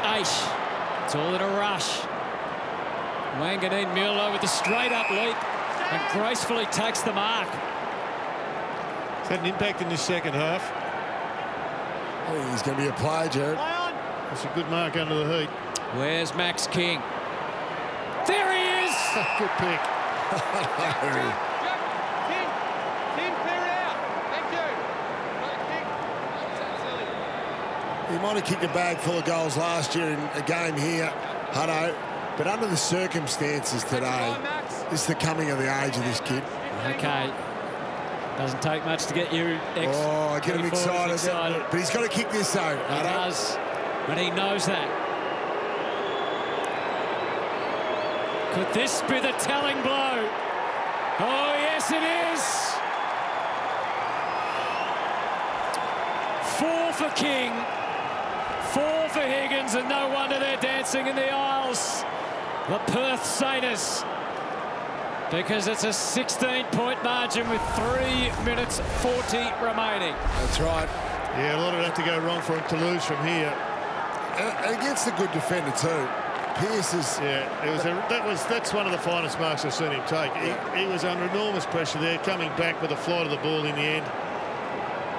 Aish, it's all in a rush. Wanganeen Mueller with a straight-up leap and gracefully takes the mark. It's had an impact in this second half. I think he's going to be a player, Jared. That's a good mark under the heat. Where's Max King? There he is! Good pick. King, clear it out. Thank you. He might have kicked a bag full of goals last year in a game here, Hutto, but under the circumstances today, this is the coming of the age of this kid. Okay. Doesn't take much to get you get him excited. But he's got to kick this, though. He does, but he knows that. Could this be the telling blow? Oh, yes, it is. 4 for King, 4 for Higgins, and no wonder they're dancing in the aisles. The Perth Saints, because it's a 16-point margin with 3 minutes 40 remaining. That's right. Yeah, a lot would have to go wrong for him to lose from here. And against a good defender, too. Pearce is... Yeah, that's one of the finest marks I've seen him take. He was under enormous pressure there, coming back with a flight of the ball in the end.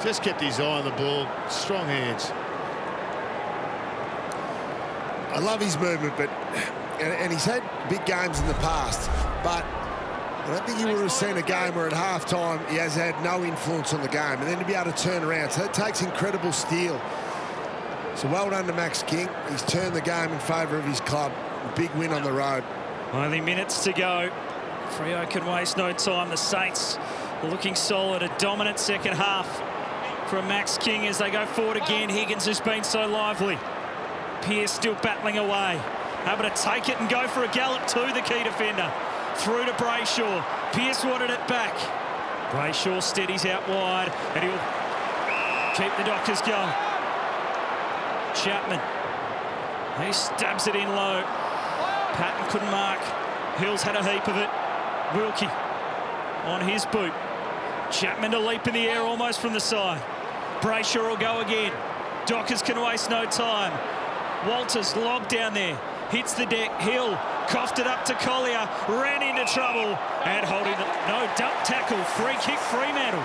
Just kept his eye on the ball. Strong hands. I love his movement, but... And he's had big games in the past, but I don't think you would have seen a game where at half-time he has had no influence on the game, and then to be able to turn around. So that takes incredible steel. So well done to Max King. He's turned the game in favour of his club. Big win on the road. Only minutes to go. Freo can waste no time. The Saints looking solid. A dominant second half from Max King as they go forward again. Higgins has been so lively. Pearce still battling away. Able to take it and go for a gallop too, the key defender. Through to Brayshaw. Pearce wanted it back. Brayshaw steadies out wide and he'll keep the Dockers going. Chapman, he stabs it in low. Patton couldn't mark. Hills had a heap of it. Wilkie on his boot. Chapman to leap in the air almost from the side. Brayshaw will go again. Dockers can waste no time. Walters lobbed down there. Hits the deck. Hill coughed it up to Collier. Ran into trouble and holding the... No, dump tackle. Free kick Fremantle.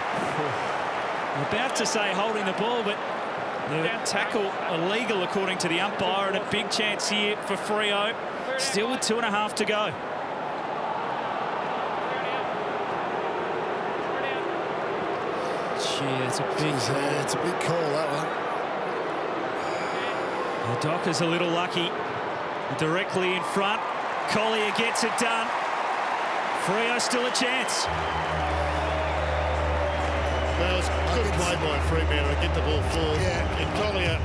About to say holding the ball, but... The tackle illegal according to the umpire, and a big chance here for Freo. Still with 2.5 to go. Gee, that's a big call. It's a big call, that one. The Dockers a little lucky. Directly in front. Collier gets it done. Freo still a chance. Well, it's good play by Fremantle to get the ball forward. Yeah. And Collier,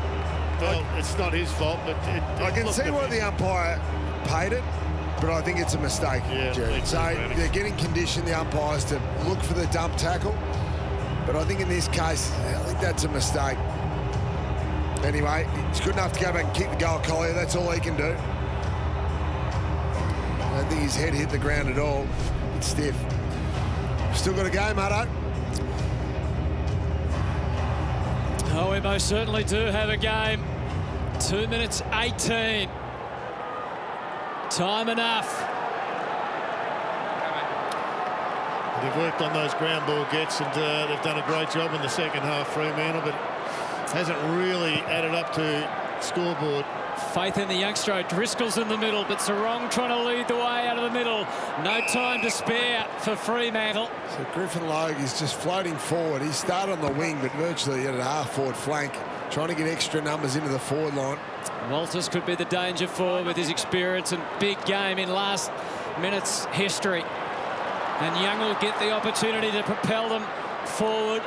well, it's not his fault, but I can see why the umpire paid it, but I think it's a mistake, Jared. So they're getting conditioned, the umpires, to look for the dump tackle. But I think in this case, I think that's a mistake. Anyway, it's good enough to go back and kick the goal, Collier. That's all he can do. I don't think his head hit the ground at all. It's stiff. Still got a game, Hutto. Oh, we most certainly do have a game. 2 minutes 18. Time enough. They've worked on those ground ball gets, and they've done a great job in the second half, Fremantle, but hasn't really added up to scoreboard Faith in the youngster. Driscoll's in the middle, but Sarong trying to lead the way out of the middle. No time to spare for Fremantle. So Griffin Logue is just floating forward. He started on the wing, but virtually at a half-forward flank, trying to get extra numbers into the forward line. Walters could be the danger forward with his experience and big game in last minute's history. And Young will get the opportunity to propel them forward.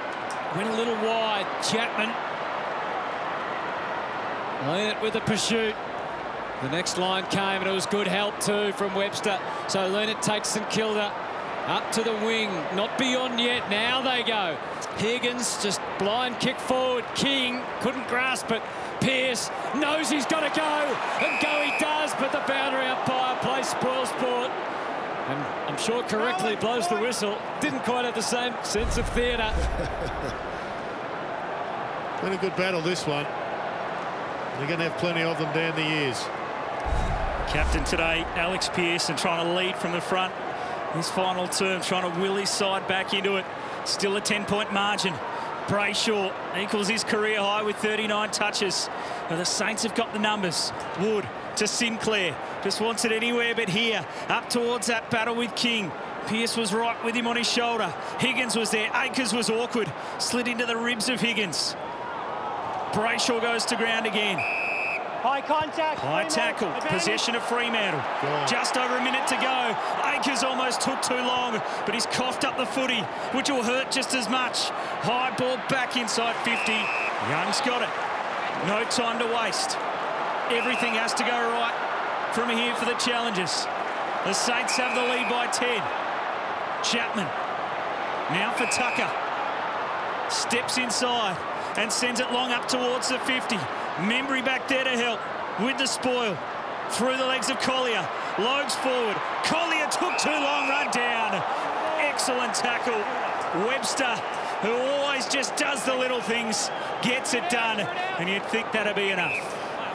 Went a little wide. Chapman. Learned with the pursuit. The next line came, and it was good help too from Webster. So Leonard takes St Kilda up to the wing. Not beyond yet. Now they go. Higgins just blind kick forward. King couldn't grasp it. Pearce knows he's got to go. And go he does, but the boundary umpire plays spoil sport. And I'm sure correctly blows the whistle. Didn't quite have the same sense of theatre. Been a good battle, this one. They're going to have plenty of them down the years. Captain today, Alex Pearson, trying to lead from the front. His final term, trying to will his side back into it. Still a 10-point margin. Brayshaw equals his career high with 39 touches. Now the Saints have got the numbers. Wood to Sinclair. Just wants it anywhere but here. Up towards that battle with King. Pearce was right with him on his shoulder. Higgins was there. Akers was awkward. Slid into the ribs of Higgins. Brayshaw goes to ground again. High contact. High tackle. Possession of Fremantle. Just over a minute to go. Akers almost took too long, but he's coughed up the footy, which will hurt just as much. High ball back inside 50. Young's got it. No time to waste. Everything has to go right from here for the challengers. The Saints have the lead by 10. Chapman. Now for Tucker. Steps inside and sends it long up towards the 50. Membry back there to help with the spoil. Through the legs of Collier. Logue's forward. Collier took too long, run down. Excellent tackle. Webster, who always just does the little things, gets it done. And you'd think that'd be enough.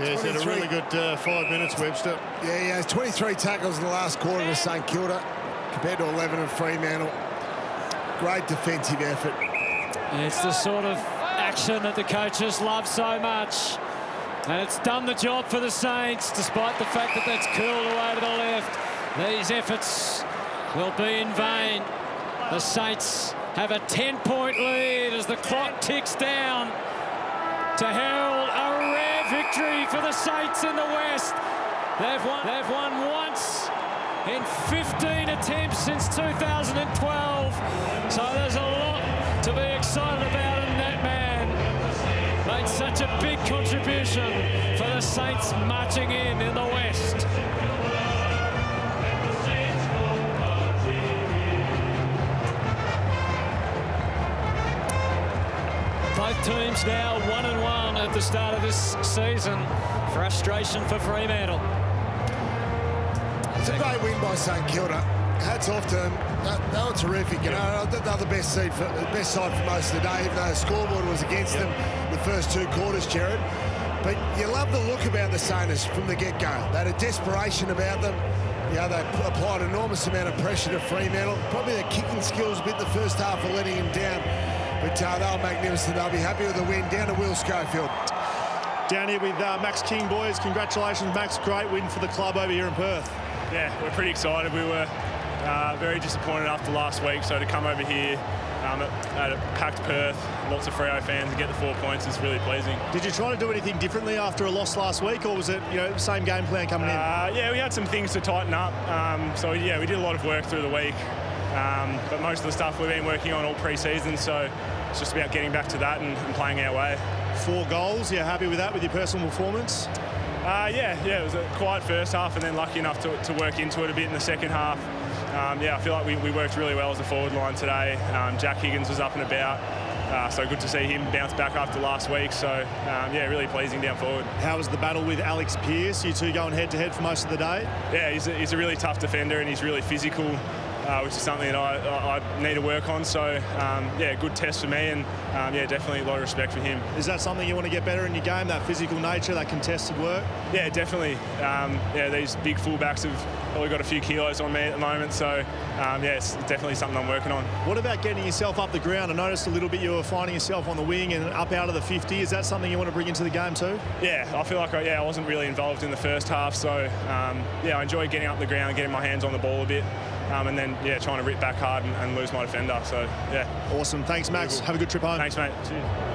Yeah, he's had a really good 5 minutes, Webster. Yeah, he has 23 tackles in the last quarter to St Kilda compared to 11 of Fremantle. Great defensive effort. It's the sort of action that the coaches love so much. And it's done the job for the Saints, despite the fact that that's curled away to the left. These efforts will be in vain. The Saints have a 10-point lead as the clock ticks down to herald a rare victory for the Saints in the West. They've won once in 15 attempts since 2012. So there's a lot to be excited about, and that man made such a big contribution for the Saints marching in the West. Both teams now 1-1 at the start of this season. Frustration for Fremantle. It's a great win by St Kilda. Hats off to them. They were terrific. You know, they're the best side for most of the day, even though the scoreboard was against them the first 2 quarters, Jared. But you love the look about the Saints from the get-go. They had a desperation about them. You know, they applied an enormous amount of pressure to Fremantle. Probably their kicking skills a bit the first half of letting him down. But they were magnificent. They'll be happy with the win. Down to Will Schofield. Down here with Max King, boys. Congratulations, Max. Great win for the club over here in Perth. Yeah, we're pretty excited. We were very disappointed after last week, so to come over here at a packed Perth, lots of Freo fans, and get the 4 points is really pleasing. Did you try to do anything differently after a loss last week, or was it, you know, same game plan coming in? Yeah, we had some things to tighten up. So yeah, we did a lot of work through the week, but most of the stuff we've been working on all pre-season, so it's just about getting back to that and playing our way. 4 goals. You're happy with that, with your personal performance? Yeah, it was a quiet first half, and then lucky enough to work into it a bit in the second half. Yeah, I feel like we worked really well as a forward line today. Jack Higgins was up and about, so good to see him bounce back after last week. So, yeah, really pleasing down forward. How was the battle with Alex Pearce? You two going head-to-head for most of the day? Yeah, he's a really tough defender, and he's really physical, which is something that I need to work on. So, yeah, good test for me, and yeah, definitely a lot of respect for him. Is that something you want to get better in your game, that physical nature, that contested work? Yeah, definitely. Yeah, these big fullbacks have probably got a few kilos on me at the moment. So, yeah, it's definitely something I'm working on. What about getting yourself up the ground? I noticed a little bit you were finding yourself on the wing and up out of the 50. Is that something you want to bring into the game too? Yeah, I feel like I wasn't really involved in the first half. So, yeah, I enjoy getting up the ground, getting my hands on the ball a bit. And then, yeah, trying to rip back hard and lose my defender. So, yeah. Awesome. Thanks, Max. Have a good trip home. Thanks, mate. Cheers.